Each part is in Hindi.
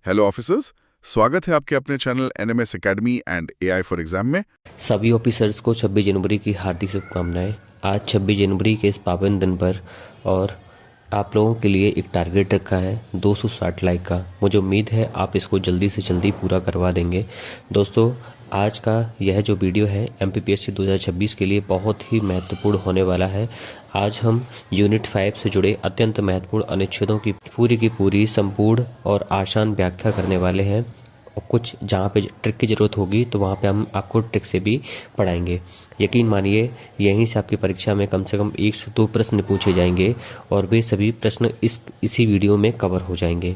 हेलो ऑफिसर्स, स्वागत है आपके अपने channel NMS academy and AI for exam में। सभी ऑफिसर्स को 26 जनवरी की हार्दिक शुभकामनाएं। आज 26 जनवरी के इस पावन दिन पर और आप लोगों के लिए एक टारगेट रखा है 260 लाइक का। मुझे उम्मीद है आप इसको जल्दी से जल्दी पूरा करवा देंगे। दोस्तों, आज का यह जो वीडियो है एमपीपीएससी 2026 के लिए बहुत ही महत्वपूर्ण होने वाला है। आज हम यूनिट 5 से जुड़े अत्यंत महत्वपूर्ण अनुच्छेदों की पूरी संपूर्ण और आसान व्याख्या करने वाले हैं। और कुछ जहाँ पे ट्रिक की ज़रूरत होगी तो वहाँ पे हम आपको ट्रिक से भी पढ़ाएंगे। यकीन मानिए, यहीं से आपकी परीक्षा में कम से कम 1 से 2 प्रश्न पूछे जाएंगे और वे सभी प्रश्न इसी वीडियो में कवर हो जाएंगे।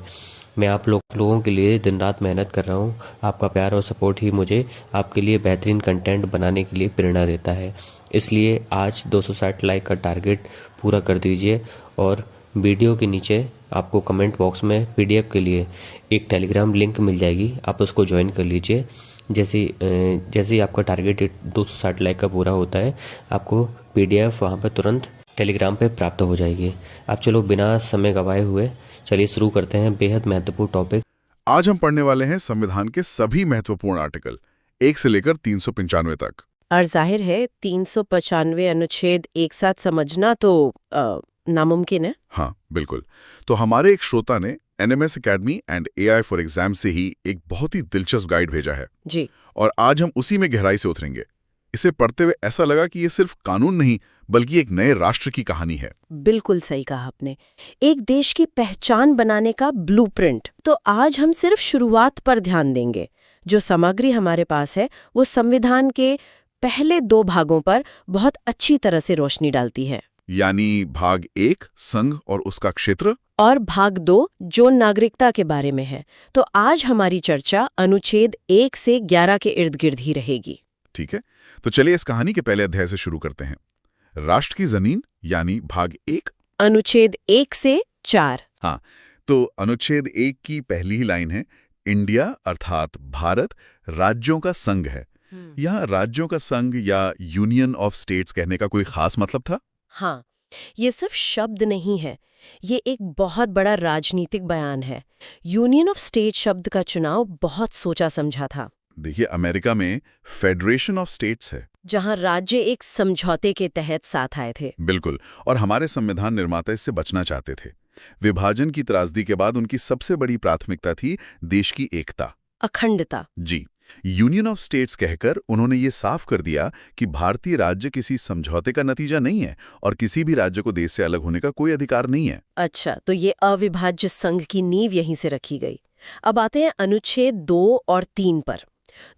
मैं आप लोगों के लिए दिन रात मेहनत कर रहा हूँ। आपका प्यार और सपोर्ट ही मुझे आपके लिए बेहतरीन कंटेंट बनाने के लिए प्रेरणा देता है। इसलिए आज 260 लाइक का टारगेट पूरा कर दीजिए और वीडियो के नीचे आपको कमेंट बॉक्स में पीडीएफ के लिए एक टेलीग्राम लिंक मिल जाएगी, आप उसको ज्वाइन कर लीजिए। जैसे ही आपका टारगेट 260 लाइक का पूरा होता है, आपको पीडीएफ वहाँ पर तुरंत टेलीग्राम पे प्राप्त हो जाएगी। आप चलो बिना समय गवाए हुए चलिए शुरू करते हैं बेहद महत्वपूर्ण टॉपिक। आज हम पढ़ने वाले हैं संविधान के सभी महत्वपूर्ण आर्टिकल 1 से लेकर 395 तक। और जाहिर है 395 अनुच्छेद एक साथ समझना तो नामुमकिन है। हाँ बिल्कुल। तो हमारे एक श्रोता ने NMS academy and AI for exam से ही एक बहुत ही दिलचस्प गाइड भेजा है जी, और आज हम उसी में गहराई से उतरेंगे। इसे पढ़ते हुए ऐसा लगा कि ये सिर्फ कानून नहीं बल्कि एक नए राष्ट्र की कहानी है। बिल्कुल सही कहा आपने, एक देश की पहचान बनाने का ब्लूप्रिंट। तो आज हम सिर्फ शुरुआत पर ध्यान देंगे। जो सामग्री हमारे पास है वो संविधान के पहले 2 भागों पर बहुत अच्छी तरह से रोशनी डालती है, यानी भाग 1 संघ और उसका क्षेत्र, और भाग 2 जो नागरिकता के बारे में है। तो आज हमारी चर्चा अनुच्छेद 1 से 11 के इर्द गिर्द ही रहेगी। ठीक है, तो चलिए इस कहानी के पहले अध्याय से शुरू करते हैं। राष्ट्र की जमीन यानी भाग 1, अनुच्छेद 1 से 4। हाँ, तो अनुच्छेद 1 की पहली ही लाइन है, इंडिया अर्थात भारत राज्यों का संघ है। यहाँ राज्यों का संघ या यूनियन ऑफ स्टेट्स कहने का कोई खास मतलब था? हाँ, ये सिर्फ शब्द नहीं है, ये एक बहुत बड़ा राजनीतिक बयान है। यूनियन ऑफ स्टेट शब्द का चुनाव बहुत सोचा समझा था। देखिए, अमेरिका में फेडरेशन ऑफ स्टेट्स है, जहाँ राज्य एक समझौते के तहत साथ आए थे। बिल्कुल, और हमारे संविधान निर्माता इससे बचना चाहते थे। विभाजन की त्रासदी के बाद उनकी सबसे बड़ी प्राथमिकता थी देश की एकता, अखंडता। जी। यूनियन ऑफ स्टेट्स कहकर उन्होंने ये साफ कर दिया कि भारतीय राज्य किसी समझौते का नतीजा नहीं है और किसी भी राज्य को देश से अलग होने का कोई अधिकार नहीं है। अच्छा, तो ये अविभाज्य संघ की नींव यहीं से रखी गई। अब आते हैं अनुच्छेद 2 और 3 पर।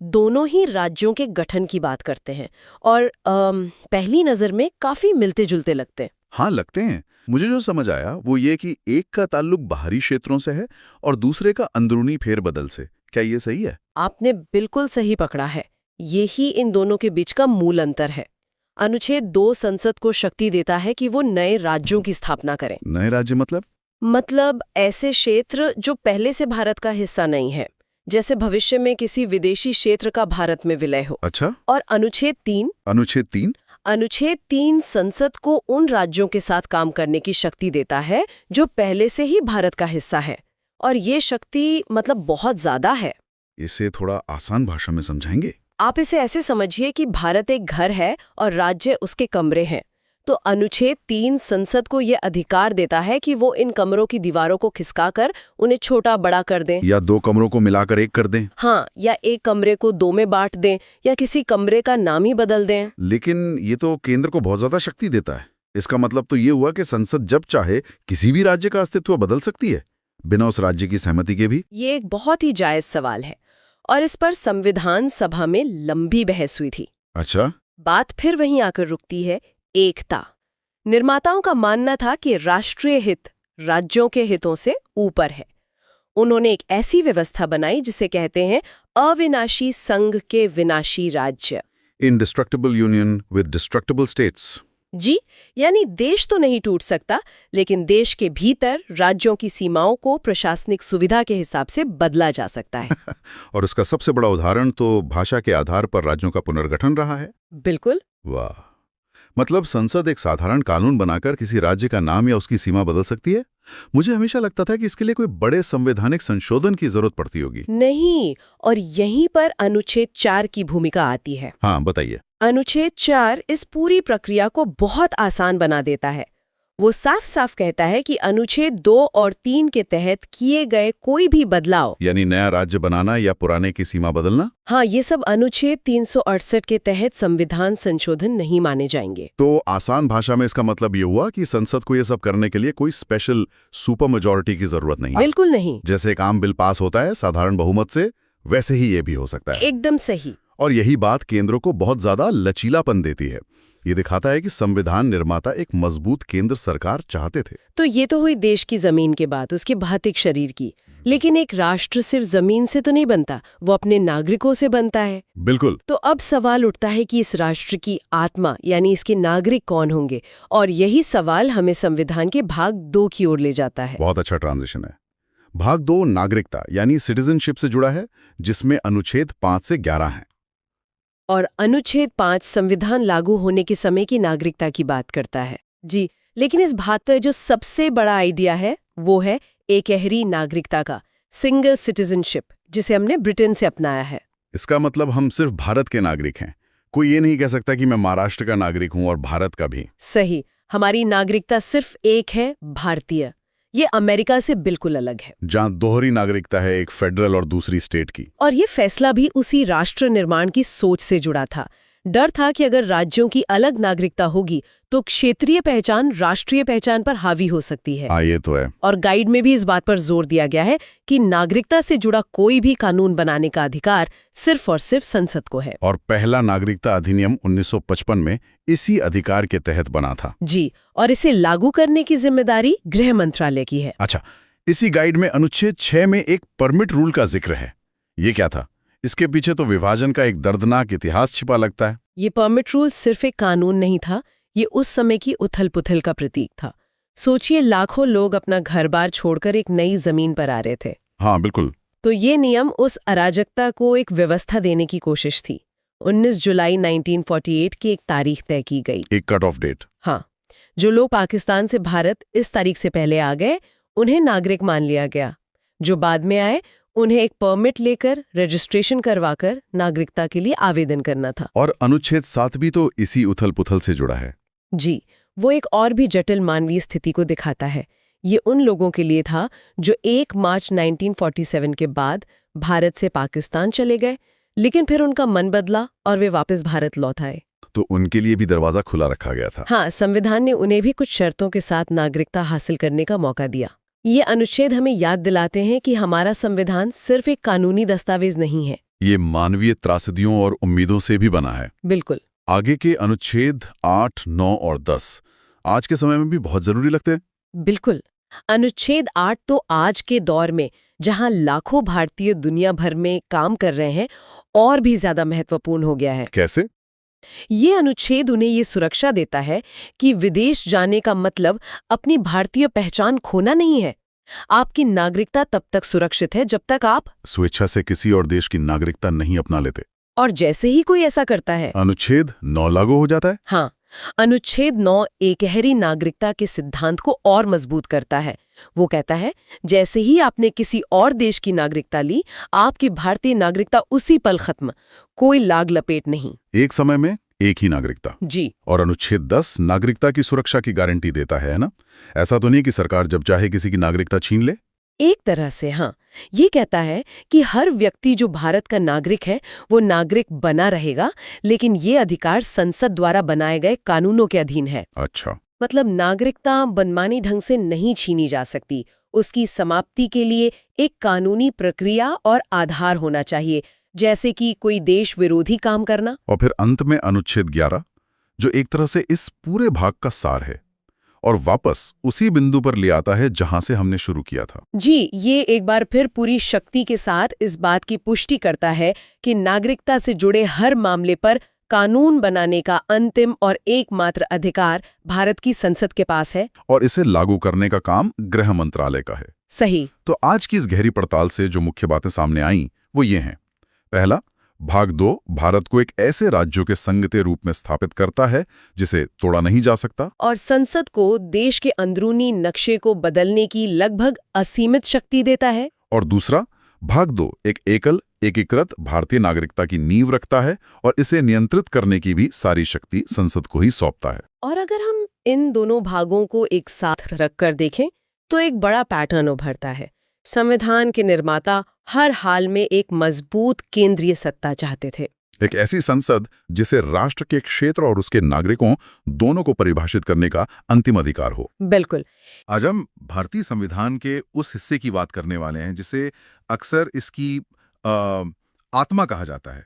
दोनों ही राज्यों के गठन की बात करते हैं और पहली नजर में काफी मिलते जुलते लगते हैं। हाँ, लगते हैं। मुझे जो समझ आया वो ये कि एक का ताल्लुक बाहरी क्षेत्रों से है और दूसरे का अंदरूनी फेरबदल से। क्या ये सही है? आपने बिल्कुल सही पकड़ा है। यही इन दोनों के बीच का मूल अंतर है। अनुच्छेद 2 संसद को शक्ति देता है कि वो नए राज्यों की स्थापना करें। नए राज्य मतलब ऐसे क्षेत्र जो पहले से भारत का हिस्सा नहीं है, जैसे भविष्य में किसी विदेशी क्षेत्र का भारत में विलय हो। अच्छा। और अनुच्छेद 3 संसद को उन राज्यों के साथ काम करने की शक्ति देता है जो पहले से ही भारत का हिस्सा है, और ये शक्ति मतलब बहुत ज्यादा है। इसे थोड़ा आसान भाषा में समझाएंगे? आप इसे ऐसे समझिए कि भारत एक घर है और राज्य उसके कमरे हैं। तो अनुच्छेद 3 संसद को यह अधिकार देता है कि वो इन कमरों की दीवारों को खिसकाकर उन्हें छोटा बड़ा कर दें, या 2 कमरों को मिलाकर एक कर दें। हाँ, या एक कमरे को 2 में बांट दें, या किसी कमरे का नाम ही बदल दें। लेकिन ये तो केंद्र को बहुत ज्यादा शक्ति देता है। इसका मतलब तो ये हुआ कि संसद जब चाहे किसी भी राज्य का अस्तित्व बदल सकती है, बिना उस राज्य की सहमति के भी। ये एक बहुत ही जायज सवाल है और इस पर संविधान सभा में लंबी बहस हुई थी। अच्छा। बात फिर वहीं आकर रुकती है, एकता। निर्माताओं का मानना था कि राष्ट्रीय हित राज्यों के हितों से ऊपर है। उन्होंने एक ऐसी व्यवस्था बनाई जिसे कहते हैं अविनाशी संघ के विनाशी राज्य। Indestructible union with destructible states. जी, यानी देश तो नहीं टूट सकता, लेकिन देश के भीतर राज्यों की सीमाओं को प्रशासनिक सुविधा के हिसाब से बदला जा सकता है। और उसका सबसे बड़ा उदाहरण तो भाषा के आधार पर राज्यों का पुनर्गठन रहा है। बिल्कुल। वाह, मतलब संसद एक साधारण कानून बनाकर किसी राज्य का नाम या उसकी सीमा बदल सकती है? मुझे हमेशा लगता था कि इसके लिए कोई बड़े संवैधानिक संशोधन की जरूरत पड़ती होगी। नहीं, और यहीं पर अनुच्छेद 4 की भूमिका आती है। हाँ, बताइए। अनुच्छेद 4 इस पूरी प्रक्रिया को बहुत आसान बना देता है। वो साफ साफ कहता है कि अनुच्छेद 2 और 3 के तहत किए गए कोई भी बदलाव, यानी नया राज्य बनाना या पुराने की सीमा बदलना, हाँ, ये सब अनुच्छेद 368 के तहत संविधान संशोधन नहीं माने जाएंगे। तो आसान भाषा में इसका मतलब ये हुआ कि संसद को ये सब करने के लिए कोई स्पेशल सुपर मेजॉरिटी की जरूरत नहीं। बिल्कुल नहीं। जैसे एक आम बिल पास होता है साधारण बहुमत से, वैसे ही ये भी हो सकता है। एकदम सही। और यही बात केंद्र को बहुत ज्यादा लचीलापन देती है। ये दिखाता है कि संविधान निर्माता एक मजबूत केंद्र सरकार चाहते थे। तो ये तो हुई देश की जमीन के बात, उसके भौतिक शरीर की। लेकिन एक राष्ट्र सिर्फ जमीन से तो नहीं बनता, वो अपने नागरिकों से बनता है। बिल्कुल। तो अब सवाल उठता है कि इस राष्ट्र की आत्मा यानी इसके नागरिक कौन होंगे, और यही सवाल हमें संविधान के भाग 2 की ओर ले जाता है। बहुत अच्छा ट्रांजिशन है। भाग 2 नागरिकता यानी सिटीजनशिप से जुड़ा है, जिसमें अनुच्छेद 5 से 11 है। और अनुच्छेद 5 संविधान लागू होने के समय की नागरिकता की बात करता है। जी, लेकिन इस बात पर जो सबसे बड़ा आइडिया है वो है एकहरी नागरिकता का, सिंगल सिटीजनशिप, जिसे हमने ब्रिटेन से अपनाया है। इसका मतलब हम सिर्फ भारत के नागरिक हैं। कोई ये नहीं कह सकता कि मैं महाराष्ट्र का नागरिक हूं और भारत का भी। सही, हमारी नागरिकता सिर्फ एक है, भारतीय। ये अमेरिका से बिल्कुल अलग है, जहां दोहरी नागरिकता है, एक फेडरल और दूसरी स्टेट की। और ये फैसला भी उसी राष्ट्र निर्माण की सोच से जुड़ा था। डर था कि अगर राज्यों की अलग नागरिकता होगी तो क्षेत्रीय पहचान राष्ट्रीय पहचान पर हावी हो सकती है। हाँ, ये तो है। और गाइड में भी इस बात पर जोर दिया गया है कि नागरिकता से जुड़ा कोई भी कानून बनाने का अधिकार सिर्फ और सिर्फ संसद को है। और पहला नागरिकता अधिनियम 1955 में इसी अधिकार के तहत बना था। जी, और इसे लागू करने की जिम्मेदारी गृह मंत्रालय की है। अच्छा, इसी गाइड में अनुच्छेद 6 में एक परमिट रूल का जिक्र है। ये क्या था? इसके पीछे तो विभाजन का एक दर्दनाक इतिहास छिपा लगता है। ये परमिट रूल सिर्फ एक कानून नहीं था, ये उस समय की उथल-पुथल का प्रतीक था। सोचिए, लाखों लोग अपना घर-बार छोड़कर एक नई जमीन पर आ रहे थे। हाँ, बिल्कुल। तो ये नियम उस अराजकता को एक व्यवस्था देने की कोशिश थी। 19 जुलाई 1948 की एक तारीख तय की गई, एक कट ऑफ डेट। हाँ, जो लोग पाकिस्तान से भारत इस तारीख से पहले आ गए, उन्हें नागरिक मान लिया गया। जो बाद में आए, उन्हें एक परमिट लेकर रजिस्ट्रेशन करवाकर नागरिकता के लिए आवेदन करना था। और अनुच्छेद 7 भी तो इसी उथल-पुथल से जुड़ा है। जी, वो एक और भी जटिल मानवीय स्थिति को दिखाता है। ये उन लोगों के लिए था जो 1 मार्च 1947 के बाद भारत से पाकिस्तान चले गए, लेकिन फिर उनका मन बदला और वे वापस भारत लौट आए। तो उनके लिए भी दरवाजा खुला रखा गया था। हाँ, संविधान ने उन्हें भी कुछ शर्तों के साथ नागरिकता हासिल करने का मौका दिया। ये अनुच्छेद हमें याद दिलाते हैं कि हमारा संविधान सिर्फ एक कानूनी दस्तावेज नहीं है। ये मानवीय त्रासदियों और उम्मीदों से भी बना है। बिल्कुल। आगे के अनुच्छेद 8, 9 और 10 आज के समय में भी बहुत जरूरी लगते हैं। बिल्कुल। अनुच्छेद 8 तो आज के दौर में, जहां लाखों भारतीय दुनिया भर में काम कर रहे हैं, और भी ज्यादा महत्वपूर्ण हो गया है। कैसे? ये अनुच्छेद उन्हें ये सुरक्षा देता है कि विदेश जाने का मतलब अपनी भारतीय पहचान खोना नहीं है। आपकी नागरिकता तब तक सुरक्षित है जब तक आप स्वेच्छा से किसी और देश की नागरिकता नहीं अपना लेते। और जैसे ही कोई ऐसा करता है, अनुच्छेद 9 लागू हो जाता है। हाँ, अनुच्छेद 9 एकहरी नागरिकता के सिद्धांत को और मजबूत करता है। वो कहता है, जैसे ही आपने किसी और देश की नागरिकता ली, आपकी भारतीय नागरिकता उसी पल खत्म, कोई लाग लपेट नहीं। एक समय में एक ही नागरिकता। जी। और अनुच्छेद 10 नागरिकता की सुरक्षा की गारंटी देता है ना? ऐसा तो नहीं कि सरकार जब चाहे किसी की नागरिकता छीन ले। एक तरह से हाँ, ये कहता है कि हर व्यक्ति जो भारत का नागरिक है वो नागरिक बना रहेगा, लेकिन ये अधिकार संसद द्वारा बनाए गए कानूनों के अधीन है। अच्छा। मतलब नागरिकता मनमानी ढंग से नहीं छीनी जा सकती। उसकी समाप्ति के लिए एक कानूनी प्रक्रिया और आधार होना चाहिए, जैसे कि कोई देश विरोधी काम करना। और फिर अंत में अनुच्छेद 11 जो एक तरह से इस पूरे भाग का सार है और वापस उसी बिंदु पर ले आता है जहां से हमने शुरू किया था। जी, ये एक बार फिर पूरी शक्ति के साथ इस बात की पुष्टि करता है कि नागरिकता से जुड़े हर मामले पर कानून बनाने का अंतिम और एकमात्र अधिकार भारत की संसद के पास है, और इसे लागू करने का काम गृह मंत्रालय का है। सही। तो आज की इस गहरी पड़ताल से जो मुख्य बातें सामने आईं वो ये हैं। पहला, भाग 2 भारत को एक ऐसे राज्यों के संघ के रूप में स्थापित करता है जिसे तोड़ा नहीं जा सकता। और संसद को देश के अंदरूनी नक्शे को बदलने की लगभग असीमित शक्ति देता है। और दूसरा भाग 2 एक एकल एकीकृत भारतीय नागरिकता की नींव रखता है और इसे नियंत्रित करने की भी सारी शक्ति संसद को ही सौंपता है। और अगर हम इन दोनों भागों को एक साथ रखकर देखें तो एक बड़ा पैटर्न उभरता है। संविधान के निर्माता हर हाल में एक मजबूत केंद्रीय सत्ता चाहते थे, एक ऐसी संसद जिसे राष्ट्र के क्षेत्र और उसके नागरिकों दोनों को परिभाषित करने का अंतिम अधिकार हो। बिल्कुल। आज हम भारतीय संविधान के उस हिस्से की बात करने वाले हैं जिसे अक्सर इसकी आत्मा कहा जाता है।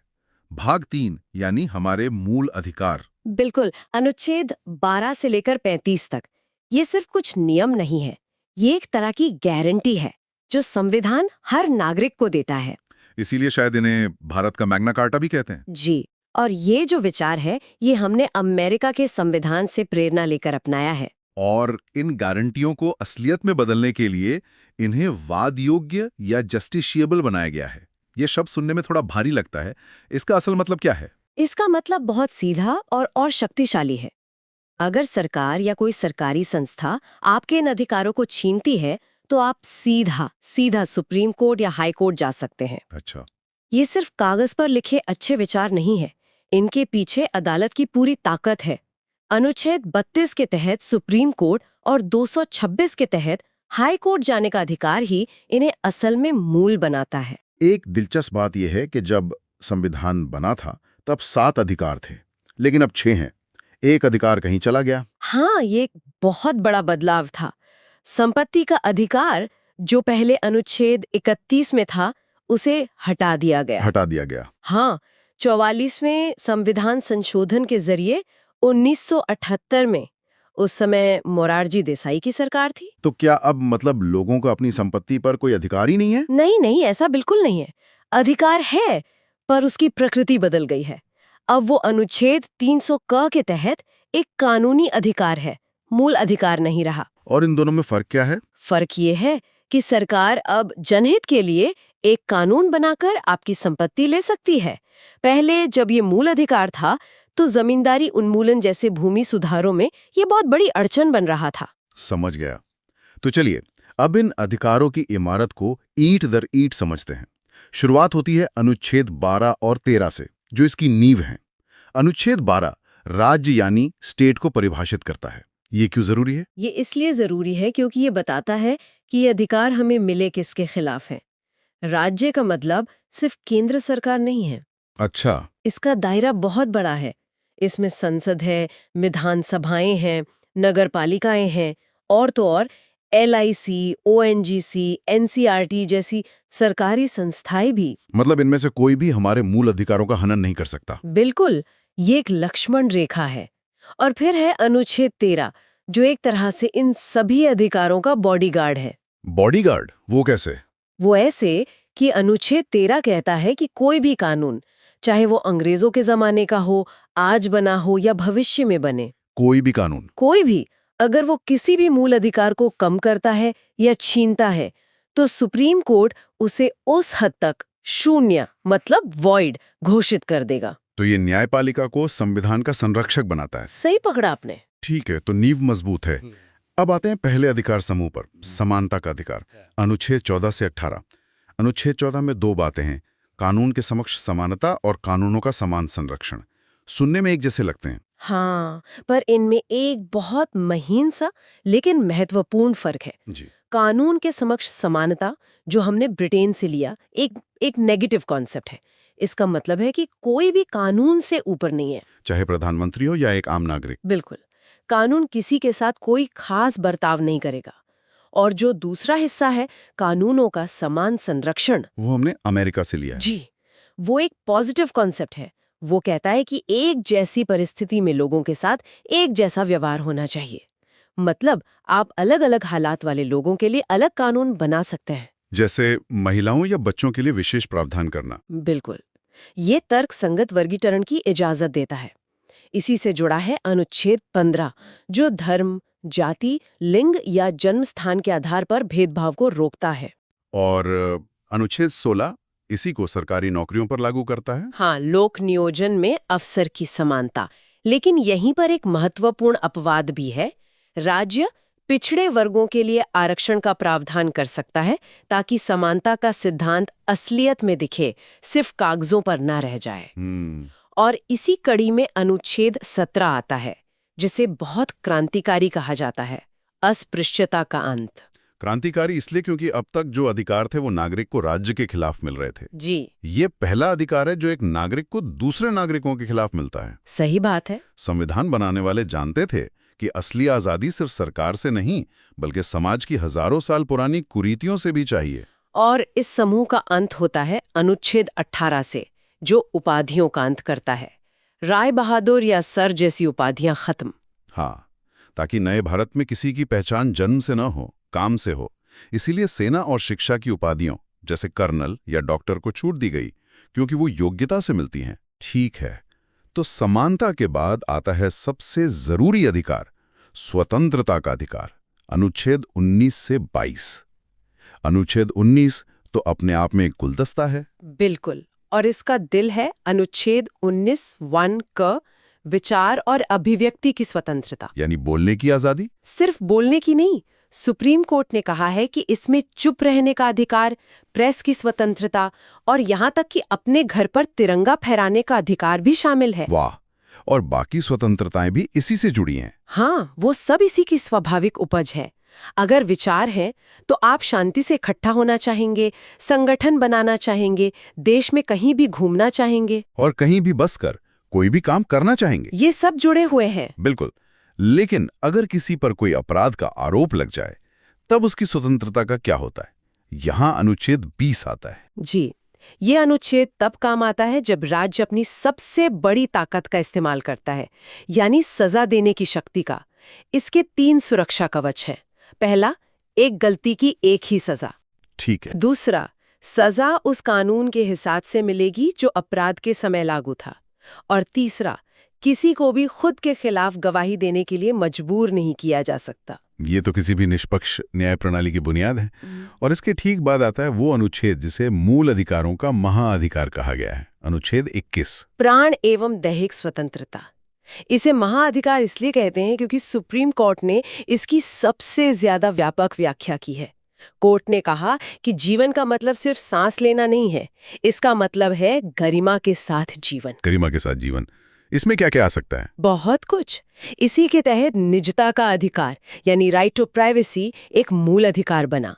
भाग 3 यानी हमारे मूल अधिकार। बिल्कुल। अनुच्छेद 12 से लेकर 35 तक ये सिर्फ कुछ नियम नहीं है, ये एक तरह की गारंटी है जो संविधान हर नागरिक को देता है। इसीलिए शायद इन्हें भारत का मैग्ना कार्टा भी कहते हैं। जी। और ये जो विचार है ये हमने अमेरिका के संविधान से प्रेरणा लेकर अपनाया है। और इन गारंटियों को असलियत में बदलने के लिए इन्हें वाद योग्य या जस्टिशिएबल बनाया गया है। ये शब्द सुनने में थोड़ा भारी लगता है, इसका असल मतलब क्या है? इसका मतलब बहुत सीधा और शक्तिशाली है। अगर सरकार या कोई सरकारी संस्था आपके इन अधिकारों को छीनती है तो आप सीधा सुप्रीम कोर्ट या हाई कोर्ट जा सकते हैं। अच्छा। ये सिर्फ कागज पर लिखे अच्छे विचार नहीं है, इनके पीछे अदालत की पूरी ताकत है। अनुच्छेद 32 के तहत सुप्रीम कोर्ट और 226 के तहत हाई कोर्ट जाने का अधिकार ही इन्हें असल में मूल बनाता है। एक दिलचस्प बात यह है कि जब संविधान बना था तब 7 अधिकार थे, लेकिन अब 6 हैं। एक अधिकार कहीं चला गया। हाँ, ये एक बहुत बड़ा बदलाव था। संपत्ति का अधिकार जो पहले अनुच्छेद 31 में था उसे हटा दिया गया। हाँ, 44वें संविधान संशोधन के जरिए 1978 में, उस समय मोरारजी देसाई की सरकार थी। तो क्या अब मतलब लोगों को अपनी संपत्ति पर कोई अधिकार ही नहीं है? नहीं, ऐसा बिल्कुल नहीं है। अधिकार है, पर उसकी प्रकृति बदल गई है। अब वो अनुच्छेद 300 क के तहत एक कानूनी अधिकार है, मूल अधिकार नहीं रहा। और इन दोनों में फर्क क्या है? फर्क ये है कि सरकार अब जनहित के लिए एक कानून बनाकर आपकी संपत्ति ले सकती है। पहले जब ये मूल अधिकार था तो जमींदारी उन्मूलन जैसे भूमि सुधारों में ये बहुत बड़ी अड़चन बन रहा था। समझ गया। तो चलिए अब इन अधिकारों की इमारत को ईंट दर ईंट समझते हैं। शुरुआत होती है अनुच्छेद 12 और 13 से, जो इसकी नींव है। अनुच्छेद 12 राज्य यानी स्टेट को परिभाषित करता है। ये क्यों जरूरी है? ये इसलिए जरूरी है क्योंकि ये बताता है कि ये अधिकार हमें मिले किसके खिलाफ है। राज्य का मतलब सिर्फ केंद्र सरकार नहीं है। अच्छा। इसका दायरा बहुत बड़ा है। इसमें संसद है, विधानसभाएं हैं, नगरपालिकाएं हैं और तो और LIC, ONGC, NCRT जैसी सरकारी संस्थाएं भी। मतलब इनमें से कोई भी हमारे मूल अधिकारों का हनन नहीं कर सकता। बिल्कुल, ये एक लक्ष्मण रेखा है। और फिर है अनुच्छेद 13, जो एक तरह से इन सभी अधिकारों का बॉडीगार्ड है। बॉडीगार्ड? वो कैसे? वो ऐसे कि अनुच्छेद 13 कहता है कि कोई भी कानून, चाहे वो अंग्रेजों के जमाने का हो, आज बना हो या भविष्य में बने, कोई भी कानून, कोई भी, अगर वो किसी भी मूल अधिकार को कम करता है या छीनता है तो सुप्रीम कोर्ट उसे उस हद तक शून्य मतलब वॉइड घोषित कर देगा। तो ये न्यायपालिका को संविधान का संरक्षक बनाता है। सही पकड़ा आपने। ठीक है, तो नींव मजबूत है। अब आते हैं पहले अधिकार समूह पर, समानता का अधिकार। अनुच्छेद 14 से 18। अनुच्छेद 14 में 2 बातें हैं, कानून के समक्ष समानता और कानूनों का समान संरक्षण। सुनने में एक जैसे लगते हैं। हाँ, पर इनमें एक बहुत महीन सा लेकिन महत्वपूर्ण फर्क है। जी। कानून के समक्ष समानता, जो हमने ब्रिटेन से लिया, एक नेगेटिव कॉन्सेप्ट है। इसका मतलब है कि कोई भी कानून से ऊपर नहीं है, चाहे प्रधानमंत्री हो या एक आम नागरिक। बिल्कुल। कानून किसी के साथ कोई खास बर्ताव नहीं करेगा। और जो दूसरा हिस्सा है, कानूनों का समान संरक्षण, वो हमने अमेरिका से लिया है। जी, वो एक पॉजिटिव कॉन्सेप्ट है। वो कहता है कि एक जैसी परिस्थिति में लोगों के साथ एक जैसा व्यवहार होना चाहिए। मतलब आप अलग अलग हालात वाले लोगों के लिए अलग कानून बना सकते हैं, जैसे महिलाओं या बच्चों के लिए विशेष प्रावधान करना। बिल्कुल। ये तर्क संगत वर्गीकरण की इजाजत देता है। इसी से जुड़ा है अनुच्छेद 15, जो धर्म, जाति, लिंग या जन्म स्थान के आधार पर भेदभाव को रोकता है। और अनुच्छेद 16 इसी को सरकारी नौकरियों पर लागू करता है। हाँ, लोक नियोजन में अफसर की समानता। लेकिन यहीं पर एक महत्वपूर्ण अपवाद भी है। राज्य पिछड़े वर्गों के लिए आरक्षण का प्रावधान कर सकता है ताकि समानता का सिद्धांत असलियत में दिखे, सिर्फ कागजों पर ना रह जाए। और इसी कड़ी में अनुच्छेद 17 आता है, जिसे बहुत क्रांतिकारी कहा जाता है, अस्पृश्यता का अंत। क्रांतिकारी इसलिए क्योंकि अब तक जो अधिकार थे वो नागरिक को राज्य के खिलाफ मिल रहे थे। जी, ये पहला अधिकार है जो एक नागरिक को दूसरे नागरिकों के खिलाफ मिलता है। सही बात है। संविधान बनाने वाले जानते थे कि असली आजादी सिर्फ सरकार से नहीं, बल्कि समाज की हजारों साल पुरानी कुरीतियों से भी चाहिए। और इस समूह का अंत होता है अनुच्छेद 18 से, जो उपाधियों का अंत करता है। राय बहादुर या सर जैसी उपाधियां खत्म। हाँ, ताकि नए भारत में किसी की पहचान जन्म से न हो, काम से हो। इसीलिए सेना और शिक्षा की उपाधियों जैसे कर्नल या डॉक्टर को छूट दी गई, क्योंकि वो योग्यता से मिलती हैं। ठीक है, तो समानता के बाद आता है सबसे जरूरी अधिकार, स्वतंत्रता का अधिकार, अनुच्छेद 19 से 22। अनुच्छेद 19 तो अपने आप में एक गुलदस्ता है। बिल्कुल, और इसका दिल है अनुच्छेद 19(1) क, विचार और अभिव्यक्ति की स्वतंत्रता। यानी बोलने की आजादी। सिर्फ बोलने की नहीं, सुप्रीम कोर्ट ने कहा है कि इसमें चुप रहने का अधिकार, प्रेस की स्वतंत्रता और यहाँ तक कि अपने घर पर तिरंगा फहराने का अधिकार भी शामिल है। वाह, और बाकी स्वतंत्रताएं भी इसी से जुड़ी हैं। हाँ, वो सब इसी की स्वाभाविक उपज है। अगर विचार है तो आप शांति से इकट्ठा होना चाहेंगे, संगठन बनाना चाहेंगे, देश में कहीं भी घूमना चाहेंगे और कहीं भी बसकर कोई भी काम करना चाहेंगे। ये सब जुड़े हुए हैं। बिल्कुल, लेकिन अगर किसी पर कोई अपराध का आरोप लग जाए तब उसकी स्वतंत्रता का क्या होता है? यहाँ अनुच्छेद 20 आता है। जी, ये अनुच्छेद तब काम आता है जब राज्य अपनी सबसे बड़ी ताकत का इस्तेमाल करता है, यानी सजा देने की शक्ति का। इसके 3 सुरक्षा कवच हैं। पहला, एक गलती की एक ही सजा। ठीक है। दूसरा, सजा उस कानून के हिसाब से मिलेगी जो अपराध के समय लागू था। और तीसरा, किसी को भी खुद के खिलाफ गवाही देने के लिए मजबूर नहीं किया जा सकता। ये तो किसी भी निष्पक्ष न्याय प्रणाली की बुनियाद है। और इसके ठीक बाद आता है वो अनुच्छेद जिसे मूल अधिकारों का महाअधिकार कहा गया है, अनुच्छेद 21, प्राण एवं दैहिक स्वतंत्रता। इसे महाअधिकार इसलिए कहते हैं क्योंकि सुप्रीम कोर्ट ने इसकी सबसे ज्यादा व्यापक व्याख्या की है। कोर्ट ने कहा कि जीवन का मतलब सिर्फ सांस लेना नहीं है, इसका मतलब है गरिमा के साथ जीवन। गरिमा के साथ जीवन, इसमें क्या क्या आ सकता है? बहुत कुछ। इसी के तहत निजता का अधिकार यानी राइट टू प्राइवेसी एक मूल अधिकार बना।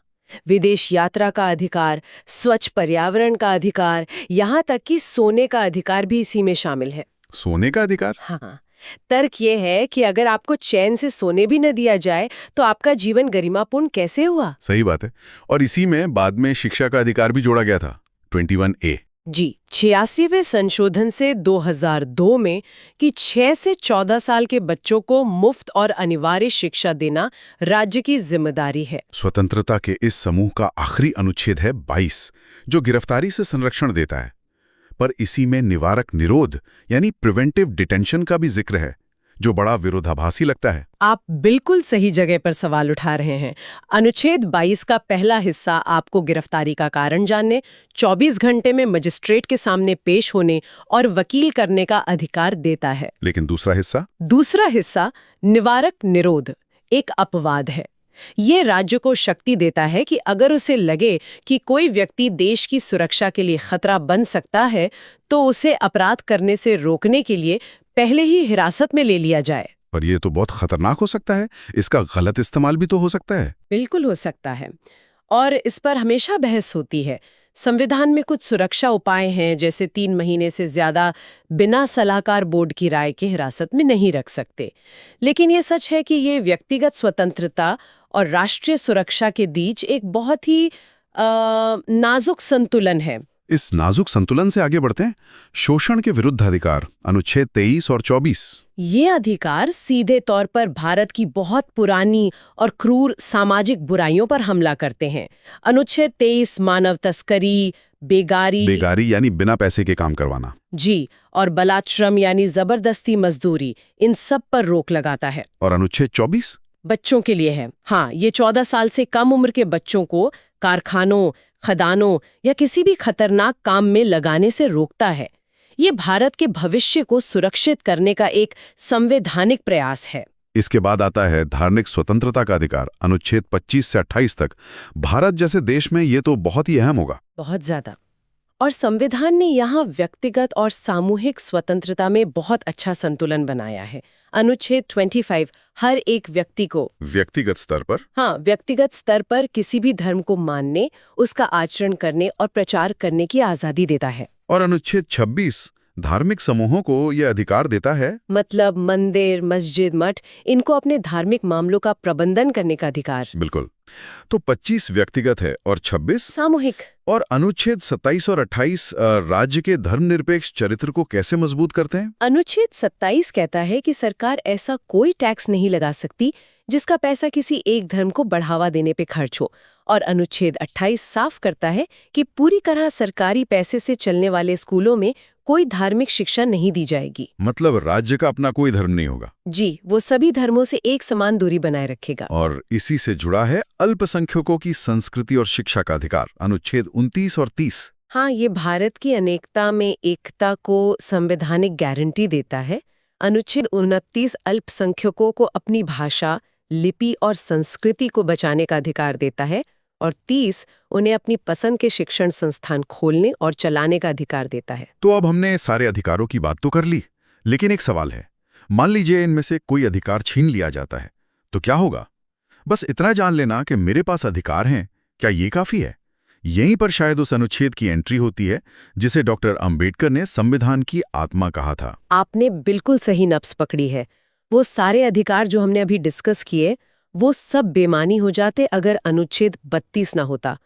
विदेश यात्रा का अधिकार, स्वच्छ पर्यावरण का अधिकार, यहाँ तक कि सोने का अधिकार भी इसी में शामिल है। सोने का अधिकार? हाँ, तर्क ये है कि अगर आपको चैन से सोने भी न दिया जाए तो आपका जीवन गरिमापूर्ण कैसे हुआ? सही बात है। और इसी में बाद में शिक्षा का अधिकार भी जोड़ा गया था, 21A। जी, 86वें संशोधन से 2002 में कि 6 से 14 साल के बच्चों को मुफ्त और अनिवार्य शिक्षा देना राज्य की जिम्मेदारी है। स्वतंत्रता के इस समूह का आखिरी अनुच्छेद है 22, जो गिरफ्तारी से संरक्षण देता है। पर इसी में निवारक निरोध यानी प्रिवेंटिव डिटेंशन का भी जिक्र है, जो बड़ा विरोधाभासी लगता है। आप बिल्कुल सही जगह पर सवाल उठा रहे हैं। अनुच्छेद 22 का पहला हिस्सा आपको गिरफ्तारी का कारण जानने, 24 घंटे में मजिस्ट्रेट के सामने पेश होने और वकील करने का अधिकार देता है। लेकिन दूसरा हिस्सा निवारक निरोध एक अपवाद है। ये राज्य को शक्ति देता है कि अगर उसे लगे कि कोई व्यक्ति देश की सुरक्षा के लिए खतरा बन सकता है तो उसे अपराध करने से रोकने के लिए पहले ही हिरासत में ले लिया जाए। पर यह तो बहुत खतरनाक हो सकता है, इसका गलत इस्तेमाल भी तो हो सकता है। बिल्कुल हो सकता है, और इस पर हमेशा बहस होती है। संविधान में कुछ सुरक्षा उपाय हैं, जैसे 3 महीने से ज्यादा बिना सलाहकार बोर्ड की राय के हिरासत में नहीं रख सकते। लेकिन ये सच है कि ये व्यक्तिगत स्वतंत्रता और राष्ट्रीय सुरक्षा के बीच एक बहुत ही नाजुक संतुलन है। इस नाजुक संतुलन से आगे बढ़ते हैं। शोषण के विरुद्ध अधिकार, अनुच्छेद 23 और 24। ये अधिकार सीधे तौर पर भारत की बहुत पुरानी और क्रूर सामाजिक बुराइयों पर हमला करते हैं। अनुच्छेद 23 मानव तस्करी, बेगारी यानी बिना पैसे के काम करवाना, जी, और बलात्श्रम यानी जबरदस्ती मजदूरी, इन सब पर रोक लगाता है। और अनुच्छेद 24 बच्चों के लिए है। हाँ, ये 14 साल से कम उम्र के बच्चों को कारखानों, खदानों या किसी भी खतरनाक काम में लगाने से रोकता है। ये भारत के भविष्य को सुरक्षित करने का एक संवैधानिक प्रयास है। इसके बाद आता है धार्मिक स्वतंत्रता का अधिकार, अनुच्छेद 25 से 28 तक। भारत जैसे देश में ये तो बहुत ही अहम होगा। बहुत ज्यादा। और संविधान ने यहाँ व्यक्तिगत और सामूहिक स्वतंत्रता में बहुत अच्छा संतुलन बनाया है। अनुच्छेद 25 हर एक व्यक्ति को व्यक्तिगत स्तर पर, हाँ, व्यक्तिगत स्तर पर किसी भी धर्म को मानने, उसका आचरण करने और प्रचार करने की आजादी देता है। और अनुच्छेद 26 धार्मिक समूहों को यह अधिकार देता है, मतलब मंदिर, मस्जिद, मठ, इनको अपने धार्मिक मामलों का प्रबंधन करने का अधिकार। बिल्कुल। तो 25 व्यक्तिगत है और 26 सामूहिक। और अनुच्छेद 27 और 28 राज्य के धर्मनिरपेक्ष चरित्र को कैसे मजबूत करते हैं? अनुच्छेद 27 कहता है कि सरकार ऐसा कोई टैक्स नहीं लगा सकती जिसका पैसा किसी एक धर्म को बढ़ावा देने पे खर्च हो। और अनुच्छेद 28 साफ करता है कि पूरी तरह सरकारी पैसे से चलने वाले स्कूलों में कोई धार्मिक शिक्षा नहीं दी जाएगी। मतलब राज्य का अपना कोई धर्म नहीं होगा। जी, वो सभी धर्मों से एक समान दूरी बनाए रखेगा। और इसी से जुड़ा है अल्पसंख्यकों की संस्कृति और शिक्षा का अधिकार, अनुच्छेद 29 और 30। हाँ, ये भारत की अनेकता में एकता को संवैधानिक गारंटी देता है। अनुच्छेद 29 अल्पसंख्यकों को अपनी भाषा, लिपि और संस्कृति को बचाने का अधिकार देता है और 30 उन्हें अपनी पसंद के शिक्षण संस्थान खोलने और चलाने का अधिकार देता है। तो अब हमने सारे अधिकारों की बात तो कर ली, लेकिन एक सवाल है, मान लीजिए इनमें से कोई अधिकार छीन लिया जाता है, तो क्या होगा? बस इतना जान लेना कि मेरे पास अधिकार हैं, क्या ये काफी है? यहीं पर शायद उस अनुच्छेद की एंट्री होती है जिसे डॉक्टर अंबेडकर ने संविधान की आत्मा कहा था। आपने बिल्कुल सही नब्ज पकड़ी है। वो सारे अधिकार जो हमने अभी डिस्कस किए, वो सब बेमानी हो जाते अगर अनुच्छेद 32 ना होता।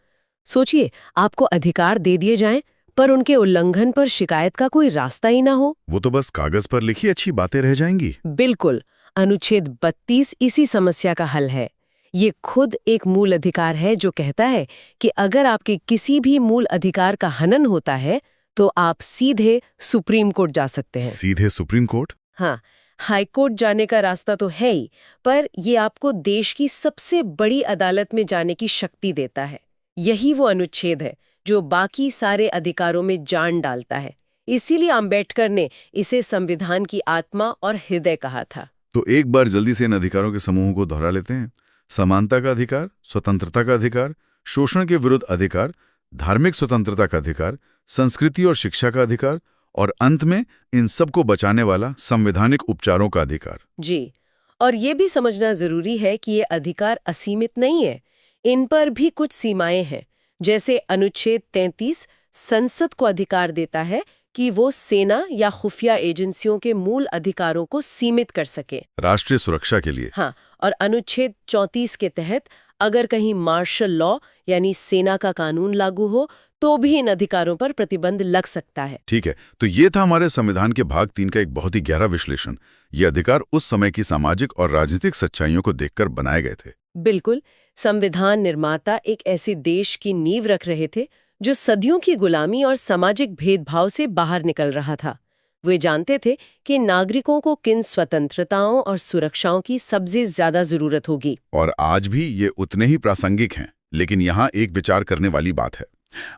सोचिए, आपको अधिकार दे दिए जाएं, पर उनके उल्लंघन पर शिकायत का कोई रास्ता ही ना हो। वो तो बस कागज पर लिखी अच्छी बातें रह जाएंगी। बिल्कुल, अनुच्छेद 32 इसी समस्या का हल है। ये खुद एक मूल अधिकार है जो कहता है कि अगर आपके किसी भी मूल अधिकार का हनन होता है तो आप सीधे सुप्रीम कोर्ट जा सकते हैं। सीधे सुप्रीम कोर्ट? हाँ, हाई कोर्ट जाने का रास्ता तो है ही, पर ये आपको देश की सबसे बड़ी अदालत में जाने की शक्ति देता है। यही वो अनुच्छेद है जो बाकी सारे अधिकारों में जान डालता है। इसीलिए अंबेडकर ने इसे संविधान की आत्मा और हृदय कहा था। तो एक बार जल्दी से इन अधिकारों के समूहों को दोहरा लेते हैं। समानता का अधिकार, स्वतंत्रता का अधिकार, शोषण के विरुद्ध अधिकार, धार्मिक स्वतंत्रता का अधिकार, संस्कृति और शिक्षा का अधिकार, और अंत में इन सब को बचाने वाला संवैधानिक उपचारों का अधिकार। जी, और ये भी समझना जरूरी है कि ये अधिकार असीमित नहीं है। इन पर भी कुछ सीमाएं हैं। जैसे अनुच्छेद 33 संसद को अधिकार देता है कि वो सेना या खुफिया एजेंसियों के मूल अधिकारों को सीमित कर सके, राष्ट्रीय सुरक्षा के लिए। हाँ, और अनुच्छेद 34 के तहत अगर कहीं मार्शल लॉ यानी सेना का कानून लागू हो तो भी इन अधिकारों पर प्रतिबंध लग सकता है। ठीक है, तो ये था हमारे संविधान के भाग 3 का एक बहुत ही गहरा विश्लेषण। ये अधिकार उस समय की सामाजिक और राजनीतिक सच्चाइयों को देखकर बनाए गए थे। बिल्कुल, संविधान निर्माता एक ऐसे देश की नींव रख रहे थे जो सदियों की गुलामी और सामाजिक भेदभाव से बाहर निकल रहा था। वे जानते थे कि नागरिकों को किन स्वतंत्रताओं और सुरक्षाओं की सबसे ज्यादा जरूरत होगी। और आज भी ये उतने ही प्रासंगिक हैं। लेकिन यहाँ एक विचार करने वाली बात है।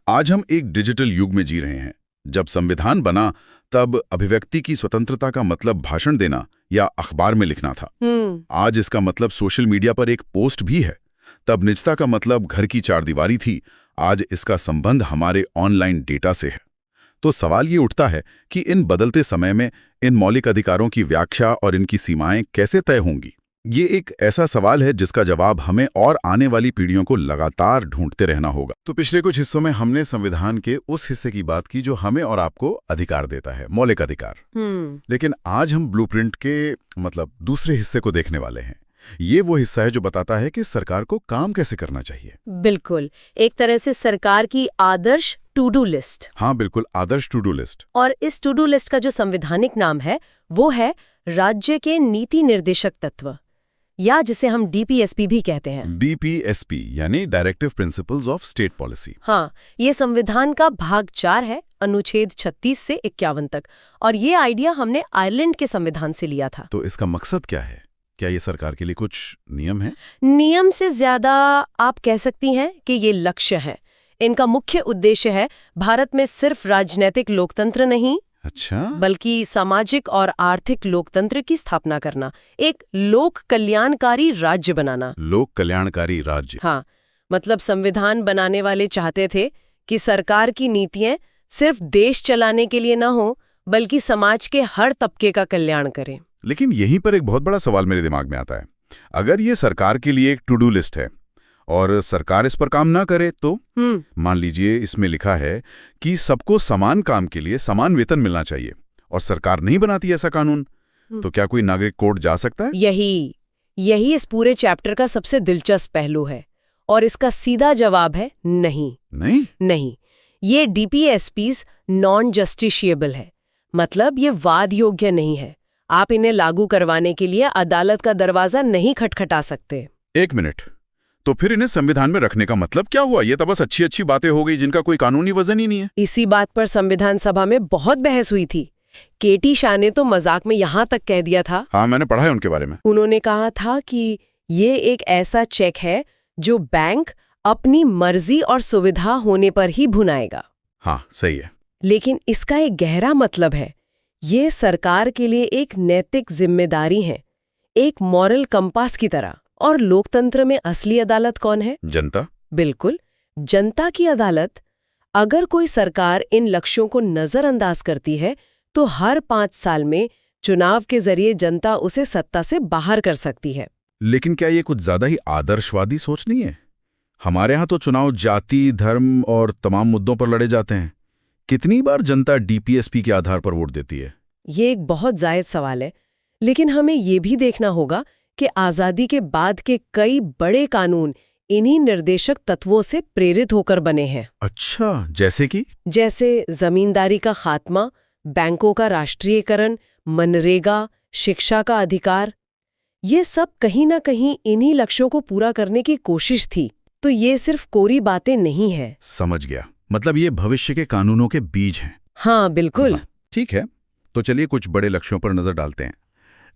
आज हम एक डिजिटल युग में जी रहे हैं। जब संविधान बना तब अभिव्यक्ति की स्वतंत्रता का मतलब भाषण देना या अखबार में लिखना था। आज इसका मतलब सोशल मीडिया पर एक पोस्ट भी है। तब निजता का मतलब घर की चारदीवारी थी। आज इसका संबंध हमारे ऑनलाइन डेटा से है। तो सवाल ये उठता है कि इन बदलते समय में इन मौलिक अधिकारों की व्याख्या और इनकी सीमाएं कैसे तय होंगी। ये एक ऐसा सवाल है जिसका जवाब हमें और आने वाली पीढ़ियों को लगातार ढूंढते रहना होगा। तो पिछले कुछ हिस्सों में हमने संविधान के उस हिस्से की बात की जो हमें और आपको अधिकार देता है, मौलिक अधिकार। लेकिन आज हम ब्लूप्रिंट के मतलब दूसरे हिस्से को देखने वाले हैं। ये वो हिस्सा है जो बताता है कि सरकार को काम कैसे करना चाहिए। बिल्कुल, एक तरह से सरकार की आदर्श टू डू लिस्ट। हाँ बिल्कुल, आदर्श टू डू लिस्ट। और इस टू डू लिस्ट का जो संवैधानिक नाम है वो है राज्य के नीति निर्देशक तत्व, या जिसे हम डीपीएसपी भी कहते हैं। डीपीएसपी यानी directive principles of state policy. हाँ, ये संविधान का भाग 4 है, अनुच्छेद 36 से 51 तक। और ये आइडिया हमने आयरलैंड के संविधान से लिया था। तो इसका मकसद क्या है? क्या ये सरकार के लिए कुछ नियम है? नियम से ज्यादा आप कह सकती हैं कि ये लक्ष्य है। इनका मुख्य उद्देश्य है भारत में सिर्फ राजनीतिक लोकतंत्र नहीं, अच्छा, बल्कि सामाजिक और आर्थिक लोकतंत्र की स्थापना करना, एक लोक कल्याणकारी राज्य बनाना। लोक कल्याणकारी राज्य। हाँ, मतलब संविधान बनाने वाले चाहते थे कि सरकार की नीतियां सिर्फ देश चलाने के लिए ना हो, बल्कि समाज के हर तबके का कल्याण करें। लेकिन यहीं पर एक बहुत बड़ा सवाल मेरे दिमाग में आता है। अगर ये सरकार के लिए एक टू डू लिस्ट है और सरकार इस पर काम ना करे तो मान लीजिए इसमें लिखा है कि सबको समान काम के लिए समान वेतन मिलना चाहिए और सरकार नहीं बनाती ऐसा कानून, तो क्या कोई नागरिक कोर्ट जा सकता है? यही इस पूरे चैप्टर का सबसे दिलचस्प पहलू है और इसका सीधा जवाब है नहीं। ये डीपीएसपीज नॉन जस्टिशिएबल है, मतलब ये वाद योग्य नहीं है। आप इन्हें लागू करवाने के लिए अदालत का दरवाजा नहीं खटखटा सकते। एक मिनट, तो फिर इन्हें संविधान में रखने का मतलब क्या हुआ? ये तो बस अच्छी अच्छी बातें हो गई जिनका कोई कानूनी वजन ही नहीं है। इसी बात पर संविधान सभा में बहुत बहस हुई थी। केटी शाह ने तो मजाक में यहाँ तक कह दिया था। हाँ, मैंने पढ़ा है उनके बारे में। उन्होंने कहा था कि ये एक ऐसा चेक है जो बैंक अपनी मर्जी और सुविधा होने पर ही भुनाएगा। हाँ, सही है। लेकिन इसका एक गहरा मतलब है। ये सरकार के लिए एक नैतिक जिम्मेदारी है, एक मॉरल कंपास की तरह। और लोकतंत्र में असली अदालत कौन है? जनता। बिल्कुल, जनता की अदालत। अगर कोई सरकार इन लक्ष्यों को नजरअंदाज करती है तो हर 5 साल में चुनाव के जरिए जनता उसे सत्ता से बाहर कर सकती है। लेकिन क्या ये कुछ ज्यादा ही आदर्शवादी सोच नहीं है? हमारे यहाँ तो चुनाव जाति, धर्म और तमाम मुद्दों पर लड़े जाते हैं। कितनी बार जनता डीपीएसपी के आधार पर वोट देती है? ये एक बहुत जायज सवाल है, लेकिन हमें ये भी देखना होगा कि आजादी के बाद के कई बड़े कानून इन्हीं निर्देशक तत्वों से प्रेरित होकर बने हैं। अच्छा, जैसे कि? जैसे जमींदारी का खात्मा, बैंकों का राष्ट्रीयकरण, मनरेगा, शिक्षा का अधिकार। ये सब कहीं ना कहीं इन्हीं लक्ष्यों को पूरा करने की कोशिश थी। तो ये सिर्फ कोरी बातें नहीं है। समझ गया, मतलब ये भविष्य के कानूनों के बीज हैं। हाँ, बिल्कुल। ठीक है, तो चलिए कुछ बड़े लक्ष्यों पर नजर डालते हैं,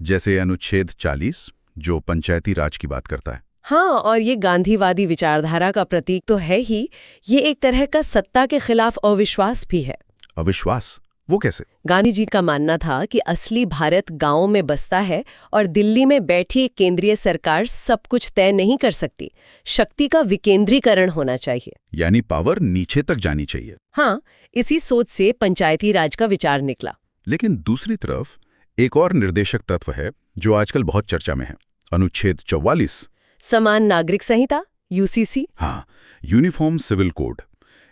जैसे अनुच्छेद 40 जो पंचायती राज की बात करता है। हाँ, और ये गांधीवादी विचारधारा का प्रतीक तो है ही, ये एक तरह का सत्ता के खिलाफ अविश्वास भी है। अविश्वास? वो कैसे? गांधी जी का मानना था कि असली भारत गांवों में बसता है और दिल्ली में बैठी केंद्रीय सरकार सब कुछ तय नहीं कर सकती। शक्ति का विकेंद्रीकरण होना चाहिए, यानी पावर नीचे तक जानी चाहिए। हाँ, इसी सोच से पंचायती राज का विचार निकला। लेकिन दूसरी तरफ एक और निर्देशक तत्व है जो आजकल बहुत चर्चा में है, अनुच्छेद 44, समान नागरिक संहिता, यूसीसी। हाँ, यूनिफॉर्म सिविल कोड।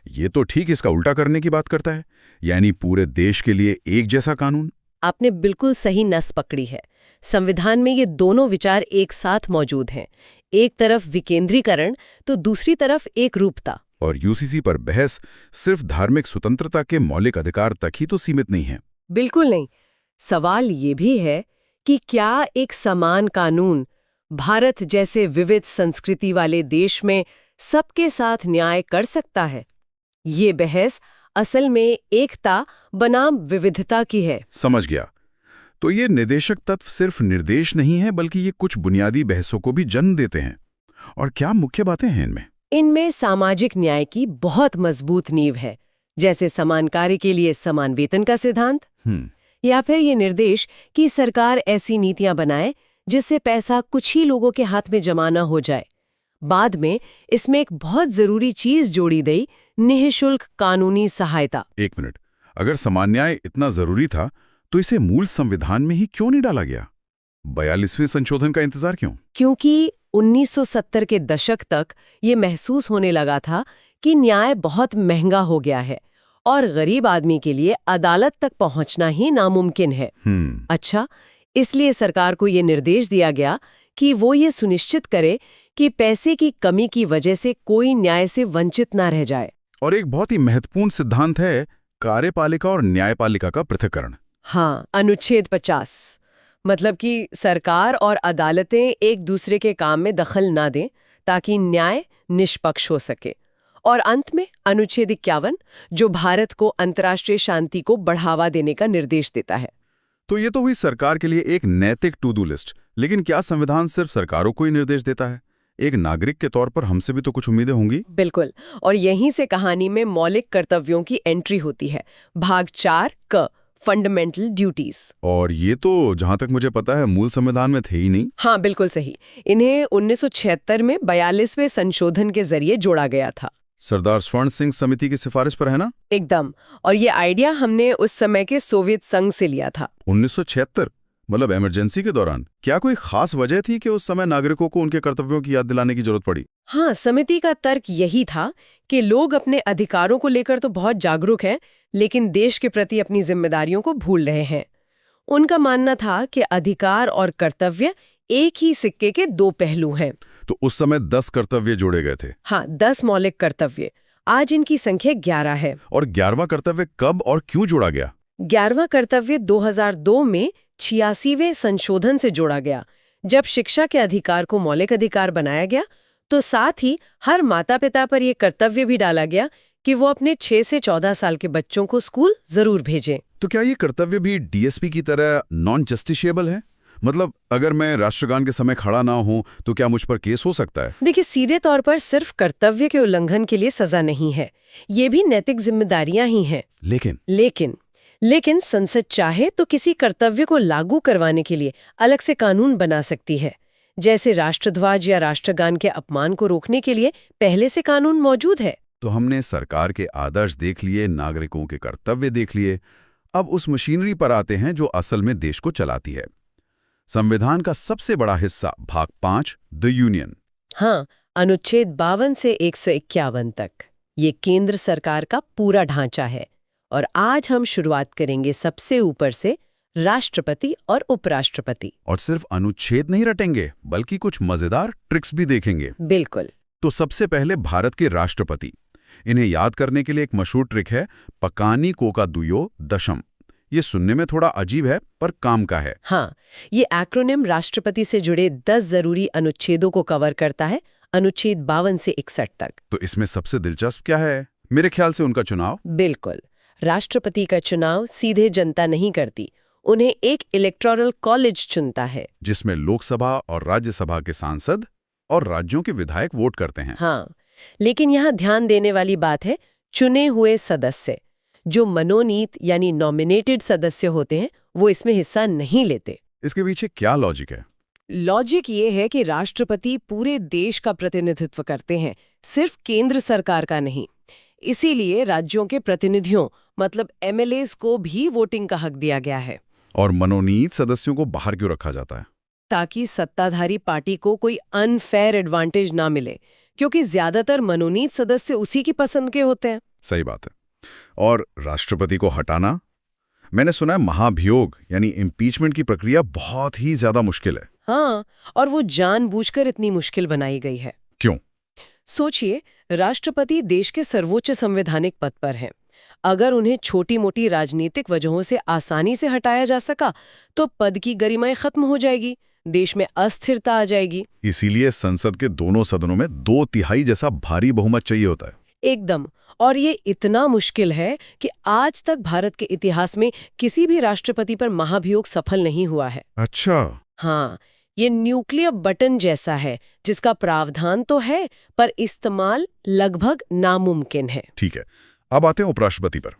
ये तो ठीक इसका उल्टा करने की बात करता है, यानी पूरे देश के लिए एक जैसा कानून। आपने बिल्कुल सही नस पकड़ी है। संविधान में ये दोनों विचार एक साथ मौजूद हैं, एक तरफ विकेंद्रीकरण तो दूसरी तरफ एक रूपता। और यूसीसी पर बहस सिर्फ धार्मिक स्वतंत्रता के मौलिक अधिकार तक ही तो सीमित नहीं है। बिल्कुल नहीं। सवाल ये भी है कि क्या एक समान कानून भारत जैसे विविध संस्कृति वाले देश में सबके साथ न्याय कर सकता है? ये बहस असल में एकता बनाम विविधता की है। समझ गया। तो ये निर्देशक तत्व सिर्फ निर्देश नहीं है, बल्कि ये कुछ बुनियादी बहसों को भी जन्म देते हैं। और क्या मुख्य बातें हैं इनमें? इनमें सामाजिक न्याय की बहुत मजबूत नींव है, जैसे समान कार्य के लिए समान वेतन का सिद्धांत, या फिर ये निर्देश कि सरकार ऐसी नीतियां बनाए जिससे पैसा कुछ ही लोगों के हाथ में जमा न हो जाए। बाद में इसमें एक बहुत जरूरी चीज जोड़ी गई, निःशुल्क कानूनी सहायता। एक मिनट, अगर समान न्याय इतना जरूरी था तो इसे मूल संविधान में ही क्यों नहीं डाला गया? 42वें संशोधन का इंतजार क्यों? क्योंकि 1970 के दशक तक ये महसूस होने लगा था कि न्याय बहुत महंगा हो गया है और गरीब आदमी के लिए अदालत तक पहुंचना ही नामुमकिन है। अच्छा, इसलिए सरकार को ये निर्देश दिया गया कि वो ये सुनिश्चित करे कि पैसे की कमी की वजह से कोई न्याय से वंचित ना रह जाए। और एक बहुत ही महत्वपूर्ण सिद्धांत है कार्यपालिका और न्यायपालिका का पृथक्करण। हाँ, अनुच्छेद 50, मतलब कि सरकार और अदालतें एक दूसरे के काम में दखल ना दें ताकि न्याय निष्पक्ष हो सके। और अंत में अनुच्छेद 51 जो भारत को अंतर्राष्ट्रीय शांति को बढ़ावा देने का निर्देश देता है। तो ये तो हुई सरकार के लिए एक नैतिक टू डू लिस्ट, लेकिन क्या संविधान सिर्फ सरकारों को ही निर्देश देता है एक नागरिक के तौर पर हमसे भी तो कुछ उम्मीदें होंगी। बिल्कुल। और यहीं से कहानी में मौलिक कर्तव्यों की एंट्री होती है। भाग 4 क फंडामेंटल ड्यूटीज। और ये तो जहां तक मुझे पता है मूल संविधान में थे ही नहीं। हाँ, बिल्कुल सही। इन्हें 1976 में 42वें संशोधन के जरिए जोड़ा गया था। सरदार स्वर्ण सिंह समिति की सिफारिश पर है ना? एकदम। और ये आइडिया हमने उस समय के सोवियत संघ से लिया था। 1976 मतलब इमरजेंसी के दौरान। क्या कोई खास वजह थी कि उस समय नागरिकों को उनके कर्तव्यों की याद दिलाने की जरूरत पड़ी? हाँ, समिति का तर्क यही था कि लोग अपने अधिकारों को लेकर तो बहुत जागरूक हैं, लेकिन देश के प्रति अपनी जिम्मेदारियों को भूल रहे हैं। उनका मानना था कि अधिकार और कर्तव्य एक ही सिक्के के दो पहलू हैं। तो उस समय 10 कर्तव्य जोड़े गए थे। हाँ, 10 मौलिक कर्तव्य। आज इनकी संख्या 11 है। और 11वां कर्तव्य कब और क्यों जोड़ा गया? 11वां कर्तव्य 2002 में 86वें संशोधन से जोड़ा गया। जब शिक्षा के अधिकार को मौलिक अधिकार बनाया गया, तो साथ ही हर माता पिता पर यह कर्तव्य भी डाला गया कि वो अपने 6 से 14 साल के बच्चों को स्कूल जरूर भेजें। तो क्या ये कर्तव्य भी डीएसपी की तरह नॉन जस्टिशिएबल है? मतलब अगर मैं राष्ट्रगान के समय खड़ा ना हूं तो क्या मुझ पर केस हो सकता है? देखिए, सीधे तौर पर सिर्फ कर्तव्य के उल्लंघन के लिए सजा नहीं है, ये भी नैतिक जिम्मेदारियां ही हैं। लेकिन संसद चाहे तो किसी कर्तव्य को लागू करवाने के लिए अलग से कानून बना सकती है। जैसे राष्ट्रध्वज या राष्ट्रगान के अपमान को रोकने के लिए पहले से कानून मौजूद है। तो हमने सरकार के आदर्श देख लिए, नागरिकों के कर्तव्य देख लिए। अब उस मशीनरी पर आते हैं जो असल में देश को चलाती है। संविधान का सबसे बड़ा हिस्सा भाग 5 द यूनियन। हाँ, अनुच्छेद 52 से 151 तक ये केंद्र सरकार का पूरा ढांचा है। और आज हम शुरुआत करेंगे सबसे ऊपर से, राष्ट्रपति और उपराष्ट्रपति। और सिर्फ अनुच्छेद नहीं रटेंगे, बल्कि कुछ मजेदार ट्रिक्स भी देखेंगे। बिल्कुल। तो सबसे पहले भारत के राष्ट्रपति। इन्हें याद करने के लिए एक मशहूर ट्रिक है, पकानी कोका दुयो दशम। ये सुनने में थोड़ा अजीब है, पर काम का है। हाँ, ये एक्रोनिम राष्ट्रपति से जुड़े 10 जरूरी अनुच्छेदों को कवर करता है, अनुच्छेद 52 से 61 तक। तो इसमें सबसे दिलचस्प क्या है? मेरे ख्याल से उनका चुनाव। बिल्कुल। राष्ट्रपति का चुनाव सीधे जनता नहीं करती, उन्हें एक इलेक्टोरल कॉलेज चुनता है, जिसमें लोकसभा और राज्यसभा के सांसद और राज्यों के विधायक वोट करते हैं। हाँ, लेकिन यहाँ ध्यान देने वाली बात है, चुने हुए सदस्य। जो मनोनीत यानी नॉमिनेटेड सदस्य होते हैं, वो इसमें हिस्सा नहीं लेते। इसके पीछे क्या लॉजिक है? लॉजिक ये है कि राष्ट्रपति पूरे देश का प्रतिनिधित्व करते हैं, सिर्फ केंद्र सरकार का नहीं। इसीलिए राज्यों के प्रतिनिधियों मतलब एमएलएस को भी वोटिंग का हक दिया गया है। और मनोनीत सदस्यों को बाहर क्यों रखा जाता है? ताकि सत्ताधारी पार्टी को कोई अनफेयर एडवांटेज ना मिले, क्योंकि ज्यादातर मनोनीत सदस्य उसी की पसंद के होते हैं। सही बात है। और राष्ट्रपति को हटाना, मैंने सुना है महाभियोग यानी इम्पीचमेंट की प्रक्रिया बहुत ही ज्यादा मुश्किल है। हाँ, और वो जानबूझकर इतनी मुश्किल बनाई गई है। क्यों? सोचिए, राष्ट्रपति देश के सर्वोच्च संवैधानिक पद पर हैं। अगर उन्हें छोटी मोटी राजनीतिक वजहों से आसानी से हटाया जा सका, तो पद की गरिमाएं खत्म हो जाएगी, देश में अस्थिरता आ जाएगी। इसीलिए संसद के दोनों सदनों में 2/3 जैसा भारी बहुमत चाहिए होता है। एकदम। और ये इतना मुश्किल है कि आज तक भारत के इतिहास में किसी भी राष्ट्रपति पर महाभियोग सफल नहीं हुआ है। अच्छा। हाँ, ये न्यूक्लियर बटन जैसा है, जिसका प्रावधान तो है, पर इस्तेमाल लगभग नामुमकिन है। ठीक है, अब आते हैं उपराष्ट्रपति पर।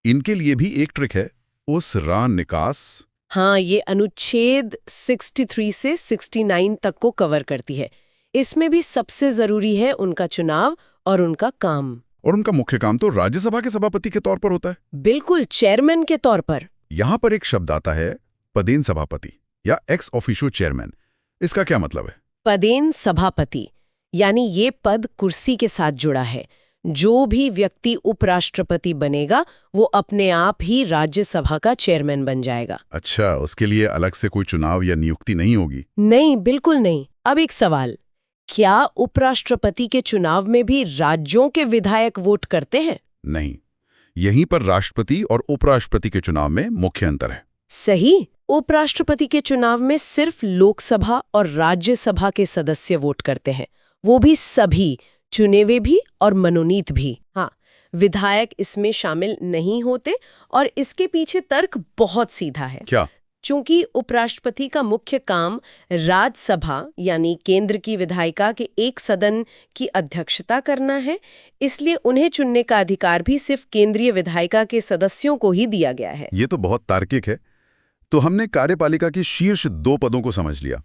इनके लिए भी एक ट्रिक है, उस रान निकास। हाँ, ये अनुच्छेद 63 से 69 तक को कवर करती है। इसमें भी सबसे जरूरी है उनका चुनाव और उनका काम। और उनका मुख्य काम तो राज्यसभा के सभापति के तौर पर होता है। बिल्कुल, चेयरमैन के तौर पर। यहां पर एक शब्द आता है, पदेन सभापति या एक्स ऑफिशियो चेयरमैन। इसका क्या मतलब है? पदेन सभापति यानी ये पद कुर्सी के साथ जुड़ा है। जो भी व्यक्ति उपराष्ट्रपति बनेगा, वो अपने आप ही राज्यसभा का चेयरमैन बन जाएगा। अच्छा, उसके लिए अलग से कोई चुनाव या नियुक्ति नहीं होगी? नहीं, बिल्कुल नहीं। अब एक सवाल, क्या उपराष्ट्रपति के चुनाव में भी राज्यों के विधायक वोट करते हैं? नहीं, यहीं पर राष्ट्रपति और उपराष्ट्रपति के चुनाव में मुख्य अंतर है। सही। उपराष्ट्रपति के चुनाव में सिर्फ लोकसभा और राज्यसभा के सदस्य वोट करते हैं, वो भी सभी, चुने हुए भी और मनोनीत भी। हाँ, विधायक इसमें शामिल नहीं होते। और इसके पीछे तर्क बहुत सीधा है। क्या? चूंकि उपराष्ट्रपति का मुख्य काम राज्यसभा यानी केंद्र की विधायिका के एक सदन की अध्यक्षता करना है, इसलिए उन्हें चुनने का अधिकार भी सिर्फ केंद्रीय विधायिका के सदस्यों को ही दिया गया है। ये तो बहुत तार्किक है। तो हमने कार्यपालिका की शीर्ष 2 पदों को समझ लिया,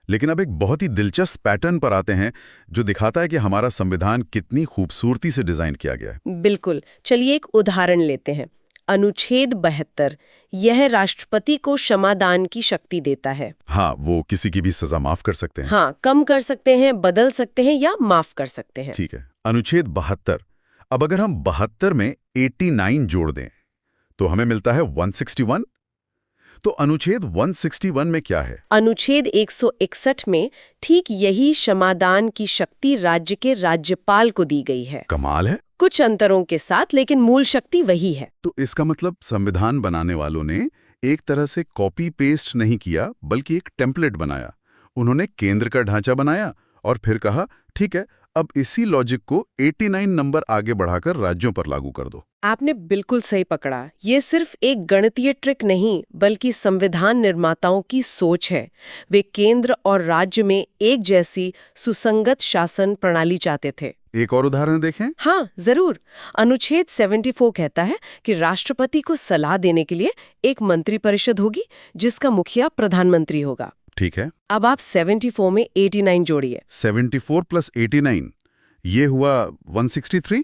लेकिन अब एक बहुत ही दिलचस्प पैटर्न पर आते हैं जो दिखाता है कि हमारा संविधान कितनी खूबसूरती से डिजाइन किया गया है। बिल्कुल, चलिए एक उदाहरण लेते हैं। अनुच्छेद 72 यह राष्ट्रपति को क्षमादान की शक्ति देता है। हाँ, वो किसी की भी सजा माफ कर सकते हैं। हाँ, कम कर सकते हैं, बदल सकते हैं या माफ कर सकते हैं। ठीक है। अनुच्छेद 72, अब अगर हम 72 में 89 जोड़ दें तो हमें मिलता है 161। तो अनुच्छेद 161 में क्या है? अनुच्छेद 161 में ठीक यही क्षमादान की शक्ति राज्य के राज्यपाल को दी गई है। कमाल है। कुछ अंतरों के साथ, लेकिन मूल शक्ति वही है। तो इसका मतलब संविधान बनाने वालों ने एक तरह से कॉपी पेस्ट नहीं किया, बल्कि एक टेम्पलेट बनाया। उन्होंने केंद्र का ढांचा बनाया और फिर कहा, ठीक है, अब इसी लॉजिक को 89 नंबर आगे बढ़ाकर राज्यों पर लागू कर दो। आपने बिल्कुल सही पकड़ा। ये सिर्फ एक गणितीय ट्रिक नहीं, बल्कि संविधान निर्माताओं की सोच है। वे केंद्र और राज्य में एक जैसी सुसंगत शासन प्रणाली चाहते थे। एक और उदाहरण देखें। हाँ, जरूर। अनुच्छेद 74 कहता है कि राष्ट्रपति को सलाह देने के लिए एक मंत्रिपरिषद होगी, जिसका मुखिया प्रधानमंत्री होगा। ठीक है। अब आप 74 में 89 जोड़िए। 74 प्लस 89, ये हुआ 163।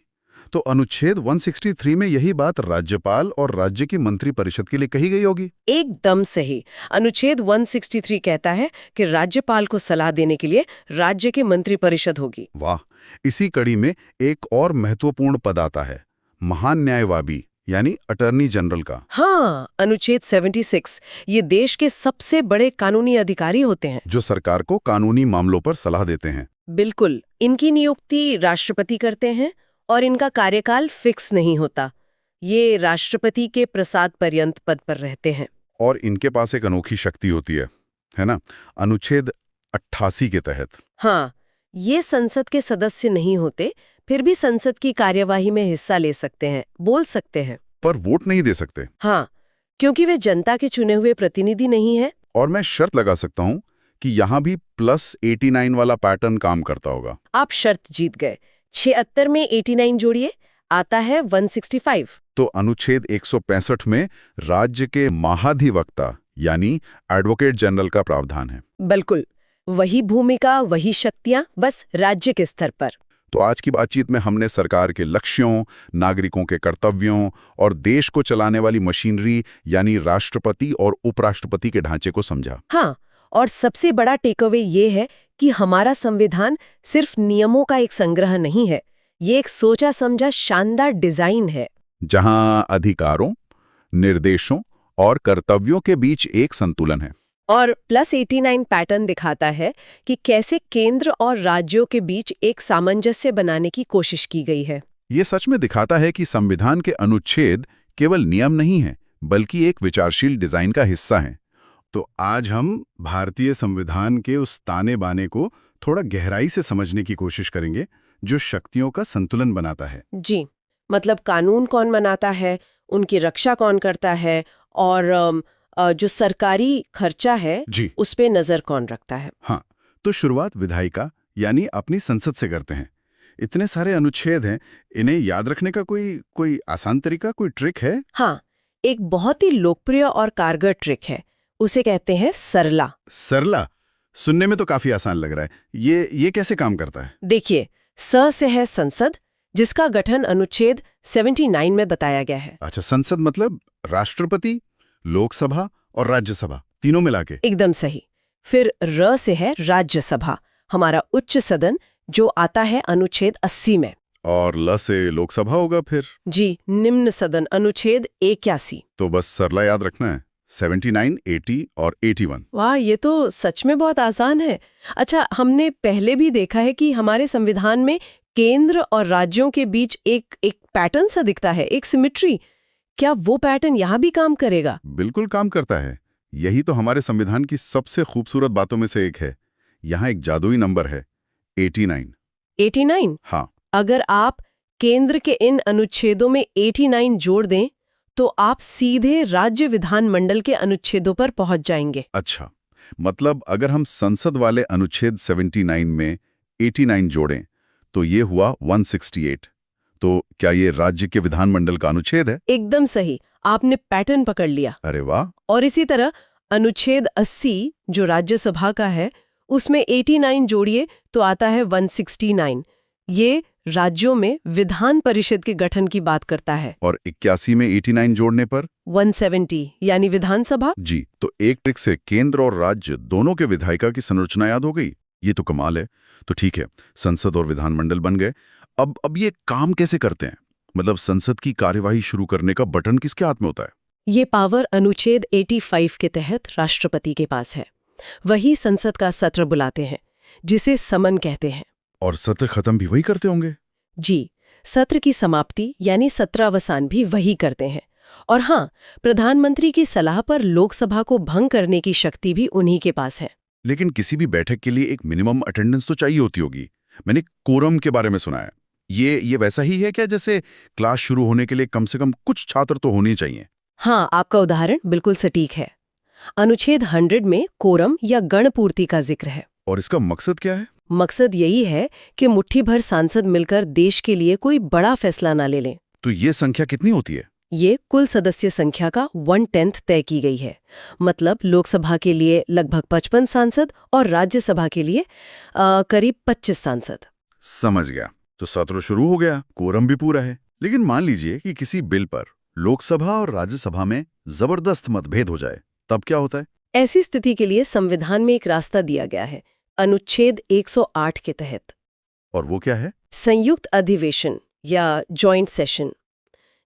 तो अनुच्छेद 163 में यही बात राज्यपाल और राज्य की मंत्रिपरिषद के लिए कही गई होगी। एकदम सही। अनुच्छेद 163 कहता है कि राज्यपाल को सलाह देने के लिए राज्य की मंत्रिपरिषद होगी। वाह। इसी कड़ी में एक और महत्वपूर्ण पद आता है, महान न्यायवादी यानी अटॉर्नी जनरल का। हाँ, अनुच्छेद 76 ये देश के सबसे बड़े कानूनी अधिकारी होते हैं, जो सरकार को कानूनी मामलों पर सलाह देते हैं। बिल्कुल। इनकी नियुक्ति राष्ट्रपति करते हैं और इनका कार्यकाल फिक्स नहीं होता। ये राष्ट्रपति के प्रसाद पर्यंत पद पर रहते हैं। और इनके पास एक अनोखी शक्ति होती है ना? अनुच्छेद 88 के तहत। हाँ, ये संसद के सदस्य नहीं होते, फिर भी संसद की कार्यवाही में हिस्सा ले सकते हैं, बोल सकते हैं, पर वोट नहीं दे सकते। हाँ, क्योंकि वे जनता के चुने हुए प्रतिनिधि नहीं है। और मैं शर्त लगा सकता हूं कि यहां भी प्लस 89 वाला पैटर्न काम करता होगा। आप शर्त जीत गए। 76 में 89 जोड़िए, आता है 165। तो अनुच्छेद 165 में राज्य के महाधिवक्ता यानी एडवोकेट जनरल का प्रावधान है। बिल्कुल, वही भूमिका, वही शक्तियां, बस राज्य के स्तर पर। तो आज की बातचीत में हमने सरकार के लक्ष्यों, नागरिकों के कर्तव्यों और देश को चलाने वाली मशीनरी यानी राष्ट्रपति और उपराष्ट्रपति के ढांचे को समझा। हाँ, और सबसे बड़ा टेकअवे ये है कि हमारा संविधान सिर्फ नियमों का एक संग्रह नहीं है, ये एक सोचा समझा शानदार डिजाइन है, जहां अधिकारों, निर्देशों और कर्तव्यों के बीच एक संतुलन है। और प्लस 89 पैटर्न दिखाता है कि कैसे केंद्र और राज्यों के बीच एक सामंजस्य बनाने की कोशिश की गई है। ये सच में दिखाता है कि संविधान के अनुच्छेद केवल नियम नहीं हैं, बल्कि एक विचारशील डिजाइन का हिस्सा हैं। तो आज हम भारतीय संविधान के उस ताने बाने को थोड़ा गहराई से समझने की कोशिश करेंगे, जो शक्तियों का संतुलन बनाता है। जी, मतलब कानून कौन बनाता है, उनकी रक्षा कौन करता है, और जो सरकारी खर्चा है जी, उस पे नजर कौन रखता है। हाँ, तो शुरुआत विधायिका यानी अपनी संसद से करते हैं। इतने सारे अनुच्छेद हैं, इन्हें याद रखने का कोई आसान तरीका, कोई ट्रिक है? हाँ, एक बहुत ही लोकप्रिय और कारगर ट्रिक है, उसे कहते हैं सरला। सरला सुनने में तो काफी आसान लग रहा है। ये कैसे काम करता है? देखिए, स से है संसद, जिसका गठन अनुच्छेद 79 में बताया गया है। अच्छा, संसद मतलब राष्ट्रपति, लोकसभा और राज्यसभा तीनों मिला के? एकदम सही। फिर र से है राज्यसभा, हमारा उच्च सदन, जो आता है अनुच्छेद 80 में। और ल से लोकसभा होगा फिर? जी, निम्न सदन, अनुच्छेद 81। तो बस सरला याद रखना है, 79, 80 और 81। वाह, ये तो सच में बहुत आसान है। अच्छा, हमने पहले भी देखा है कि हमारे संविधान में केंद्र और राज्यों के बीच एक पैटर्न सा दिखता है, एक सिमेट्री। क्या वो पैटर्न यहाँ भी काम करेगा? बिल्कुल काम करता है। यही तो हमारे संविधान की सबसे खूबसूरत बातों में से एक है। यहाँ एक जादुई नंबर है, 89। 89? हाँ। अगर आप केंद्र के इन अनुच्छेदों में 89 जोड़ दें, तो आप सीधे राज्य विधानमंडल के अनुच्छेदों पर पहुंच जाएंगे। अच्छा, मतलब अगर हम संसद वाले अनुच्छेद 79 में 89 जोड़ें तो ये हुआ 168। तो क्या ये राज्य के विधानमंडल का अनुच्छेद है? एकदम सही, आपने पैटर्न पकड़ लिया। अरे वाह। और इसी तरह अनुच्छेद 80 जो राज्यसभा का है, उसमें 89 जोड़िए तो आता है 169। ये राज्यों में विधान परिषद के गठन की बात करता है। और 81 में 89 जोड़ने पर 170 यानी विधानसभा। जी, तो एक ट्रिक से केंद्र और राज्य दोनों के विधायिका की संरचना याद हो गई। ये तो कमाल है। तो ठीक है, संसद और विधानमंडल बन गए। अब ये काम कैसे करते हैं? मतलब संसद की कार्यवाही शुरू करने का बटन किसके हाथ में होता है? ये पावर अनुच्छेद 85 के तहत राष्ट्रपति के पास है। वही संसद का सत्र बुलाते हैं, जिसे समन कहते हैं। और सत्र खत्म भी वही करते होंगे? जी, सत्र की समाप्ति यानी सत्रावसान भी वही करते हैं। और हाँ, प्रधानमंत्री की सलाह पर लोकसभा को भंग करने की शक्ति भी उन्हीं के पास है। लेकिन किसी भी बैठक के लिए एक मिनिमम अटेंडेंस तो चाहिए होती होगी। मैंने कोरम के बारे में सुना है। ये वैसा ही है क्या? जैसे क्लास शुरू होने के लिए कम से कम कुछ छात्र तो होने चाहिए। हाँ, आपका उदाहरण बिल्कुल सटीक है। अनुच्छेद 100 में कोरम या गणपूर्ति का जिक्र है। और इसका मकसद क्या है? मकसद यही है कि मुट्ठी भर सांसद मिलकर देश के लिए कोई बड़ा फैसला ना ले लें। तो ये संख्या कितनी होती है? ये कुल सदस्य संख्या का 1/10 तय की गई है। मतलब लोकसभा के लिए लगभग 55 सांसद और राज्यसभा के लिए करीब 25 सांसद। समझ गया। तो सत्र शुरू हो गया, कोरम भी पूरा है। लेकिन मान लीजिए कि किसी बिल पर लोकसभा और राज्यसभा में जबरदस्त मतभेद हो जाए, तब क्या होता है? ऐसी स्थिति के लिए संविधान में एक रास्ता दिया गया है, अनुच्छेद 108 के तहत। और वो क्या है? संयुक्त अधिवेशन या जॉइंट सेशन।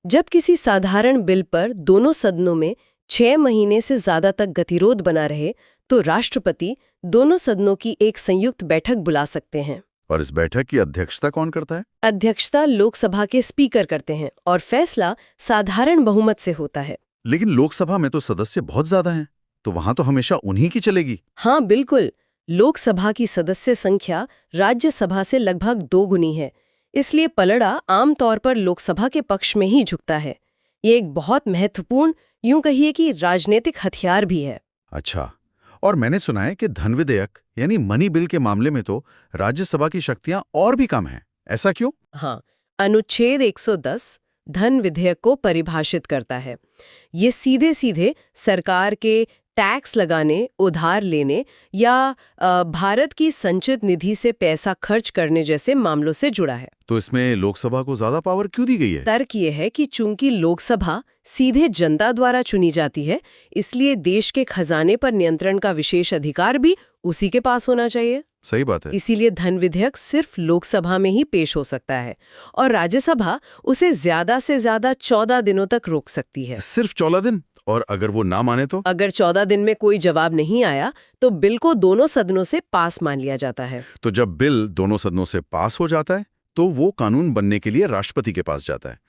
जब किसी साधारण बिल पर दोनों सदनों में 6 महीने से ज्यादा तक गतिरोध बना रहे, तो राष्ट्रपति दोनों सदनों की एक संयुक्त बैठक बुला सकते हैं। और इस बैठक की अध्यक्षता कौन करता है? अध्यक्षता लोकसभा के स्पीकर करते हैं और फैसला साधारण बहुमत से होता है। लेकिन लोकसभा में तो सदस्य बहुत ज्यादा हैं, तो वहां तो हमेशा उन्हीं की चलेगी। हाँ बिल्कुल, लोकसभा की सदस्य संख्या राज्यसभा से लगभग 2 गुनी है। इसलिए पलड़ा आमतौर पर लोकसभा के पक्ष में ही झुकता है। ये एक बहुत महत्वपूर्ण, यूं कहिए कि राजनीतिक हथियार भी है। अच्छा, और मैंने सुना है कि धन विधेयक यानी मनी बिल के मामले में तो राज्यसभा की शक्तियां और भी कम हैं। ऐसा क्यों? हाँ, अनुच्छेद 110 धन विधेयक को परिभाषित करता है। ये सीधे सीधे सरकार के टैक्स लगाने, उधार लेने या भारत की संचित निधि से पैसा खर्च करने जैसे मामलों से जुड़ा है। तो इसमें लोकसभा को ज्यादा पावर क्यों दी गई है? तर्क ये है कि चूंकि लोकसभा सीधे जनता द्वारा चुनी जाती है, इसलिए देश के खजाने पर नियंत्रण का विशेष अधिकार भी उसी के पास होना चाहिए। सही बात है। इसीलिए धन विधेयक सिर्फ लोकसभा में ही पेश हो सकता है और राज्यसभा उसे ज्यादा से ज्यादा 14 दिनों तक रोक सकती है। सिर्फ 14 दिन? और अगर वो ना माने तो? अगर 14 दिन में कोई जवाब नहीं आया तो बिल को दोनों सदनों से पास मान लिया जाता है। तो जब बिल दोनों सदनों से पास हो जाता है तो वो कानून बनने के लिए राष्ट्रपति के पास जाता है।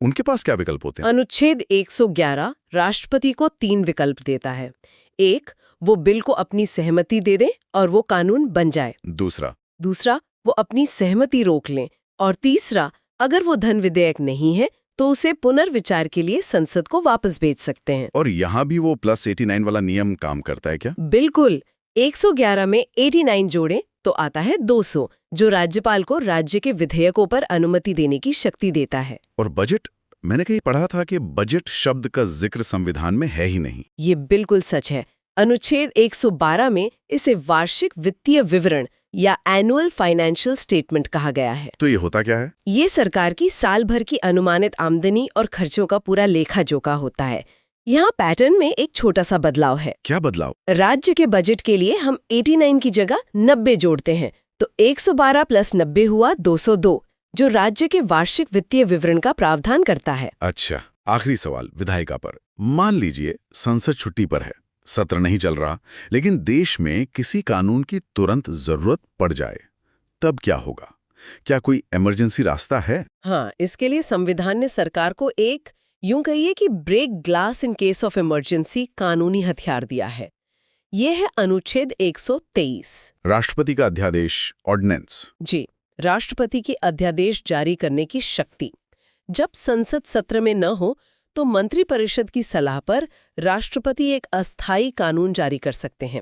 उनके पास क्या विकल्प होते हैं? अनुच्छेद 111 राष्ट्रपति को 3 विकल्प देता है। एक, वो बिल को अपनी सहमति दे दे और वो कानून बन जाए। दूसरा, वो अपनी सहमति रोक लें। और तीसरा, अगर वो धन विधेयक नहीं है तो उसे पुनर्विचार के लिए संसद को वापस भेज सकते हैं। और यहाँ भी वो +89 वाला नियम काम करता है क्या? बिल्कुल, 111 में 89 जोड़ें तो आता है 200, जो राज्यपाल को राज्य के विधेयकों पर अनुमति देने की शक्ति देता है। और बजट? मैंने कहीं पढ़ा था कि बजट शब्द का जिक्र संविधान में है ही नहीं। ये बिल्कुल सच है। अनुच्छेद 112 में इसे वार्षिक वित्तीय विवरण या एनुअल फाइनेंशियल स्टेटमेंट कहा गया है। तो ये होता क्या है? ये सरकार की साल भर की अनुमानित आमदनी और खर्चों का पूरा लेखा जोखा होता है। यहाँ पैटर्न में एक छोटा सा बदलाव है। क्या बदलाव? राज्य के बजट के लिए हम 89 की जगह 90 जोड़ते हैं, तो 112 + 90 हुआ 202, जो राज्य के वार्षिक वित्तीय विवरण का प्रावधान करता है। अच्छा, आखिरी सवाल विधायिका पर। मान लीजिए संसद छुट्टी पर है, सत्र नहीं चल रहा, लेकिन देश में किसी कानून की तुरंत जरूरत पड़ जाए, तब क्या होगा? क्या कोई इमरजेंसी रास्ता है? हाँ, इसके लिए संविधान ने सरकार को एक, यूं कहिए कि break glass in case of emergency कानूनी हथियार दिया है। यह है अनुच्छेद 123। राष्ट्रपति का अध्यादेश, ऑर्डिनेंस। जी, राष्ट्रपति की अध्यादेश जारी करने की शक्ति। जब संसद सत्र में न हो तो मंत्रिपरिषद की सलाह पर राष्ट्रपति एक अस्थायी कानून जारी कर सकते हैं।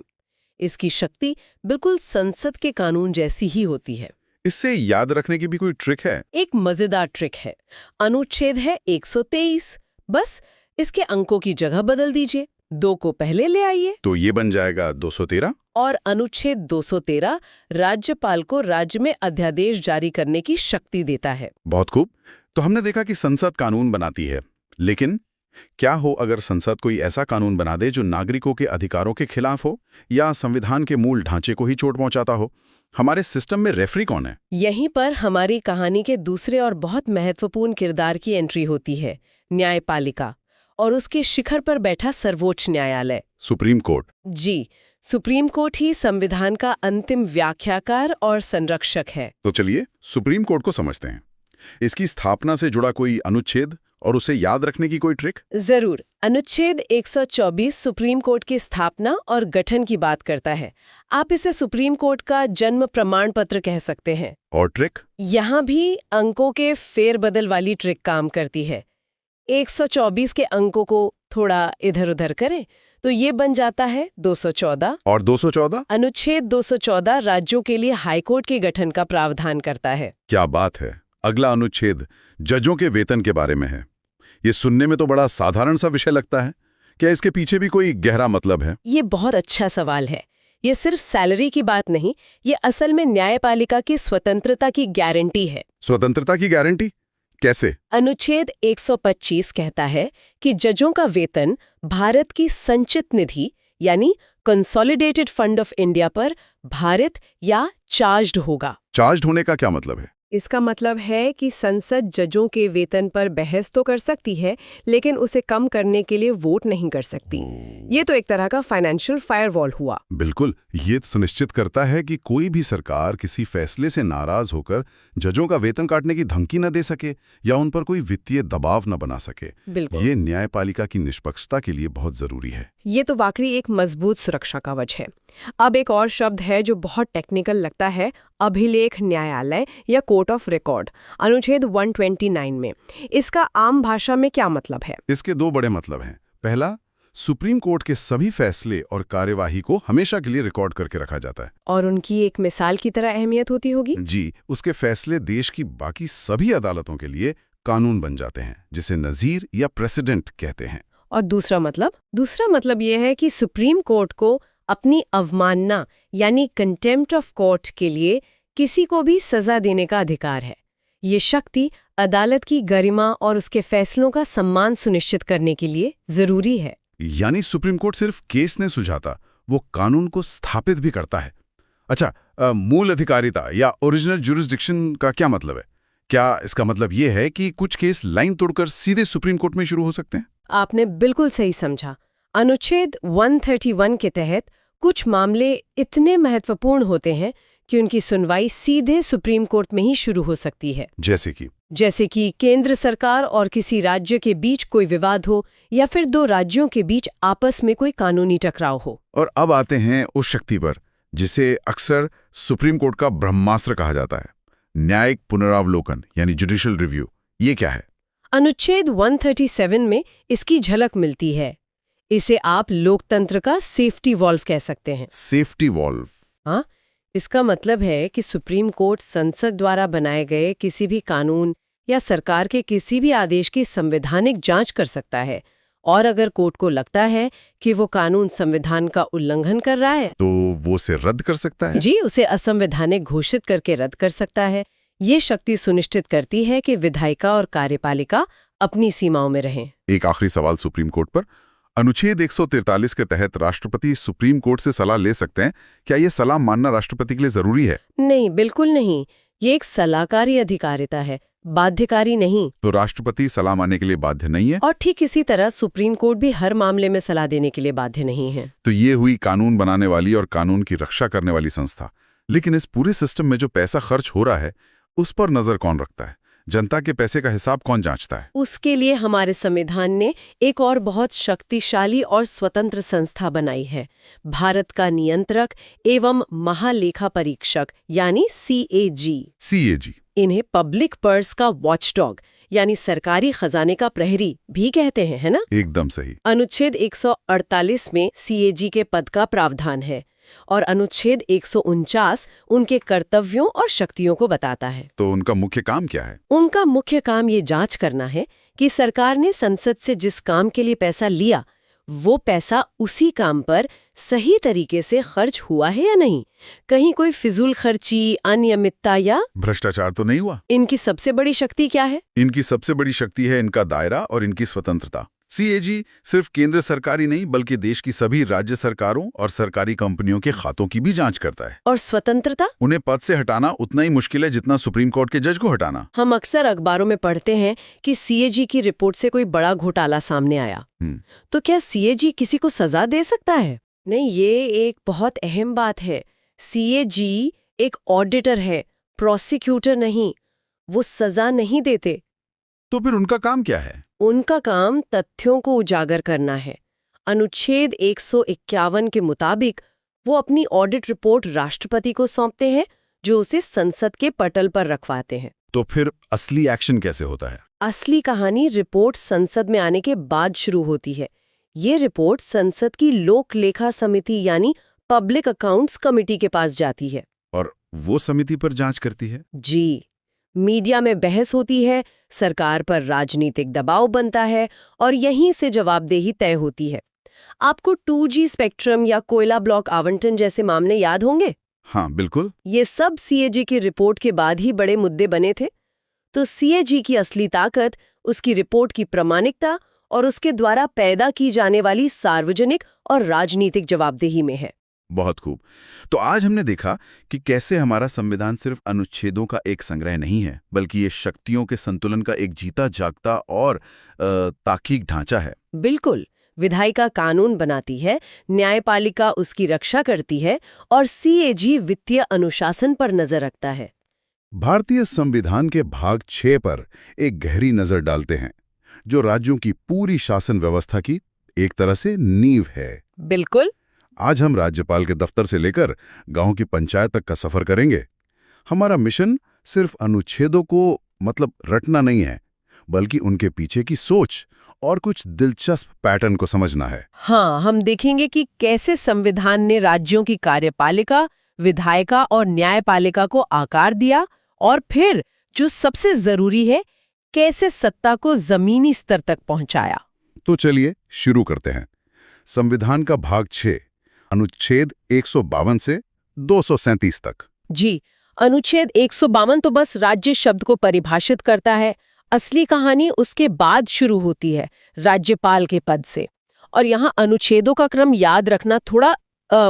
इसकी शक्ति बिल्कुल संसद के कानून जैसी ही होती है। इससे याद रखने की भी कोई ट्रिक है? एक मजेदार ट्रिक है। अनुच्छेद है 123, बस इसके अंकों की जगह बदल दीजिए, 2 को पहले ले आइए तो ये बन जाएगा 213। और अनुच्छेद 213 राज्यपाल को राज्य में अध्यादेश जारी करने की शक्ति देता है। बहुत खूब। तो हमने देखा कि संसद कानून बनाती है, लेकिन क्या हो अगर संसद कोई ऐसा कानून बना दे जो नागरिकों के अधिकारों के खिलाफ हो या संविधान के मूल ढांचे को ही चोट पहुंचाता हो? हमारे सिस्टम में रेफरी कौन है? यहीं पर हमारी कहानी के दूसरे और बहुत महत्वपूर्ण किरदार की एंट्री होती है, न्यायपालिका और उसके शिखर पर बैठा सर्वोच्च न्यायालय, सुप्रीम कोर्ट। जी, सुप्रीम कोर्ट ही संविधान का अंतिम व्याख्याकार और संरक्षक है। तो चलिए सुप्रीम कोर्ट को समझते हैं। इसकी स्थापना से जुड़ा कोई अनुच्छेद और उसे याद रखने की कोई ट्रिक? जरूर। अनुच्छेद 124 सुप्रीम कोर्ट की स्थापना और गठन की बात करता है। आप इसे सुप्रीम कोर्ट का जन्म प्रमाण पत्र कह सकते हैं। और ट्रिक? यहाँ भी अंकों के फेरबदल वाली ट्रिक काम करती है। 124 के अंकों को थोड़ा इधर-उधर करें तो ये बन जाता है 214। और 214? अनुच्छेद 214 राज्यों के लिए हाईकोर्ट के गठन का प्रावधान करता है। क्या बात है। अगला अनुच्छेद जजों के वेतन के बारे में है। ये सुनने में तो बड़ा साधारण सा विषय लगता है, क्या इसके पीछे भी कोई गहरा मतलब है? ये बहुत अच्छा सवाल है। ये सिर्फ सैलरी की बात नहीं, ये असल में न्यायपालिका की स्वतंत्रता की गारंटी है। स्वतंत्रता की गारंटी कैसे? अनुच्छेद 125 कहता है कि जजों का वेतन भारत की संचित निधि यानी कंसोलिडेटेड फंड ऑफ इंडिया पर भारित या चार्ज्ड होगा। चार्ज्ड होने का क्या मतलब है? इसका मतलब है कि संसद जजों के वेतन पर बहस तो कर सकती है, लेकिन उसे कम करने के लिए वोट नहीं कर सकती। ये तो एक तरह का फाइनेंशियल फायरवॉल हुआ। बिल्कुल। ये सुनिश्चित करता है कि कोई भी सरकार किसी फैसले से नाराज होकर जजों का वेतन काटने की धमकी न दे सके या उन पर कोई वित्तीय दबाव न बना सके। बिल्कुल। ये न्यायपालिका की निष्पक्षता के लिए बहुत जरूरी है। ये तो वाकई एक मजबूत सुरक्षा कवच है। अब एक और शब्द है जो बहुत टेक्निकल लगता है, अभिलेख न्यायालय या कोर्ट ऑफ रिकॉर्ड, अनुच्छेद 129 में। इसका आम भाषा में क्या मतलब है? इसके 2 बड़े मतलब हैं। पहला, सुप्रीम कोर्ट के सभी फैसले और कार्यवाही को हमेशा के लिए रिकॉर्ड करके रखा जाता है। और उनकी एक मिसाल की तरह अहमियत होती होगी? जी, उसके फैसले देश की बाकी सभी अदालतों के लिए कानून बन जाते हैं, जिसे नजीर या प्रेसिडेंट कहते हैं। और दूसरा मतलब यह है कि सुप्रीम कोर्ट को अपनी अवमानना यानी कंटेम्प्ट ऑफ कोर्ट के लिए किसी को भी सजा देने का अधिकार है। ये शक्ति अदालत की गरिमा और उसके फैसलों का सम्मान सुनिश्चित करने के लिए जरूरी है। यानी सुप्रीम कोर्ट सिर्फ केस नहीं सुलझाता, वो कानून को स्थापित भी करता है। अच्छा, मूल अधिकारिता या ओरिजिनल जुरिस्डिक्शन का क्या मतलब है? क्या इसका मतलब ये है कि कुछ केस लाइन तोड़कर सीधे सुप्रीम कोर्ट में शुरू हो सकते हैं? आपने बिल्कुल सही समझा। अनुच्छेद 131 के तहत कुछ मामले इतने महत्वपूर्ण होते हैं कि उनकी सुनवाई सीधे सुप्रीम कोर्ट में ही शुरू हो सकती है। जैसे कि केंद्र सरकार और किसी राज्य के बीच कोई विवाद हो या फिर 2 राज्यों के बीच आपस में कोई कानूनी टकराव हो। और अब आते हैं उस शक्ति पर जिसे अक्सर सुप्रीम कोर्ट का ब्रह्मास्त्र कहा जाता है, न्यायिक पुनरावलोकन यानी जुडिशियल रिव्यू। ये क्या है? अनुच्छेद 137 में इसकी झलक मिलती है। इसे आप लोकतंत्र का सेफ्टी वॉल्व कह सकते हैं। Safety valve? हाँ, इसका मतलब है कि सुप्रीम कोर्ट संसद द्वारा बनाए गए किसी भी कानून या सरकार के किसी भी आदेश की संवैधानिक जांच कर सकता है, और अगर कोर्ट को लगता है कि वो कानून संविधान का उल्लंघन कर रहा है तो वो उसे रद्द कर सकता है। जी, उसे असंवैधानिक घोषित करके रद्द कर सकता है। ये शक्ति सुनिश्चित करती है कि विधायिका और कार्यपालिका अपनी सीमाओं में रहें। एक आखिरी सवाल सुप्रीम कोर्ट पर। अनुच्छेद 143 के तहत राष्ट्रपति सुप्रीम कोर्ट से सलाह ले सकते हैं। क्या ये सलाह मानना राष्ट्रपति के लिए जरूरी है? नहीं, बिल्कुल नहीं। ये एक सलाहकारी अधिकारिता है, बाध्यकारी नहीं। तो राष्ट्रपति सलाह मानने के लिए बाध्य नहीं है? और ठीक इसी तरह सुप्रीम कोर्ट भी हर मामले में सलाह देने के लिए बाध्य नहीं है। तो ये हुई कानून बनाने वाली और कानून की रक्षा करने वाली संस्था। लेकिन इस पूरे सिस्टम में जो पैसा खर्च हो रहा है उस पर नजर कौन रखता है? जनता के पैसे का हिसाब कौन जांचता है? उसके लिए हमारे संविधान ने एक और बहुत शक्तिशाली और स्वतंत्र संस्था बनाई है, भारत का नियंत्रक एवं महालेखा परीक्षक यानी CAG। CAG इन्हें पब्लिक पर्स का वॉचडॉग यानी सरकारी खजाने का प्रहरी भी कहते हैं, है ना? एकदम सही। अनुच्छेद 148 में सीएजी के पद का प्रावधान है और अनुच्छेद 149 उनके कर्तव्यों और शक्तियों को बताता है। तो उनका मुख्य काम क्या है? उनका मुख्य काम ये जांच करना है कि सरकार ने संसद से जिस काम के लिए पैसा लिया वो पैसा उसी काम पर सही तरीके से खर्च हुआ है या नहीं, कहीं कोई फिजूल खर्ची, अनियमितता या भ्रष्टाचार तो नहीं हुआ। इनकी सबसे बड़ी शक्ति क्या है? इनकी सबसे बड़ी शक्ति है इनका दायरा और इनकी स्वतंत्रता। सीएजी सिर्फ केंद्र सरकारी नहीं बल्कि देश की सभी राज्य सरकारों और सरकारी कंपनियों के खातों की भी जांच करता है। और स्वतंत्रता? उन्हें पद से हटाना उतना ही मुश्किल है जितना सुप्रीम कोर्ट के जज को हटाना। हम अक्सर अखबारों में पढ़ते हैं कि सीएजी की रिपोर्ट से कोई बड़ा घोटाला सामने आया। तो क्या सीएजी किसी को सजा दे सकता है? नहीं, ये एक बहुत अहम बात है। सीएजी एक ऑडिटर है, प्रोसिक्यूटर नहीं। वो सजा नहीं देते। तो फिर उनका काम क्या है? उनका काम तथ्यों को उजागर करना है। अनुच्छेद 151 के मुताबिक वो अपनी ऑडिट रिपोर्ट राष्ट्रपति को सौंपते हैं, जो उसे संसद के पटल पर रखवाते हैं। तो फिर असली एक्शन कैसे होता है? असली कहानी रिपोर्ट संसद में आने के बाद शुरू होती है। ये रिपोर्ट संसद की लोक लेखा समिति यानी पब्लिक अकाउंट्स कमेटी के पास जाती है। और वो समिति पर जांच करती है? जी। मीडिया में बहस होती है, सरकार पर राजनीतिक दबाव बनता है और यहीं से जवाबदेही तय होती है। आपको 2G स्पेक्ट्रम या कोयला ब्लॉक आवंटन जैसे मामले याद होंगे? हाँ, बिल्कुल। ये सब सीएजी की रिपोर्ट के बाद ही बड़े मुद्दे बने थे। तो सीएजी की असली ताकत उसकी रिपोर्ट की प्रामाणिकता और उसके द्वारा पैदा की जाने वाली सार्वजनिक और राजनीतिक जवाबदेही में है। बहुत खूब। तो आज हमने देखा कि कैसे हमारा संविधान सिर्फ अनुच्छेदों का एक संग्रह नहीं है, बल्कि ये शक्तियों के संतुलन का एक जीता जागता और तार्किक ढांचा है। बिल्कुल। विधायिका कानून बनाती है, न्यायपालिका उसकी रक्षा करती है और सीएजी वित्तीय अनुशासन पर नजर रखता है। भारतीय संविधान के भाग 6 पर एक गहरी नजर डालते हैं, जो राज्यों की पूरी शासन व्यवस्था की एक तरह से नींव है। बिल्कुल। आज हम राज्यपाल के दफ्तर से लेकर गांव की पंचायत तक का सफर करेंगे। हमारा मिशन सिर्फ अनुच्छेदों को रटना नहीं है, बल्कि उनके पीछे की सोच और कुछ दिलचस्प पैटर्न को समझना है। हाँ, हम देखेंगे कि कैसे संविधान ने राज्यों की कार्यपालिका, विधायिका और न्यायपालिका को आकार दिया और फिर जो सबसे जरूरी है, कैसे सत्ता को जमीनी स्तर तक पहुंचाया। तो चलिए शुरू करते हैं। संविधान का भाग 6, अनुच्छेद 152 से 237 तक। जी, अनुच्छेद 152 तो बस राज्य शब्द को परिभाषित करता है। असली कहानी उसके बाद शुरू होती है, राज्यपाल के पद से। और यहाँ अनुच्छेदों का क्रम याद रखना थोड़ा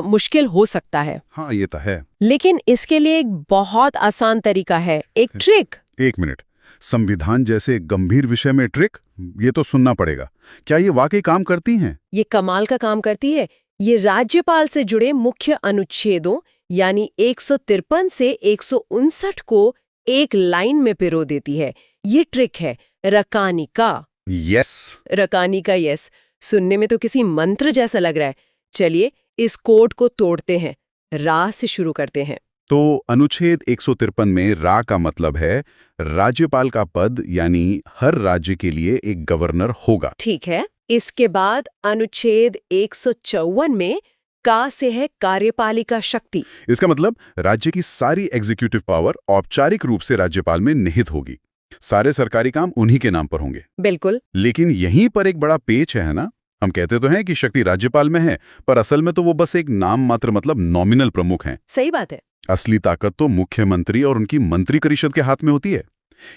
मुश्किल हो सकता है। हाँ, ये तो है। लेकिन इसके लिए एक बहुत आसान तरीका है, एक ट्रिक। एक मिनट, संविधान जैसे गंभीर विषय में ट्रिक? ये तो सुनना पड़ेगा। क्या ये वाकई काम करती हैं? ये कमाल का काम करती है। ये राज्यपाल से जुड़े मुख्य अनुच्छेदों यानी 153 से 159 को एक लाइन में पिरो देती है। ये ट्रिक है रकानी का। यस। रकानी का यस सुनने में तो किसी मंत्र जैसा लग रहा है। चलिए इस कोड को तोड़ते हैं, रा से शुरू करते हैं। तो अनुच्छेद 153 में रा का मतलब है राज्यपाल का पद, यानी हर राज्य के लिए एक गवर्नर होगा। ठीक है। इसके बाद अनुच्छेद 154 में का से है कार्यपालिका शक्ति। इसका मतलब राज्य की सारी एग्जीक्यूटिव पावर औपचारिक रूप से राज्यपाल में निहित होगी। सारे सरकारी काम उन्हीं के नाम पर होंगे। बिल्कुल। लेकिन यहीं पर एक बड़ा पेच है ना। हम कहते तो हैं कि शक्ति राज्यपाल में है, पर असल में तो वो बस एक नाम मात्र नॉमिनल प्रमुख हैं। सही बात है। असली ताकत तो मुख्यमंत्री और उनकी मंत्रिपरिषद के हाथ में होती है।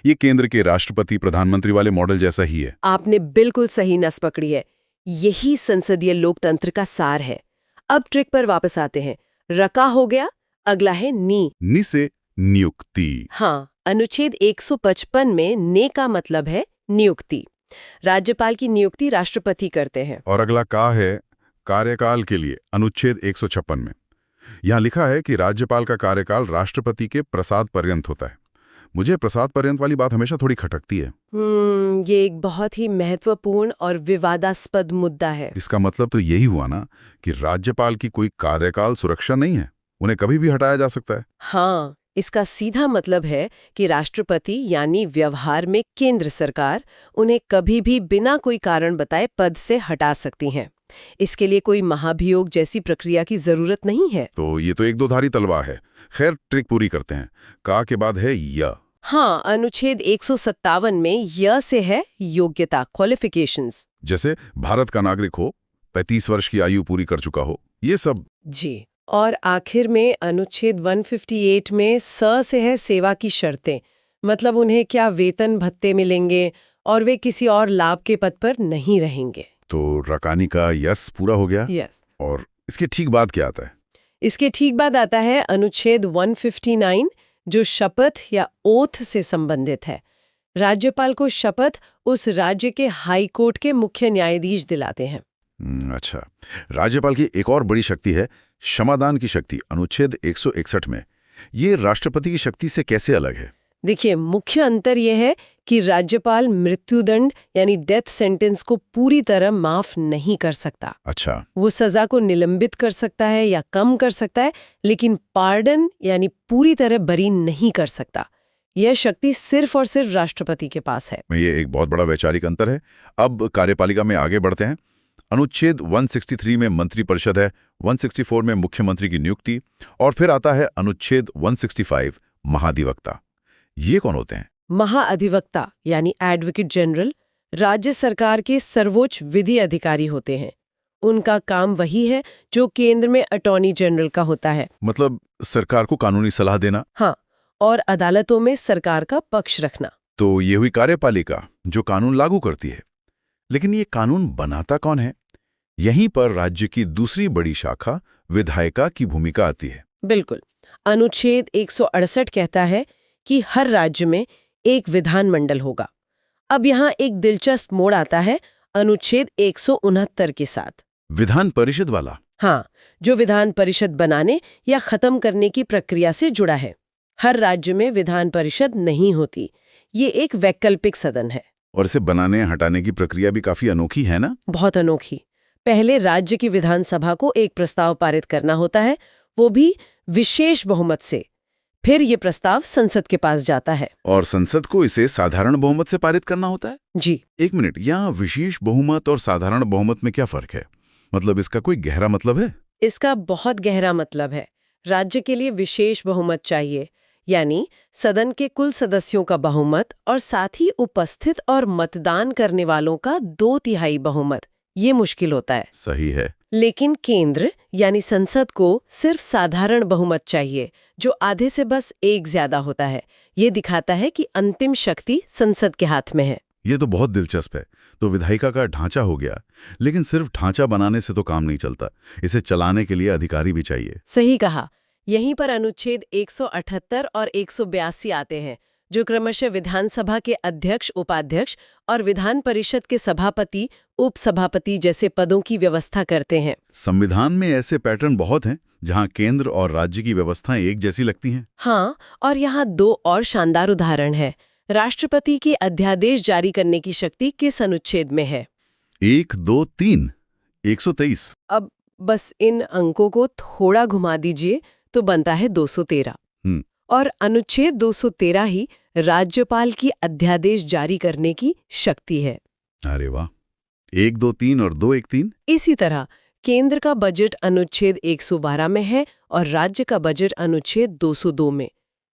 ये केंद्र के राष्ट्रपति प्रधानमंत्री वाले मॉडल जैसा ही है। आपने बिल्कुल सही नस पकड़ी है। यही संसदीय लोकतंत्र का सार है। अब ट्रिक पर वापस आते हैं। रका हो गया, अगला है नी। नी से नियुक्ति। हाँ, अनुच्छेद 155 में ने का मतलब है नियुक्ति। राज्यपाल की नियुक्ति राष्ट्रपति करते हैं। और अगला का है कार्यकाल के लिए, अनुच्छेद 156 में। यहाँ लिखा है कि राज्यपाल का कार्यकाल राष्ट्रपति के प्रसाद पर्यंत होता है। मुझे प्रसाद पर्यंत वाली बात हमेशा थोड़ी खटकती है। ये एक बहुत ही महत्वपूर्ण और विवादास्पद मुद्दा है। इसका मतलब तो यही हुआ ना कि राज्यपाल की कोई कार्यकाल सुरक्षा नहीं है, उन्हें कभी भी हटाया जा सकता है। हाँ, इसका सीधा मतलब है कि राष्ट्रपति यानी व्यवहार में केंद्र सरकार उन्हें कभी भी बिना कोई कारण बताए पद से हटा सकती हैं। इसके लिए कोई महाभियोग जैसी प्रक्रिया की जरूरत नहीं है। तो ये तो एक दो धारी तलवार है। खैर, ट्रिक पूरी करते हैं। का के बाद है य। हाँ, अनुच्छेद 157 में य से है योग्यता, क्वालिफिकेशंस। जैसे भारत का नागरिक हो, 35 वर्ष की आयु पूरी कर चुका हो, ये सब। जी। और आखिर में अनुच्छेद 158 में स से है सेवा की शर्तें, मतलब उन्हें क्या वेतन भत्ते मिलेंगे और वे किसी और लाभ के पद पर नहीं रहेंगे। तो रकानी का यस पूरा हो गया। यस। और इसके ठीक बाद क्या आता है? इसके ठीक बाद आता है अनुच्छेद 159, जो शपथ या ओथ से संबंधित है। राज्यपाल को शपथ उस राज्य के हाई कोर्ट के मुख्य न्यायाधीश दिलाते हैं। अच्छा। राज्यपाल की एक और बड़ी शक्ति है क्षमादान की शक्ति, अनुच्छेद 161 में। ये राष्ट्रपति की शक्ति से कैसे अलग है? देखिए, मुख्य अंतर यह है कि राज्यपाल मृत्युदंड यानी डेथ सेंटेंस को पूरी तरह माफ नहीं कर सकता। अच्छा। वो सजा को निलंबित कर सकता है या कम कर सकता है, लेकिन पार्डन यानी पूरी तरह बरी नहीं कर सकता। यह शक्ति सिर्फ और सिर्फ राष्ट्रपति के पास है। ये एक बहुत बड़ा वैचारिक अंतर है। अब कार्यपालिका में आगे बढ़ते हैं। अनुच्छेद 163 में मंत्रिपरिषद है, 164 में मुख्यमंत्री की नियुक्ति, और फिर आता है अनुच्छेद 165, महाधिवक्ता। ये कौन होते हैं? महाअधिवक्ता यानी एडवोकेट जनरल राज्य सरकार के सर्वोच्च विधि अधिकारी होते हैं। उनका काम वही है जो केंद्र में अटॉर्नी जनरल का होता है। मतलब सरकार को कानूनी सलाह देना। हाँ, और अदालतों में सरकार का पक्ष रखना। तो ये हुई कार्यपालिका जो कानून लागू करती है। लेकिन ये कानून बनाता कौन है? यहीं पर राज्य की दूसरी बड़ी शाखा विधायिका की भूमिका आती है। बिल्कुल। अनुच्छेद 168 कहता है कि हर राज्य में एक विधानमंडल होगा। अब यहाँ एक दिलचस्प मोड़ आता है अनुच्छेद 169 के साथ। विधान परिषद वाला? हाँ, जो विधान परिषद बनाने या खत्म करने की प्रक्रिया से जुड़ा है। हर राज्य में विधान परिषद नहीं होती, ये एक वैकल्पिक सदन है। और इसे बनाने हटाने की प्रक्रिया भी काफी अनोखी है ना? बहुत अनोखी। पहले राज्य की विधानसभा को एक प्रस्ताव पारित करना होता है, वो भी विशेष बहुमत से। फिर ये प्रस्ताव संसद के पास जाता है और संसद को इसे साधारण बहुमत से पारित करना होता है। जी। एक मिनट, यहाँ विशेष बहुमत और साधारण बहुमत में क्या फर्क है? मतलब इसका कोई गहरा मतलब है? इसका बहुत गहरा मतलब है। राज्य के लिए विशेष बहुमत चाहिए, यानी सदन के कुल सदस्यों का बहुमत और साथ ही उपस्थित और मतदान करने वालों का 2/3 बहुमत। ये मुश्किल होता है। सही है। लेकिन केंद्र यानी संसद को सिर्फ साधारण बहुमत चाहिए, जो आधे से बस एक ज्यादा होता है। ये दिखाता है कि अंतिम शक्ति संसद के हाथ में है। ये तो बहुत दिलचस्प है। तो विधायिका का ढांचा हो गया, लेकिन सिर्फ ढांचा बनाने से तो काम नहीं चलता, इसे चलाने के लिए अधिकारी भी चाहिए। सही कहा। यहीं पर अनुच्छेद 178 और 182 आते हैं, जो क्रमशः विधानसभा के अध्यक्ष, उपाध्यक्ष और विधान परिषद के सभापति, उपसभापति जैसे पदों की व्यवस्था करते हैं। संविधान में ऐसे पैटर्न बहुत हैं जहां केंद्र और राज्य की व्यवस्थाएं एक जैसी लगती हैं। हाँ, और यहाँ 2 और शानदार उदाहरण है। राष्ट्रपति की अध्यादेश जारी करने की शक्ति किस अनुच्छेद में है? 1, 2, 3, 123। अब बस इन अंकों को थोड़ा घुमा दीजिए तो बनता है 213। और अनुच्छेद 213 ही राज्यपाल की अध्यादेश जारी करने की शक्ति है। अरे वाह। 1, 2, 3 और 2, 1, 3। इसी तरह केंद्र का बजट अनुच्छेद 112 में है और राज्य का बजट अनुच्छेद 202 में।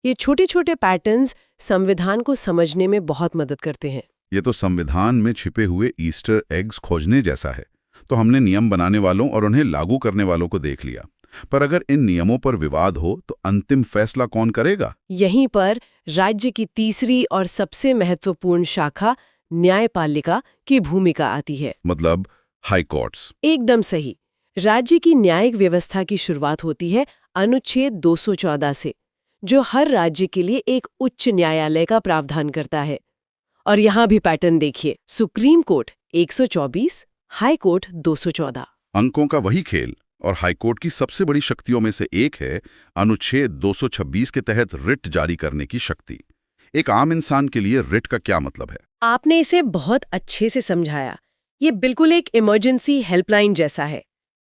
ये छोटे छोटे पैटर्न्स संविधान को समझने में बहुत मदद करते हैं। ये तो संविधान में छिपे हुए ईस्टर एग्स खोजने जैसा है। तो हमने नियम बनाने वालों और उन्हें लागू करने वालों को देख लिया, पर अगर इन नियमों पर विवाद हो तो अंतिम फैसला कौन करेगा? यहीं पर राज्य की तीसरी और सबसे महत्वपूर्ण शाखा न्यायपालिका की भूमिका आती है। मतलब हाई कोर्ट्स। एकदम सही। राज्य की न्यायिक व्यवस्था की शुरुआत होती है अनुच्छेद 214 से, जो हर राज्य के लिए एक उच्च न्यायालय का प्रावधान करता है। और यहाँ भी पैटर्न देखिए, सुप्रीम कोर्ट 124, हाई कोर्ट 214। अंकों का वही खेल। और हाईकोर्ट की सबसे बड़ी शक्तियों में से एक है अनुच्छेद 226 के तहत रिट जारी करने की शक्ति। एक आम इंसान के लिए रिट का क्या मतलब है? आपने इसे बहुत अच्छे से समझाया। ये बिल्कुल एक इमरजेंसी हेल्पलाइन जैसा है।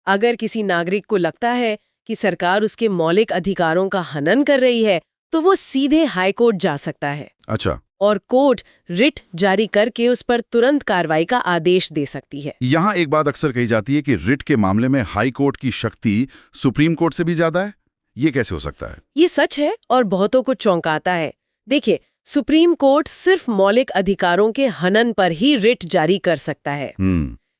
अगर किसी नागरिक को लगता है कि सरकार उसके मौलिक अधिकारों का हनन कर रही है तो वो सीधे हाई कोर्ट जा सकता है अच्छा, और कोर्ट रिट जारी करके उस पर तुरंत कार्रवाई का आदेश दे सकती है। यहाँ एक बात अक्सर कही जाती है कि रिट के मामले में हाई कोर्ट की शक्ति सुप्रीम कोर्ट से भी ज्यादा है। ये कैसे हो सकता है? ये सच है और बहुतों को चौंकाता है। देखिए, सुप्रीम कोर्ट सिर्फ मौलिक अधिकारों के हनन पर ही रिट जारी कर सकता है,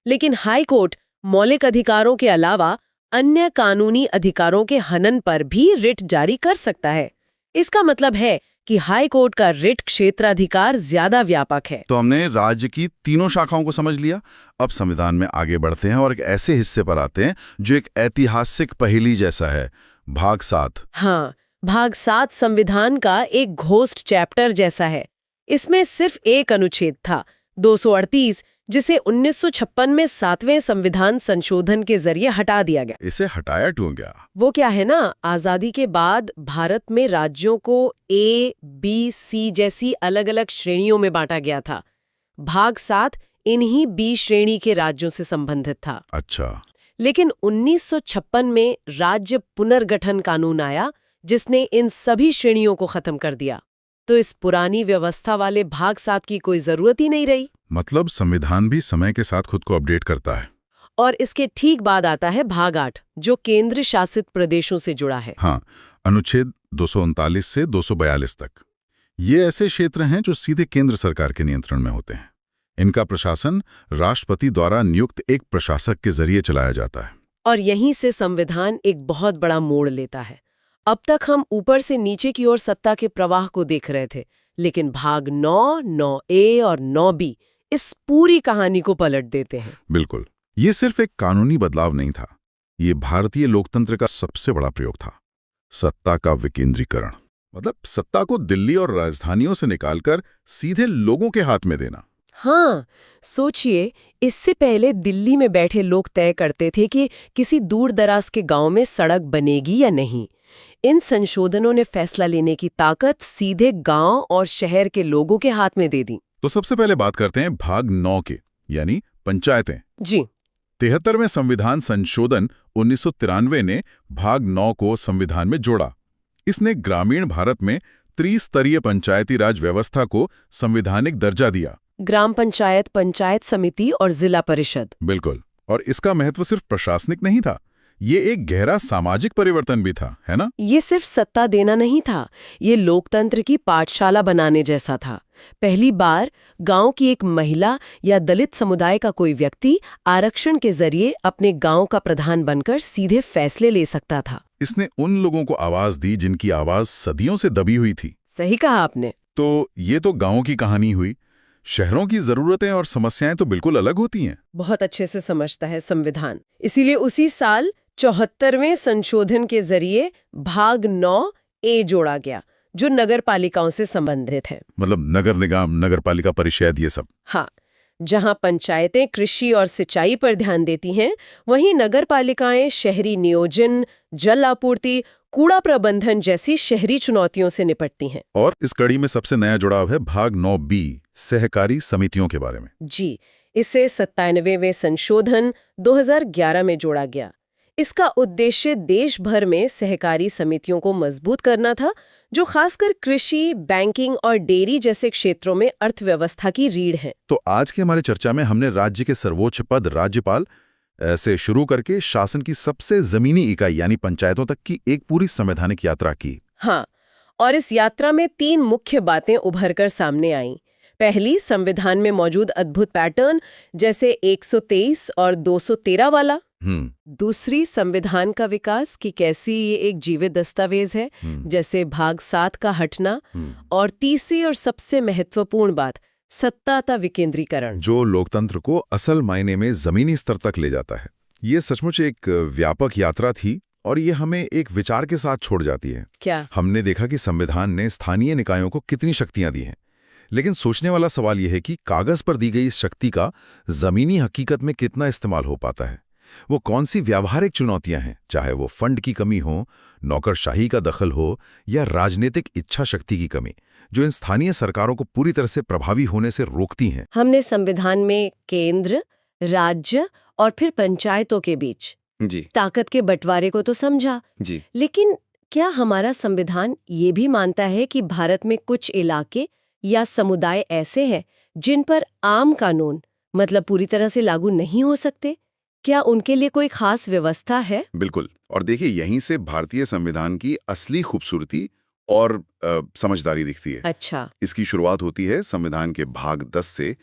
लेकिन हाई कोर्ट मौलिक अधिकारों के अलावा अन्य कानूनी अधिकारों के हनन पर भी रिट जारी कर सकता है। इसका मतलब है कि हाई कोर्ट का रिट क्षेत्राधिकार ज्यादा व्यापक है। तो हमने राज्य की तीनों शाखाओं को समझ लिया। अब संविधान में आगे बढ़ते हैं और एक ऐसे हिस्से पर आते हैं जो एक ऐतिहासिक पहेली जैसा है, भाग 7। हाँ, भाग 7 संविधान का एक घोस्ट चैप्टर जैसा है। इसमें सिर्फ एक अनुच्छेद था, 238, जिसे 1956 में 7वें संविधान संशोधन के जरिए हटा दिया गया। इसे हटाया क्यों गया? वो क्या है ना, आजादी के बाद भारत में राज्यों को A, B, C जैसी अलग अलग श्रेणियों में बांटा गया था। भाग 7 इन्हीं B श्रेणी के राज्यों से संबंधित था। अच्छा, लेकिन 1956 में राज्य पुनर्गठन कानून आया जिसने इन सभी श्रेणियों को खत्म कर दिया। तो इस पुरानी व्यवस्था वाले भाग 7 की कोई जरूरत ही नहीं रही। मतलब संविधान भी समय के साथ खुद को अपडेट करता है। और इसके ठीक बाद आता है भाग 8, जो केंद्र शासित प्रदेशों से जुड़ा है। हाँ, अनुच्छेद 239 से 242 तक। ये ऐसे क्षेत्र हैं जो सीधे केंद्र सरकार के नियंत्रण में होते हैं। इनका प्रशासन राष्ट्रपति द्वारा नियुक्त एक प्रशासक के जरिए चलाया जाता है। और यहीं से संविधान एक बहुत बड़ा मोड़ लेता है। अब तक हम ऊपर से नीचे की ओर सत्ता के प्रवाह को देख रहे थे, लेकिन भाग 9, 9A और 9B इस पूरी कहानी को पलट देते हैं। बिल्कुल, ये सिर्फ एक कानूनी बदलाव नहीं था, ये भारतीय लोकतंत्र का सबसे बड़ा प्रयोग था, सत्ता का विकेंद्रीकरण। मतलब सत्ता को दिल्ली और राजधानियों से निकालकर सीधे लोगों के हाथ में देना। हाँ, सोचिए, इससे पहले दिल्ली में बैठे लोग तय करते थे कि किसी दूर दराज के गांव में सड़क बनेगी या नहीं। इन संशोधनों ने फैसला लेने की ताकत सीधे गांव और शहर के लोगों के हाथ में दे दी। तो सबसे पहले बात करते हैं भाग 9 के, यानी पंचायतें। जी, 73वें संविधान संशोधन 1993 ने भाग 9 को संविधान में जोड़ा। इसने ग्रामीण भारत में त्रिस्तरीय पंचायती राज व्यवस्था को संवैधानिक दर्जा दिया। ग्राम पंचायत, पंचायत समिति और जिला परिषद। बिल्कुल, और इसका महत्व सिर्फ प्रशासनिक नहीं था, ये एक गहरा सामाजिक परिवर्तन भी था, है ना? ये सिर्फ सत्ता देना नहीं था, ये लोकतंत्र की पाठशाला बनाने जैसा था। पहली बार गांव की एक महिला या दलित समुदाय का कोई व्यक्ति आरक्षण के जरिए अपने गांव का प्रधान बनकर सीधे फैसले ले सकता था। इसने उन लोगों को आवाज दी जिनकी आवाज सदियों से दबी हुई थी। सही कहा आपने। तो ये तो गांवों की कहानी हुई। शहरों की जरूरतें और समस्याएं तो बिल्कुल अलग होती हैं। बहुत अच्छे से समझता है संविधान। इसीलिए उसी साल 74वें संशोधन के जरिए भाग 9A जोड़ा गया, जो नगर पालिकाओं से संबंधित है। मतलब नगर निगम, नगर पालिका परिषद, ये सब। हाँ, जहाँ पंचायतें कृषि और सिंचाई पर ध्यान देती हैं, वहीं नगर पालिकाएं शहरी नियोजन, जल आपूर्ति, कूड़ा प्रबंधन जैसी शहरी चुनौतियों से निपटती हैं। और इस कड़ी में सबसे नया जुड़ाव है भाग 9B, सहकारी समितियों के बारे में। जी, इसे 97वें संशोधन 2011 में जोड़ा गया। इसका उद्देश्य देश भर में सहकारी समितियों को मजबूत करना था, जो खासकर कृषि, बैंकिंग और डेयरी जैसे क्षेत्रों में अर्थव्यवस्था की रीढ़ है। तो आज की हमारी चर्चा में हमने राज्य के सर्वोच्च पद राज्यपाल से शुरू करके शासन की सबसे जमीनी इकाई यानी पंचायतों तक की एक पूरी संवैधानिक यात्रा की। हाँ, और इस यात्रा में 3 मुख्य बातें उभर कर सामने आईं। पहली, संविधान में मौजूद अद्भुत पैटर्न जैसे 123 और 213 वाला। दूसरी, संविधान का विकास कि कैसी ये एक जीवित दस्तावेज है, जैसे भाग 7 का हटना। और तीसरी और सबसे महत्वपूर्ण बात, सत्ता विकेंद्रीकरण, जो लोकतंत्र को असल मायने में जमीनी स्तर तक ले जाता है। ये सचमुच एक व्यापक यात्रा थी और ये हमें एक विचार के साथ छोड़ जाती है। क्या? हमने देखा कि संविधान ने स्थानीय निकायों को कितनी शक्तियां दी हैं, लेकिन सोचने वाला सवाल यह है कि कागज पर दी गई इस शक्ति का जमीनी हकीकत में कितना इस्तेमाल हो पाता है। वो कौन सी व्यावहारिक चुनौतियां हैं, चाहे वो फंड की कमी हो, नौकरशाही का दखल हो या राजनीतिक इच्छा शक्ति की कमी, जो इन स्थानीय सरकारों को पूरी तरह से प्रभावी होने से रोकती हैं। हमने संविधान में केंद्र, राज्य और फिर पंचायतों के बीच जी ताकत के बंटवारे को तो समझा जी, लेकिन क्या हमारा संविधान ये भी मानता है कि भारत में कुछ इलाके या समुदाय ऐसे हैं जिन पर आम कानून मतलब पूरी तरह से लागू नहीं हो सकते? क्या उनके लिए कोई खास व्यवस्था है? बिल्कुल। और देखिए, यहीं से भारतीय संविधान की असली खूबसूरती और समझदारी दिखती है। अच्छा। इसकी शुरुआत होती है संविधान के भाग 10 से,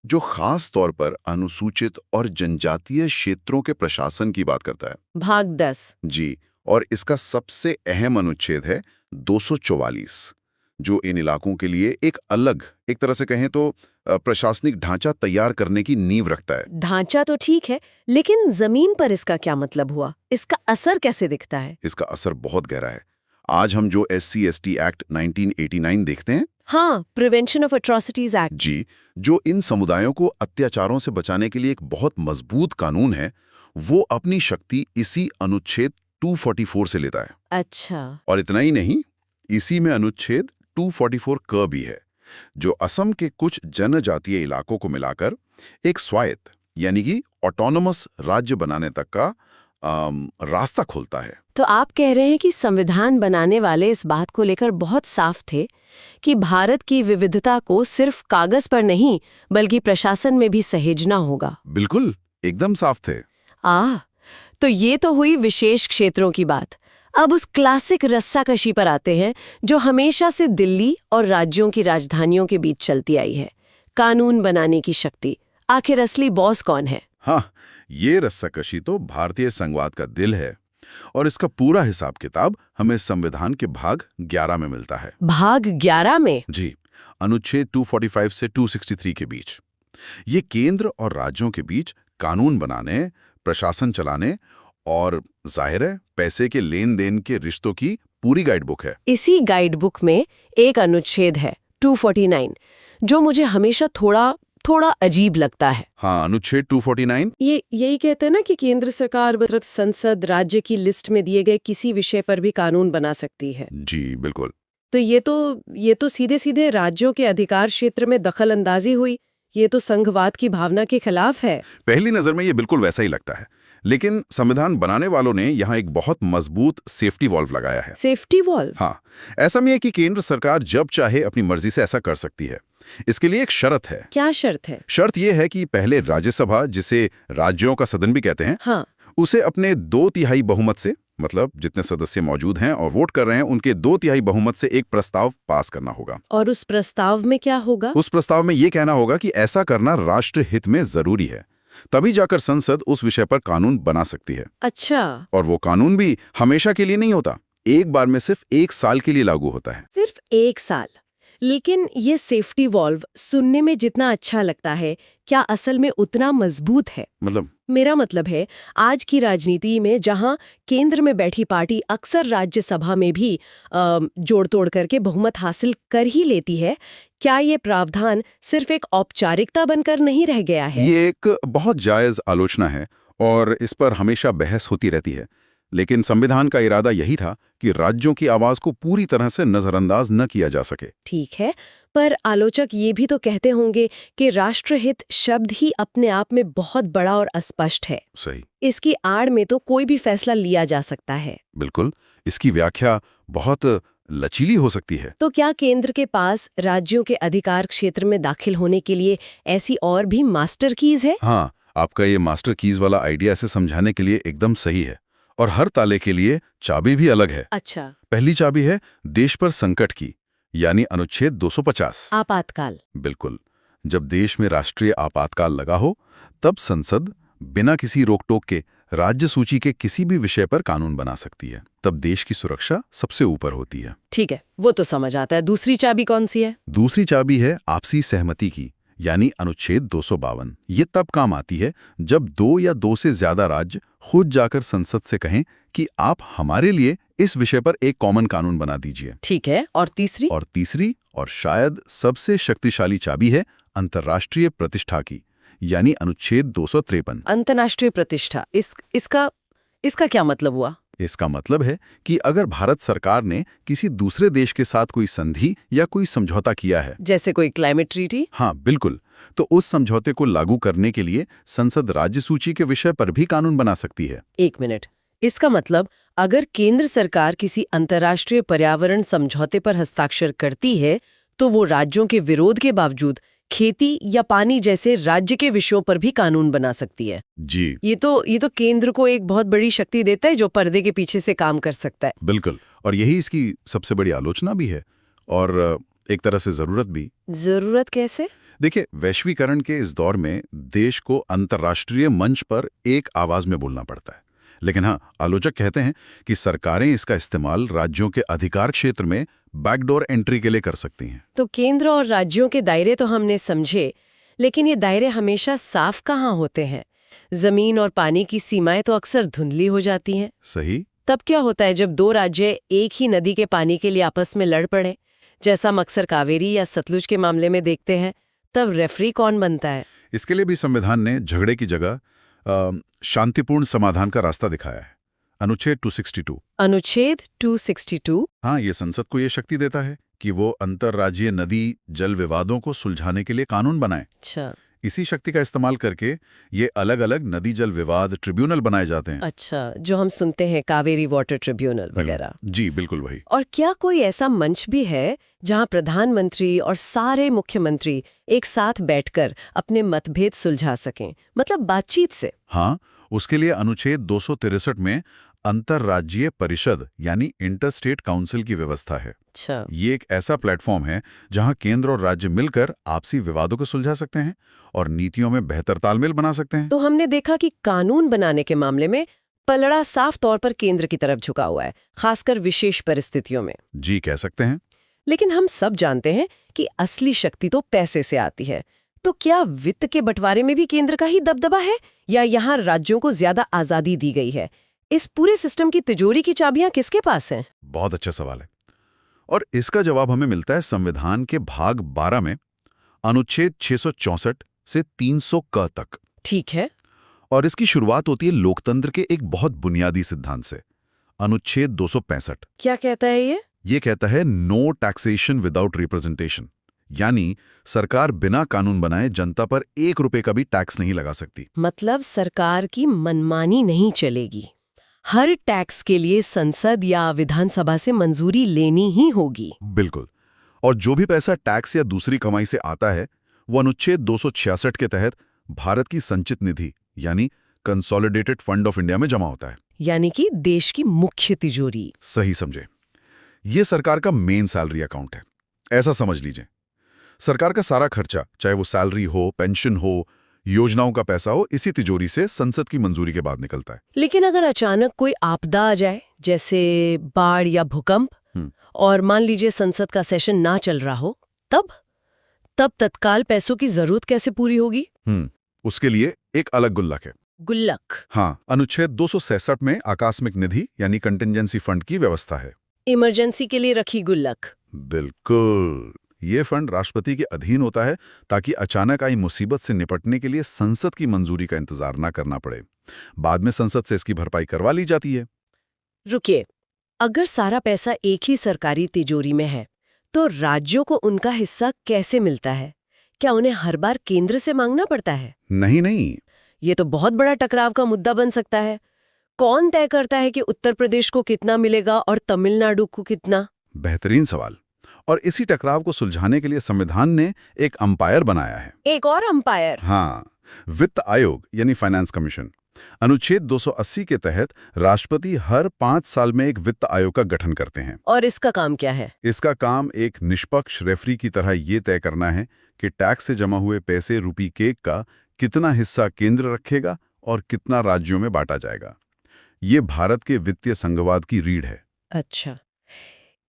जो खास तौर पर अनुसूचित और जनजातीय क्षेत्रों के प्रशासन की बात करता है। भाग 10। जी। और इसका सबसे अहम अनुच्छेद है 244, जो इन इलाकों के लिए एक अलग, एक तरह से कहें तो प्रशासनिक ढांचा तैयार करने की नींव रखता है। ढांचा तो ठीक है, लेकिन जमीन पर इसका क्या मतलब हुआ? इसका असर कैसे दिखता है? इसका असर बहुत गहरा है। आज हम जो SC/ST एक्ट 1989 देखते हैं, हाँ, प्रिवेंशन ऑफ एट्रोसिटीज एक्ट। जी, जो इन समुदायों को अत्याचारों से बचाने के लिए एक बहुत मजबूत कानून है, वो अपनी शक्ति इसी अनुच्छेद 244 से लेता है। अच्छा। और इतना ही नहीं, इसी में अनुच्छेद 244 क भी है, जो असम के कुछ जनजातीय इलाकों को मिलाकर एक स्वायत्त यानी कि ऑटोनोमस राज्य बनाने तक का रास्ता खोलता है। तो आप कह रहे हैं कि संविधान बनाने वाले इस बात को लेकर बहुत साफ थे कि भारत की विविधता को सिर्फ कागज पर नहीं बल्कि प्रशासन में भी सहेजना होगा। बिल्कुल, एकदम साफ थे। तो ये तो हुई विशेष क्षेत्रों की बात। अब उस क्लासिक रस्साकशी पर आते हैं जो हमेशा से दिल्ली और राज्यों की राजधानियों के बीच चलती आई है, कानून बनाने की शक्ति। आखिर असली बॉस कौन है? हाँ, ये रस्साकशी तो भारतीय संघवाद का दिल है, और इसका पूरा हिसाब किताब हमें संविधान के भाग 11 में मिलता है। भाग 11 में? जी, अनुच्छेद 245 से 263 के बीच। ये केंद्र और राज्यों के बीच कानून बनाने, प्रशासन चलाने और जाहिर है पैसे के लेन देन के रिश्तों की पूरी गाइडबुक है। इसी गाइडबुक में एक अनुच्छेद है 249, जो मुझे हमेशा थोड़ा अजीब लगता है। हाँ, अनुच्छेद 249 ये यही कहते हैं ना कि केंद्र सरकार मतलब संसद राज्य की लिस्ट में दिए गए किसी विषय पर भी कानून बना सकती है। जी बिल्कुल। तो ये तो सीधे सीधे राज्यों के अधिकार क्षेत्र में दखल अंदाजी हुई। ये तो संघवाद की भावना के खिलाफ है। पहली नजर में ये बिल्कुल वैसा ही लगता है, लेकिन संविधान बनाने वालों ने यहाँ एक बहुत मजबूत सेफ्टी वॉल्व लगाया है। Safety valve? हाँ, ऐसा नहीं है कि केंद्र सरकार जब चाहे अपनी मर्जी से ऐसा कर सकती है। इसके लिए एक शर्त है। क्या शर्त है? शर्त यह है कि पहले राज्यसभा, जिसे राज्यों का सदन भी कहते हैं, हाँ, उसे अपने 2/3 बहुमत से, मतलब जितने सदस्य मौजूद हैं और वोट कर रहे हैं उनके 2/3 बहुमत से एक प्रस्ताव पास करना होगा। और उस प्रस्ताव में क्या होगा? उस प्रस्ताव में यह कहना होगा कि ऐसा करना राष्ट्र हित में जरूरी है, तभी जाकर संसद उस विषय पर कानून बना सकती है। अच्छा। और वो कानून भी हमेशा के लिए नहीं होता, एक बार में सिर्फ 1 साल के लिए लागू होता है। सिर्फ 1 साल? लेकिन ये सेफ्टी वॉल्व सुनने में जितना अच्छा लगता है, क्या असल में उतना मजबूत है? मतलब? मेरा मतलब है, आज की राजनीति में जहां केंद्र में बैठी पार्टी अक्सर राज्यसभा में भी जोड़ तोड़ करके बहुमत हासिल कर ही लेती है, क्या ये प्रावधान सिर्फ एक औपचारिकता बनकर नहीं रह गया है? ये एक बहुत जायज आलोचना है और इस पर हमेशा बहस होती रहती है, लेकिन संविधान का इरादा यही था कि राज्यों की आवाज को पूरी तरह से नजरअंदाज न किया जा सके। ठीक है, पर आलोचक ये भी तो कहते होंगे कि राष्ट्रहित शब्द ही अपने आप में बहुत बड़ा और अस्पष्ट है। सही। इसकी आड़ में तो कोई भी फैसला लिया जा सकता है। बिल्कुल, इसकी व्याख्या बहुत लचीली हो सकती है। तो क्या केंद्र के पास राज्यों के अधिकार क्षेत्र में दाखिल होने के लिए ऐसी और भी मास्टर कीज है? हाँ, आपका ये मास्टर कीज वाला आइडिया ऐसे समझाने के लिए एकदम सही है, और हर ताले के लिए चाबी भी अलग है। अच्छा। पहली चाबी है देश पर संकट की, यानी अनुच्छेद 250। आपातकाल। बिल्कुल, जब देश में राष्ट्रीय आपातकाल लगा हो, तब संसद बिना किसी रोक टोक के राज्य सूची के किसी भी विषय पर कानून बना सकती है। तब देश की सुरक्षा सबसे ऊपर होती है। ठीक है, वो तो समझ आता है। दूसरी चाबी कौन सी है? दूसरी चाबी है आपसी सहमति की, यानी अनुच्छेद 252। ये तब काम आती है जब 2 या 2 से ज्यादा राज्य खुद जाकर संसद से कहें कि आप हमारे लिए इस विषय पर एक कॉमन कानून बना दीजिए। ठीक है, और तीसरी? और तीसरी और शायद सबसे शक्तिशाली चाबी है अंतर्राष्ट्रीय प्रतिष्ठा की, यानी अनुच्छेद 253। अंतर्राष्ट्रीय प्रतिष्ठा, इसका क्या मतलब हुआ? इसका मतलब है कि अगर भारत सरकार ने किसी दूसरे देश के साथ कोई संधि या कोई समझौता किया है, जैसे कोई क्लाइमेट ट्रीटी? हाँ बिल्कुल, तो उस समझौते को लागू करने के लिए संसद राज्य सूची के विषय पर भी कानून बना सकती है। 1 मिनट, इसका मतलब अगर केंद्र सरकार किसी अंतर्राष्ट्रीय पर्यावरण समझौते पर हस्ताक्षर करती है तो वो राज्यों के विरोध के बावजूद खेती या पानी जैसे राज्य के विषयों पर भी कानून बना सकती है। जी ये तो केंद्र को एक बहुत बड़ी शक्ति देता है जो पर्दे के पीछे से काम कर सकता है। बिल्कुल, और यही इसकी सबसे बड़ी आलोचना भी है और एक तरह से जरूरत भी। जरूरत कैसे? देखिए, वैश्वीकरण के इस दौर में देश को अंतर्राष्ट्रीय मंच पर एक आवाज में बोलना पड़ता है। लेकिन हाँ, आलोचक कहते हैं कि सरकारें इसका इस्तेमाल राज्यों के अधिकार क्षेत्र में बैकडोर एंट्री के लिए कर सकती हैं। तो केंद्र और राज्यों के दायरे तो हमने समझे, लेकिन ये दायरे हमेशा साफ कहाँ होते हैं? जमीन और पानी की सीमाएं तो अक्सर धुंधली हो जाती हैं। सही। तब क्या होता है जब दो राज्य एक ही नदी के पानी के लिए आपस में लड़ पड़े, जैसा हम अक्सर कावेरी या सतलुज के मामले में देखते हैं? तब रेफरी कौन बनता है? इसके लिए भी संविधान ने झगड़े की जगह शांतिपूर्ण समाधान का रास्ता दिखाया है। अनुच्छेद 262। अनुच्छेद 262। हाँ, ये संसद को ये शक्ति देता है कि वो अंतर्राज्यीय नदी जल विवादों को सुलझाने के लिए कानून बनाए। अच्छा इसी शक्ति का इस्तेमाल करके ये अलग अलग नदी जल विवाद ट्रिब्यूनल बनाए जाते हैं। अच्छा, जो हम सुनते हैं कावेरी वाटर ट्रिब्यूनल वगैरह। जी बिल्कुल वही। और क्या कोई ऐसा मंच भी है जहां प्रधानमंत्री और सारे मुख्यमंत्री एक साथ बैठकर अपने मतभेद सुलझा सकें, मतलब बातचीत से? हाँ, उसके लिए अनुच्छेद 263 में अंतर्राज्यीय परिषद यानी इंटरस्टेट काउंसिल की व्यवस्था है। अच्छा, ये एक ऐसा प्लेटफॉर्म है जहां केंद्र और राज्य मिलकर आपसी विवादों को सुलझा सकते हैं और नीतियों में बेहतर तालमेल बना सकते हैं। तो हमने देखा कि कानून बनाने के मामले में पलड़ा साफ तौर पर केंद्र की तरफ झुका हुआ है, खासकर विशेष परिस्थितियों में। जी कह सकते हैं। लेकिन हम सब जानते हैं कि असली शक्ति तो पैसे से आती है। तो क्या वित्त के बंटवारे में भी केंद्र का ही दबदबा है या यहाँ राज्यों को ज्यादा आजादी दी गई है? इस पूरे सिस्टम की तिजोरी की चाबियां किसके पास हैं? बहुत अच्छा सवाल है और इसका जवाब हमें मिलता है संविधान के भाग 12 में अनुच्छेद 664 से 300 क तक। ठीक है। और इसकी शुरुआत होती है लोकतंत्र के एक बहुत बुनियादी सिद्धांत से, अनुच्छेद 265। क्या कहता है ये? ये कहता है नो टैक्सेशन विदाउट रिप्रेजेंटेशन, यानी सरकार बिना कानून बनाए जनता पर 1 रुपए का भी टैक्स नहीं लगा सकती। मतलब सरकार की मनमानी नहीं चलेगी, हर टैक्स के लिए संसद या विधानसभा से मंजूरी लेनी ही होगी। बिल्कुल। और जो भी पैसा टैक्स या दूसरी कमाई से आता है वो अनुच्छेद 266 के तहत भारत की संचित निधि यानी कंसोलिडेटेड फंड ऑफ इंडिया में जमा होता है, यानी कि देश की मुख्य तिजोरी। सही समझे। ये सरकार का मेन सैलरी अकाउंट है, ऐसा समझ लीजिए। सरकार का सारा खर्चा, चाहे वो सैलरी हो, पेंशन हो, योजनाओं का पैसा हो, इसी तिजोरी से संसद की मंजूरी के बाद निकलता है। लेकिन अगर अचानक कोई आपदा आ जाए, जैसे बाढ़ या भूकंप, और मान लीजिए संसद का सेशन ना चल रहा हो, तब तत्काल पैसों की जरूरत कैसे पूरी होगी? उसके लिए एक अलग गुल्लक है। गुल्लक? हाँ, अनुच्छेद 266 में आकस्मिक निधि यानी कंटिजेंसी फंड की व्यवस्था है। इमरजेंसी के लिए रखी गुल्लक। बिल्कुल। ये फंड राष्ट्रपति के अधीन होता है ताकि अचानक आई मुसीबत से निपटने के लिए संसद की मंजूरी का इंतजार ना करना पड़े। बाद में संसद से इसकी भरपाई करवा ली जाती है। रुकिए, अगर सारा पैसा एक ही सरकारी तिजोरी में है तो राज्यों को उनका हिस्सा कैसे मिलता है? क्या उन्हें हर बार केंद्र से मांगना पड़ता है? नहीं। ये तो बहुत बड़ा टकराव का मुद्दा बन सकता है। कौन तय करता है कि उत्तर प्रदेश को कितना मिलेगा और तमिलनाडु को कितना? बेहतरीन सवाल। और इसी टकराव को सुलझाने के लिए संविधान ने एक अंपायर बनाया है। एक और अंपायर? हाँ, वित्त आयोग यानी फाइनेंस कमीशन। अनुच्छेद 280 के तहत राष्ट्रपति हर 5 साल में एक वित्त आयोग का गठन करते हैं। और इसका काम क्या है? इसका काम एक निष्पक्ष रेफरी की तरह ये तय करना है कि टैक्स से जमा हुए पैसे रूपी केक का कितना हिस्सा केंद्र रखेगा और कितना राज्यों में बांटा जाएगा। ये भारत के वित्तीय संघवाद की रीढ़ है। अच्छा,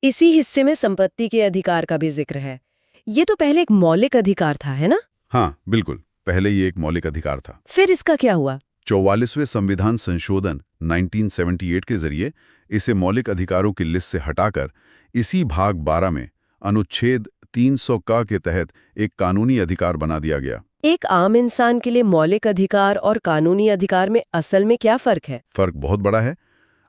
इसी हिस्से में संपत्ति के अधिकार का भी जिक्र है। ये तो पहले एक मौलिक अधिकार था, है ना? हाँ बिल्कुल, पहले ये एक मौलिक अधिकार था। फिर इसका क्या हुआ? 44वें संविधान संशोधन 1978 के जरिए इसे मौलिक अधिकारों की लिस्ट से हटाकर इसी भाग 12 में अनुच्छेद 300 का के तहत एक कानूनी अधिकार बना दिया गया। एक आम इंसान के लिए मौलिक अधिकार और कानूनी अधिकार में असल में क्या फर्क है? फर्क बहुत बड़ा है।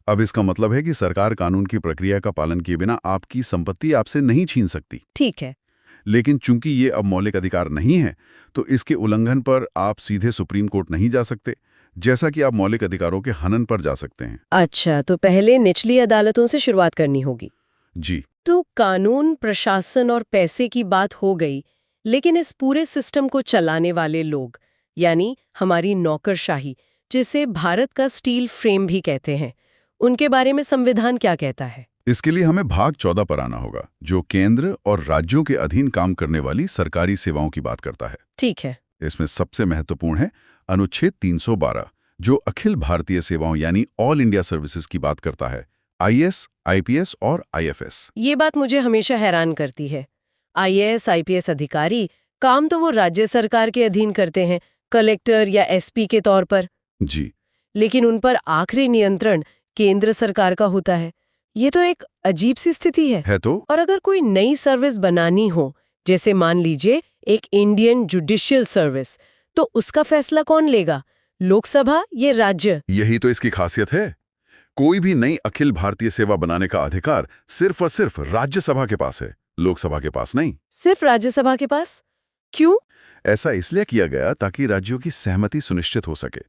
अब इसका मतलब है कि सरकार कानून की प्रक्रिया का पालन किए बिना आपकी संपत्ति आपसे नहीं छीन सकती। ठीक है। लेकिन चूंकि ये अब मौलिक अधिकार नहीं है तो इसके उल्लंघन पर आप सीधे सुप्रीम कोर्ट नहीं जा सकते, जैसा कि आप मौलिक अधिकारों के हनन पर जा सकते हैं। अच्छा, तो पहले निचली अदालतों से शुरुआत करनी होगी। जी। तो कानून, प्रशासन और पैसे की बात हो गई, लेकिन इस पूरे सिस्टम को चलाने वाले लोग, यानी हमारी नौकरशाही, जिसे भारत का स्टील फ्रेम भी कहते हैं, उनके बारे में संविधान क्या कहता है? इसके लिए हमें भाग 14 पर आना होगा, जो केंद्र और राज्यों के अधीन काम करने वाली सरकारी सेवाओं की बात करता है। ठीक है। इसमें सबसे महत्वपूर्ण है अनुच्छेद 312, जो अखिल भारतीय सेवाओं यानी ऑल इंडिया सर्विसेज की बात करता है। आईएएस, आईपीएस और आईएफएस। ये बात मुझे हमेशा हैरान करती है। आईएएस, आईपीएस अधिकारी काम तो वो राज्य सरकार के अधीन करते हैं, कलेक्टर या एसपी के तौर पर, जी। लेकिन उन पर आखिरी नियंत्रण केंद्र सरकार का होता है। ये तो एक अजीब सी स्थिति है। तो और अगर कोई नई सर्विस बनानी हो, जैसे मान लीजिए एक इंडियन जुडिशियल सर्विस, तो उसका फैसला कौन लेगा? लोकसभा या राज्य? यही तो इसकी खासियत है। कोई भी नई अखिल भारतीय सेवा बनाने का अधिकार सिर्फ और सिर्फ राज्यसभा के पास है, लोकसभा के पास नहीं। सिर्फ राज्यसभा के पास? क्यों? ऐसा इसलिए किया गया ताकि राज्यों की सहमति सुनिश्चित हो सके,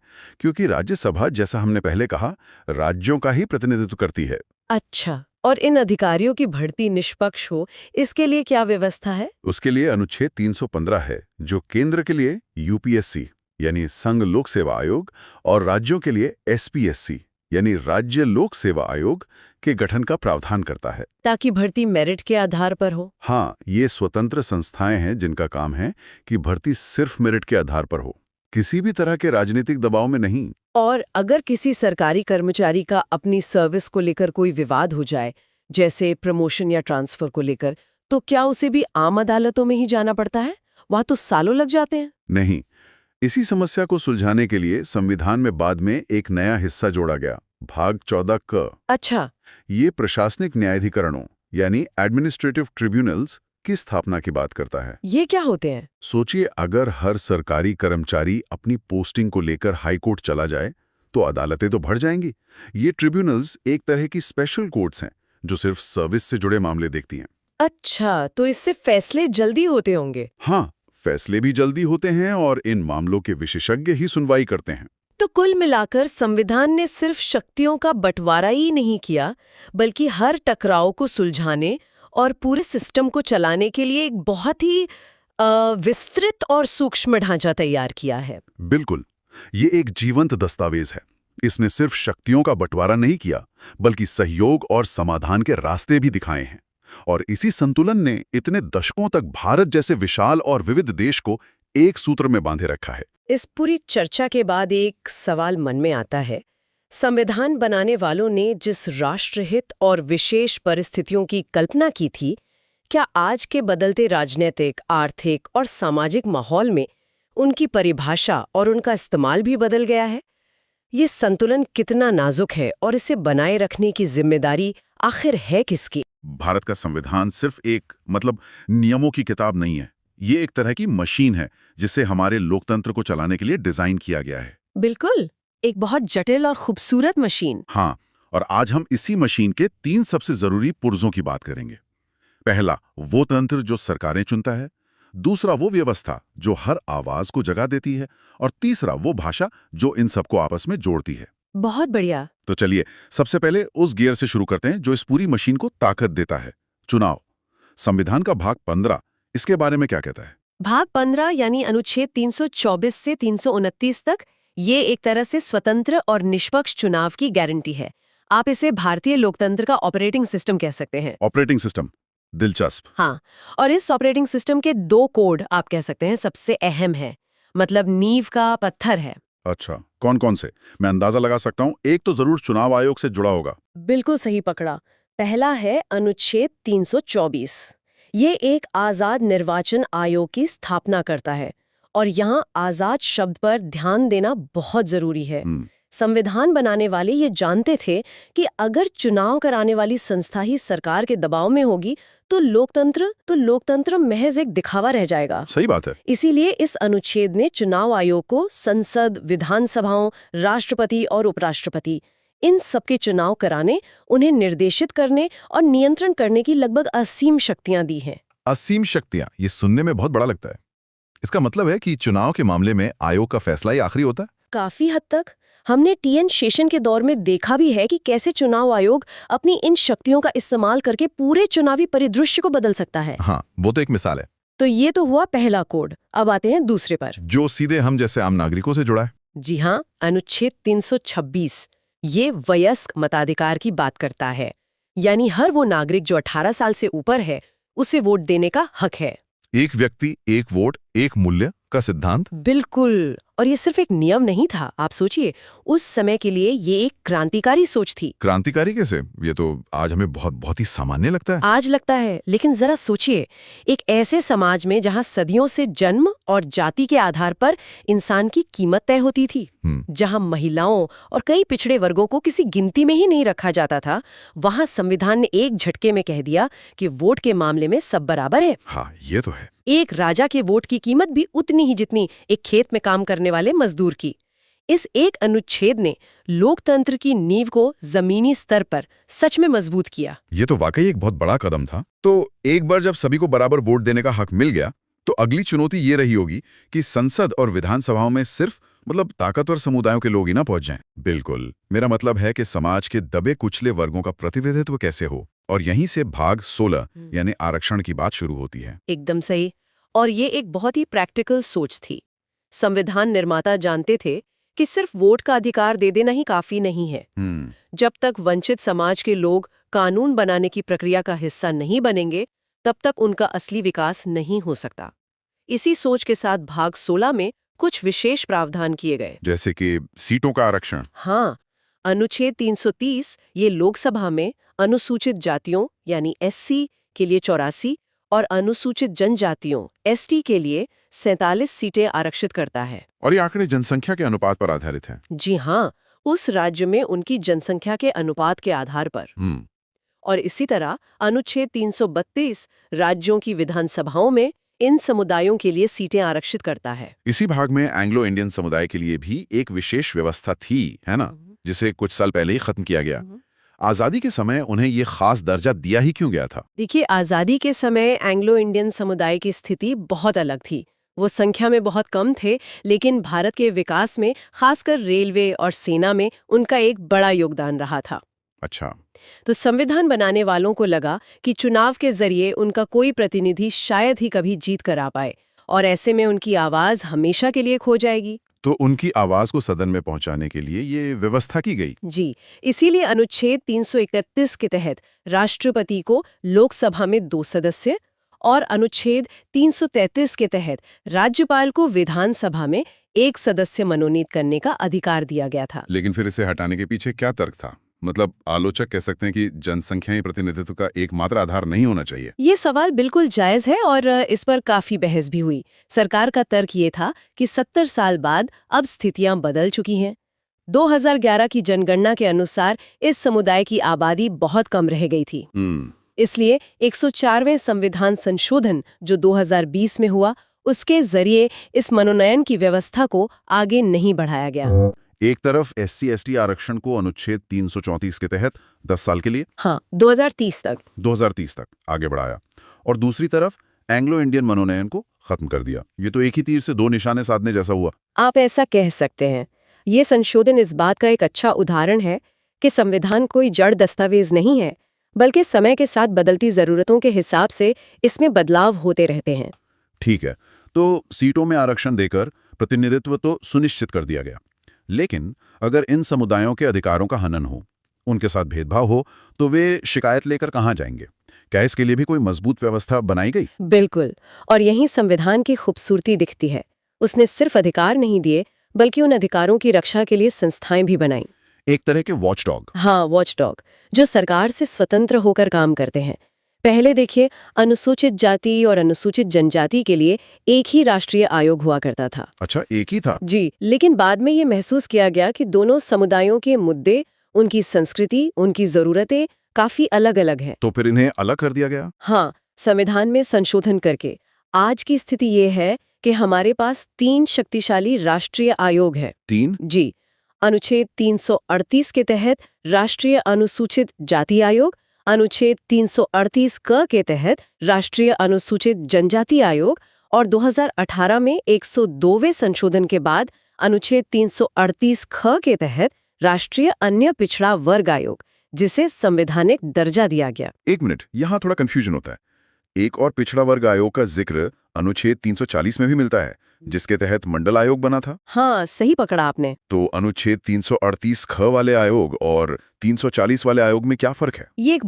क्योंकि राज्यसभा, जैसा हमने पहले कहा, राज्यों का ही प्रतिनिधित्व करती है। अच्छा, और इन अधिकारियों की भर्ती निष्पक्ष हो, इसके लिए क्या व्यवस्था है? उसके लिए अनुच्छेद 315 है, जो केंद्र के लिए यूपीएससी यानी संघ लोक सेवा आयोग और राज्यों के लिए एसपीएससी यानी राज्य लोक सेवा आयोग के गठन का प्रावधान करता है, ताकि भर्ती मेरिट के आधार पर हो। हाँ, ये स्वतंत्र संस्थाएं हैं जिनका काम है कि भर्ती सिर्फ मेरिट के आधार पर हो, किसी भी तरह के राजनीतिक दबाव में नहीं। और अगर किसी सरकारी कर्मचारी का अपनी सर्विस को लेकर कोई विवाद हो जाए, जैसे प्रमोशन या ट्रांसफर को लेकर, तो क्या उसे भी आम अदालतों में ही जाना पड़ता है? वहां तो सालों लग जाते हैं। नहीं, इसी समस्या को सुलझाने के लिए संविधान में बाद में एक नया हिस्सा जोड़ा गया, भाग 14 क। अच्छा। ये प्रशासनिक न्यायाधिकरणों यानी एडमिनिस्ट्रेटिव ट्रिब्यूनल्स की स्थापना की बात करता है। ये क्या होते हैं? सोचिए, अगर हर सरकारी कर्मचारी अपनी पोस्टिंग को लेकर हाईकोर्ट चला जाए तो अदालतें तो बढ़ जाएंगी। ये ट्रिब्यूनल्स एक तरह की स्पेशल कोर्ट्स हैं जो सिर्फ सर्विस से जुड़े मामले देखती हैं। अच्छा, तो इससे फैसले जल्दी होते होंगे। हाँ, फैसले भी जल्दी होते हैं और इन मामलों के विशेषज्ञ ही सुनवाई करते हैं। तो कुल मिलाकर संविधान ने सिर्फ शक्तियों का बंटवारा ही नहीं किया, बल्कि हर टकराव को सुलझाने और पूरे सिस्टम को चलाने के लिए एक बहुत ही विस्तृत और सूक्ष्म ढांचा तैयार किया है। बिल्कुल, ये एक जीवंत दस्तावेज है। इसने सिर्फ शक्तियों का बंटवारा नहीं किया, बल्कि सहयोग और समाधान के रास्ते भी दिखाए हैं। और इसी संतुलन ने इतने दशकों तक भारत जैसे विशाल और विविध देश को एक सूत्र में बांधे रखा है। इस पूरी चर्चा के बाद एक सवाल मन में आता है। संविधान बनाने वालों ने जिस राष्ट्रहित और विशेष परिस्थितियों की कल्पना की थी, क्या आज के बदलते राजनीतिक, आर्थिक और सामाजिक माहौल में उनकी परिभाषा और उनका इस्तेमाल भी बदल गया है? ये संतुलन कितना नाजुक है और इसे बनाए रखने की जिम्मेदारी आखिर है किसकी? भारत का संविधान सिर्फ एक नियमों की किताब नहीं है। ये एक तरह की मशीन है जिसे हमारे लोकतंत्र को चलाने के लिए डिजाइन किया गया है। बिल्कुल, एक बहुत जटिल और खूबसूरत मशीन। हाँ, और आज हम इसी मशीन के 3 सबसे जरूरी पुर्जों की बात करेंगे। पहला, वो तंत्र जो सरकारें चुनता है। दूसरा, वो व्यवस्था जो हर आवाज को जगह देती है। और तीसरा, वो भाषा जो इन सबको आपस में जोड़ती है। बहुत बढ़िया। तो चलिए सबसे पहले उस गियर से शुरू करते हैं जो इस पूरी मशीन को ताकत देता है, चुनाव। संविधान का भाग 15 इसके बारे में क्या कहता है? भाग 15 यानी अनुच्छेद 324 से 329 तक, ये एक तरह से स्वतंत्र और निष्पक्ष चुनाव की गारंटी है। आप इसे भारतीय लोकतंत्र का ऑपरेटिंग सिस्टम कह सकते हैं। ऑपरेटिंग सिस्टम, दिलचस्प। हाँ, और इस ऑपरेटिंग सिस्टम के 2 कोड आप कह सकते हैं सबसे अहम है, मतलब नींव का पत्थर है। अच्छा, कौन कौन से? मैं अंदाजा लगा सकता हूँ, एक तो जरूर चुनाव आयोग से जुड़ा होगा। बिल्कुल सही पकड़ा। पहला है अनुच्छेद 324। ये एक आजाद निर्वाचन आयोग की स्थापना करता है, और यहाँ आजाद शब्द पर ध्यान देना बहुत जरूरी है। संविधान बनाने वाले ये जानते थे कि अगर चुनाव कराने वाली संस्था ही सरकार के दबाव में होगी तो लोकतंत्र महज एक दिखावा रह जाएगा। सही बात है। इसीलिए इस अनुच्छेद ने चुनाव आयोग को संसद, विधानसभाओं, राष्ट्रपति और उपराष्ट्रपति, इन सबके चुनाव कराने, उन्हें निर्देशित करने और नियंत्रण करने की लगभग असीम शक्तियां दी हैं। असीम शक्तियां, ये सुनने में बहुत बड़ा लगता है। इसका मतलब है कि चुनाव के मामले में आयोग का फैसला ही आखिरी होता है? काफी हद तक हमने टीएन शेषन के दौर में देखा भी है कि कैसे चुनाव आयोग अपनी इन शक्तियों का इस्तेमाल करके पूरे चुनावी परिदृश्य को बदल सकता है। हाँ, वो तो एक मिसाल है। तो ये तो हुआ पहला कोड। अब आते हैं दूसरे पर, जो सीधे हम जैसे आम नागरिकों से जुड़ा है। जी हाँ, अनुच्छेद 326 ये वयस्क मताधिकार की बात करता है। यानी हर वो नागरिक जो 18 साल से ऊपर है उसे वोट देने का हक है। एक व्यक्ति एक वोट एक मूल्य का सिद्धांत। बिल्कुल। और ये सिर्फ एक नियम नहीं था, आप सोचिए उस समय के लिए ये एक क्रांतिकारी सोच थी। क्रांतिकारी कैसे? ये तो आज हमें बहुत ही सामान्य लगता है। आज लगता है, लेकिन जरा सोचिए, एक ऐसे समाज में जहां सदियों से जन्म और जाति के आधार पर इंसान की कीमत तय होती थी, जहां महिलाओं और कई पिछड़े वर्गों को किसी गिनती में ही नहीं रखा जाता था, वहां संविधान ने एक झटके में कह दिया कि वोट के मामले में सब बराबर है। हाँ, ये तो है। एक राजा के वोट की कीमत भी उतनी ही जितनी एक खेत में काम करने वाले मजदूर की। इस एक अनुच्छेद ने लोकतंत्र की नींव को जमीनी स्तर पर सच में मजबूत किया। ये तो वाकई एक बहुत बड़ा कदम था। तो एक बार जब सभी को बराबर वोट देने का हक मिल गया, तो अगली चुनौती ये रही होगी कि संसद और विधानसभाओं में सिर्फ ताकतवर समुदायों के लोग ही ना पहुंच जाएं। बिल्कुल, मेरा मतलब है कि समाज के दबे कुचले वर्गों का प्रतिनिधित्व कैसे हो। और यहीं से भाग 16 यानी आरक्षण की बात शुरू होती है। एकदम सही। और ये एक बहुत ही प्रैक्टिकल सोच थी। संविधान निर्माता जानते थे कि सिर्फ वोट का अधिकार दे देना ही काफी नहीं है। जब तक वंचित समाज के लोग कानून बनाने की प्रक्रिया का हिस्सा नहीं बनेंगे, तब तक उनका असली विकास नहीं हो सकता। इसी सोच के साथ भाग 16 में कुछ विशेष प्रावधान किए गए, जैसे कि सीटों का आरक्षण। हाँ, अनुच्छेद 330 ये लोकसभा में अनुसूचित जातियों यानी एससी के लिए 84 और अनुसूचित जनजातियों एसटी के लिए 47 सीटें आरक्षित करता है। और ये आंकड़े जनसंख्या के अनुपात पर आधारित हैं। जी हाँ, उस राज्य में उनकी जनसंख्या के अनुपात के आधार पर। और इसी तरह अनुच्छेद 332 राज्यों की विधानसभाओं में इन समुदायों के लिए सीटें आरक्षित करता है। इसी भाग में एंग्लो इंडियन समुदाय के लिए भी एक विशेष व्यवस्था थी, है ना, जिसे कुछ साल पहले ही खत्म किया गया। आजादी के समय उन्हें ये खास दर्जा दिया ही क्यों गया था? देखिए, आजादी के समय एंग्लो इंडियन समुदाय की स्थिति बहुत अलग थी। वो संख्या में बहुत कम थे, लेकिन भारत के विकास में, खासकर रेलवे और सेना में, उनका एक बड़ा योगदान रहा था। अच्छा। तो संविधान बनाने वालों को लगा कि चुनाव के जरिए उनका कोई प्रतिनिधि शायद ही कभी जीत कर आ पाए, और ऐसे में उनकी आवाज हमेशा के लिए खो जाएगी। तो उनकी आवाज को सदन में पहुंचाने के लिए ये व्यवस्था की गई। जी, इसीलिए अनुच्छेद 331 के तहत राष्ट्रपति को लोकसभा में 2 सदस्य और अनुच्छेद 333 के तहत राज्यपाल को विधानसभा में 1 सदस्य मनोनीत करने का अधिकार दिया गया था। लेकिन फिर इसे हटाने के पीछे क्या तर्क था? आलोचक कह सकते हैं कि जनसंख्या ही प्रतिनिधित्व का एकमात्र आधार नहीं होना चाहिए। ये सवाल बिल्कुल जायज है और इस पर काफी बहस भी हुई। सरकार का तर्क ये था कि 70 साल बाद अब स्थितियां बदल चुकी हैं। 2011 की जनगणना के अनुसार इस समुदाय की आबादी बहुत कम रह गई थी। इसलिए 104वें संविधान संशोधन जो 2020 में हुआ, उसके जरिए इस मनोनयन की व्यवस्था को आगे नहीं बढ़ाया गया। एक तरफ SC/ST आरक्षण को अनुच्छेद 334 के तहत 10 साल के लिए, हाँ, 2030 तक आगे बढ़ाया, और दूसरी तरफ एंग्लो इंडियन मनोनयन को खत्म कर दिया। ये तो एक ही तीर से 2 निशाने साधने जैसा हुआ। आप ऐसा कह सकते हैं। ये संशोधन इस बात का एक अच्छा उदाहरण है कि संविधान कोई जड़ दस्तावेज नहीं है, बल्कि समय के साथ बदलती जरूरतों के हिसाब से इसमें बदलाव होते रहते हैं। ठीक है, तो सीटों में आरक्षण देकर प्रतिनिधित्व तो सुनिश्चित कर दिया गया, लेकिन अगर इन समुदायों के अधिकारों का हनन हो, उनके साथ भेदभाव हो, तो वे शिकायत लेकर कहाँ जाएंगे? क्या इसके लिए भी कोई मजबूत व्यवस्था बनाई गई? बिल्कुल, और यही संविधान की खूबसूरती दिखती है। उसने सिर्फ अधिकार नहीं दिए, बल्कि उन अधिकारों की रक्षा के लिए संस्थाएं भी बनाई। एक तरह के वॉचडॉग। हाँ, वॉचडॉग, जो सरकार से स्वतंत्र होकर काम करते हैं। पहले देखिए, अनुसूचित जाति और अनुसूचित जनजाति के लिए एक ही राष्ट्रीय आयोग हुआ करता था। अच्छा, एक ही था? जी, लेकिन बाद में ये महसूस किया गया कि दोनों समुदायों के मुद्दे, उनकी संस्कृति, उनकी जरूरतें काफी अलग-अलग हैं। तो फिर इन्हें अलग कर दिया गया? हाँ, संविधान में संशोधन करके आज की स्थिति ये है कि हमारे पास 3 शक्तिशाली राष्ट्रीय आयोग है। 3? जी, अनुच्छेद 338 के तहत राष्ट्रीय अनुसूचित जाति आयोग, अनुच्छेद 338 क के तहत राष्ट्रीय अनुसूचित जनजाति आयोग, और 2018 में 102वें संशोधन के बाद अनुच्छेद 338 ख के तहत राष्ट्रीय अन्य पिछड़ा वर्ग आयोग, जिसे संवैधानिक दर्जा दिया गया। एक मिनट, यहाँ थोड़ा कंफ्यूजन होता है। एक और पिछड़ा वर्ग आयोग का जिक्र अनुच्छेद 340 में भी मिलता है, जिसके तहत मंडल आयोग बना था। हाँ, सही पकड़ा आपने। तो अनुच्छेद 338 ख वाले आयोग और 340 वाले आयोग में क्या फर्क है? ये एक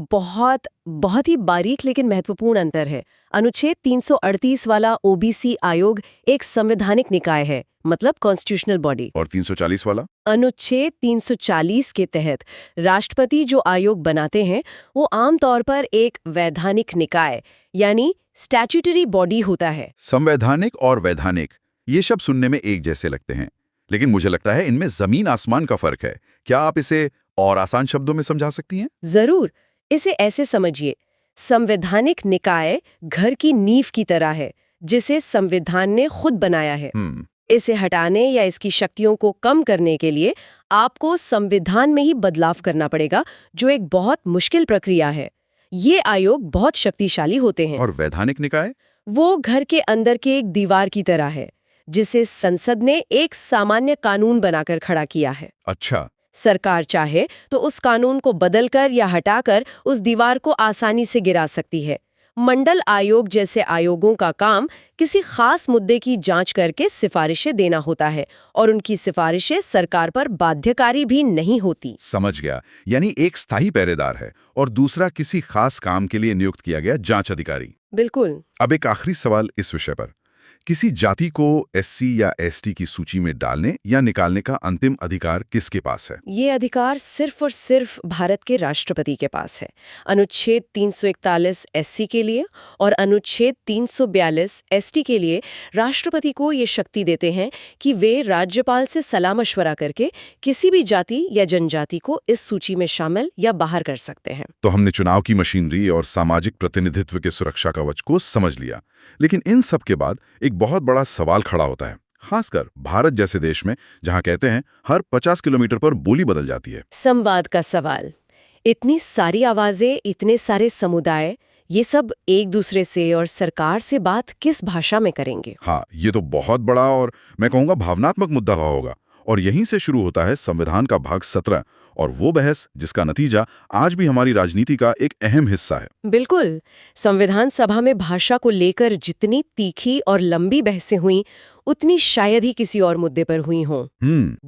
बहुत ही बारीक लेकिन महत्वपूर्ण अंतर है। अनुच्छेद 338 वाला ओबीसी आयोग एक संवैधानिक निकाय है, मतलब कॉन्स्टिट्यूशनल बॉडी। और 340 वाला? अनुच्छेद 340 के तहत राष्ट्रपति जो आयोग बनाते हैं वो आमतौर पर एक वैधानिक निकाय यानी स्टैट्यूटरी बॉडी होता है। संवैधानिक और वैधानिक, ये शब्द सुनने में एक जैसे लगते हैं, लेकिन मुझे लगता है इनमें जमीन आसमान का फर्क है। क्या आप इसे और आसान शब्दों में समझा सकती हैं? जरूर। इसे ऐसे समझिए, संवैधानिक निकाय घर की नींव की तरह है जिसे संविधान ने खुद बनाया है। इसे हटाने या इसकी शक्तियों को कम करने के लिए आपको संविधान में ही बदलाव करना पड़ेगा, जो एक बहुत मुश्किल प्रक्रिया है। ये आयोग बहुत शक्तिशाली होते हैं। और वैधानिक निकाय? वो घर के अंदर के एक दीवार की तरह है जिसे संसद ने एक सामान्य कानून बनाकर खड़ा किया है। अच्छा। सरकार चाहे तो उस कानून को बदलकर या हटाकर उस दीवार को आसानी से गिरा सकती है। मंडल आयोग जैसे आयोगों का काम किसी खास मुद्दे की जांच करके सिफारिशें देना होता है और उनकी सिफारिशें सरकार पर बाध्यकारी भी नहीं होती। समझ गया। यानी एक स्थायी पहरेदार है और दूसरा किसी खास काम के लिए नियुक्त किया गया जांच अधिकारी। बिल्कुल। अब एक आखिरी सवाल इस विषय पर। किसी जाति को एससी या एसटी की सूची में डालने या निकालने का अंतिम अधिकार किसके पास है? ये अधिकार सिर्फ और सिर्फ भारत के राष्ट्रपति के पास है। अनुच्छेद 341 एससी के लिए और अनुच्छेद 342 एसटी के लिए राष्ट्रपति को ये शक्ति देते हैं कि वे राज्यपाल से सलाह मशवरा करके किसी भी जाति या जनजाति को इस सूची में शामिल या बाहर कर सकते हैं। तो हमने चुनाव की मशीनरी और सामाजिक प्रतिनिधित्व के सुरक्षा कवच को समझ लिया, लेकिन इन सब के बाद एक बहुत बड़ा सवाल खड़ा होता है, खासकर भारत जैसे देश में जहां कहते हैं हर 50 किलोमीटर पर बोली बदल जाती है। संवाद का सवाल। इतनी सारी आवाजें, इतने सारे समुदाय, ये सब एक दूसरे से और सरकार से बात किस भाषा में करेंगे? हाँ, ये तो बहुत बड़ा और मैं कहूँगा भावनात्मक मुद्दा होगा। और यहीं से शुरू होता है संविधान का भाग 17 और वो बहस जिसका नतीजा आज भी हमारी राजनीति का एक अहम हिस्सा है। बिल्कुल। संविधान सभा में भाषा को लेकर जितनी तीखी और लंबी बहसें हुईं, उतनी शायद ही किसी और मुद्दे पर हुई हों।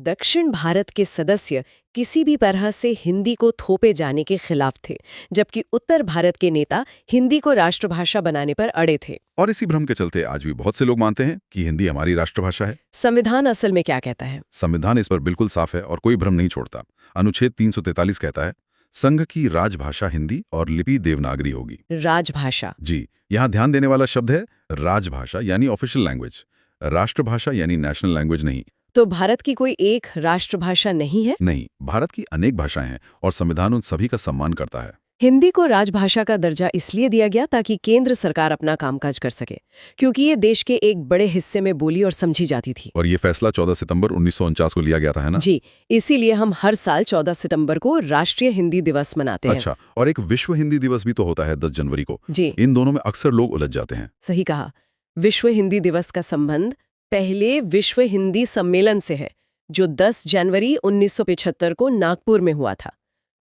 दक्षिण भारत के सदस्य किसी भी तरह से हिंदी को थोपे जाने के खिलाफ थे, जबकि उत्तर भारत के नेता हिंदी को राष्ट्रभाषा बनाने पर अड़े थे। और इसी भ्रम के चलते आज भी बहुत से लोग मानते हैं कि हिंदी हमारी राष्ट्रभाषा है। संविधान असल में क्या कहता है? संविधान इस पर बिल्कुल साफ है और कोई भ्रम नहीं छोड़ता। अनुच्छेद 343 कहता है संघ की राजभाषा हिंदी और लिपि देवनागरी होगी। राजभाषा? जी, यहाँ ध्यान देने वाला शब्द है राजभाषा यानी ऑफिशियल लैंग्वेज, राष्ट्रभाषा यानी नेशनल लैंग्वेज नहीं। तो भारत की कोई एक राष्ट्रभाषा नहीं है? नहीं, भारत की अनेक भाषाएं हैं और संविधान उन सभी का सम्मान करता है। हिंदी को राजभाषा का दर्जा इसलिए दिया गया ताकि केंद्र सरकार अपना कामकाज कर सके, क्योंकि ये देश के एक बड़े हिस्से में बोली और समझी जाती थी। और ये फैसला 14 सितंबर 1949 को लिया गया था, है ना? जी, इसीलिए हम हर साल 14 सितंबर को राष्ट्रीय हिंदी दिवस मनाते हैं। अच्छा, और एक विश्व हिंदी दिवस भी तो होता है 10 जनवरी को। जी, इन दोनों में अक्सर लोग उलझ जाते हैं। सही कहा। विश्व हिंदी दिवस का संबंध पहले विश्व हिंदी सम्मेलन से है, जो 10 जनवरी 1975 को नागपुर में हुआ था।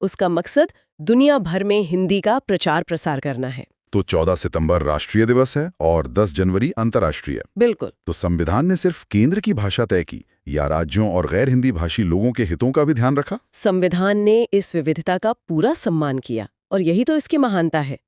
उसका मकसद दुनिया भर में हिंदी का प्रचार प्रसार करना है। तो 14 सितंबर राष्ट्रीय दिवस है और 10 जनवरी अंतर्राष्ट्रीय। बिल्कुल। तो संविधान ने सिर्फ केंद्र की भाषा तय की या राज्यों और गैर हिंदी भाषी लोगों के हितों का भी ध्यान रखा? संविधान ने इस विविधता का पूरा सम्मान किया और यही तो इसकी महानता है।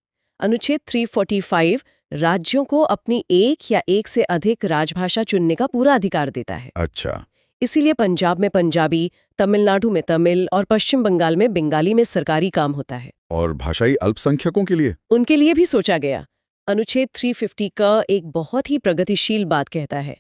अनुच्छेद 345 राज्यों को अपनी एक या एक से अधिक राजभाषा चुनने का पूरा अधिकार देता है। अच्छा। इसीलिए पंजाब में पंजाबी, तमिलनाडु में तमिल और पश्चिम बंगाल में बंगाली में सरकारी काम होता है। और भाषाई अल्पसंख्यकों के लिए? उनके लिए भी सोचा गया। अनुच्छेद 350 का एक बहुत ही प्रगतिशील बात कहता है।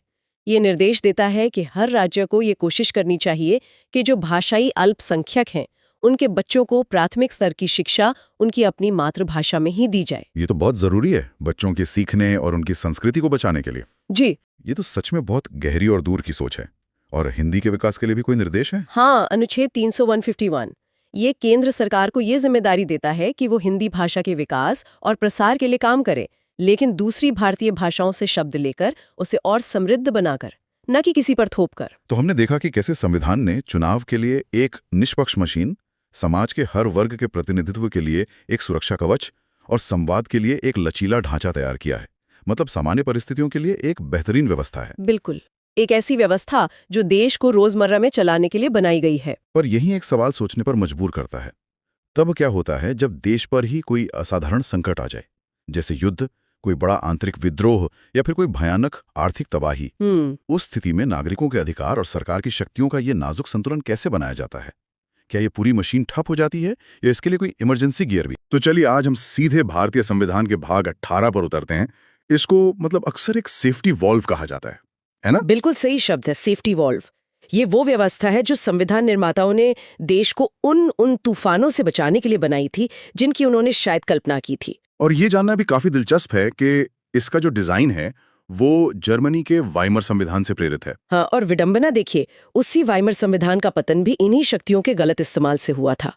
ये निर्देश देता है कि हर राज्य को ये कोशिश करनी चाहिए कि जो भाषाई अल्पसंख्यक हैं, उनके बच्चों को प्राथमिक स्तर की शिक्षा उनकी अपनी मातृभाषा में ही दी जाए। ये तो बहुत जरूरी है बच्चों के सीखने और उनकी संस्कृति को बचाने के लिए। जी, ये तो सच में बहुत गहरी और दूर की सोच है। और हिंदी के विकास के लिए भी कोई निर्देश है? हाँ, अनुच्छेद 351 ये केंद्र सरकार को ये जिम्मेदारी देता है कि वो हिंदी भाषा के विकास और प्रसार के लिए काम करे, लेकिन दूसरी भारतीय भाषाओं से शब्द लेकर उसे और समृद्ध बनाकर। न कि किसी पर थोप कर। तो हमने देखा कि कैसे संविधान ने चुनाव के लिए एक निष्पक्ष मशीन, समाज के हर वर्ग के प्रतिनिधित्व के लिए एक सुरक्षा कवच और संवाद के लिए एक लचीला ढांचा तैयार किया है। मतलब सामान्य परिस्थितियों के लिए एक बेहतरीन व्यवस्था है। बिल्कुल, एक ऐसी व्यवस्था जो देश को रोजमर्रा में चलाने के लिए बनाई गई है। पर यही एक सवाल सोचने पर मजबूर करता है, तब क्या होता है जब देश पर ही कोई असाधारण संकट आ जाए, जैसे युद्ध, कोई बड़ा आंतरिक विद्रोह या फिर कोई भयानक आर्थिक तबाही। उस स्थिति में नागरिकों के अधिकार और सरकार की शक्तियों का ये नाजुक संतुलन कैसे बनाया जाता है? क्या ये पूरी मशीन ठप हो जाती है या इसके लिए कोई इमरजेंसी गियर भी? तो चलिए आज हम सीधे भारतीय संविधान के भाग 18 पर उतरते हैं। इसको मतलब अक्सर एक सेफ्टी वॉल्व कहा जाता है ना? बिल्कुल सही शब्द है, सेफ्टी वॉल्व। ये वो व्यवस्था है जो संविधान निर्माताओं ने देश को उन तूफानों से बचाने के लिए बनाई थी जिनकी उन्होंने शायद कल्पना की थी। और ये जानना भी काफी दिलचस्प है कि इसका जो डिजाइन है वो जर्मनी के वाइमर संविधान से प्रेरित है। हाँ, और विडंबना देखिए, उसी वाइमर संविधान का पतन भी इन्हीं शक्तियों के गलत इस्तेमाल से हुआ था।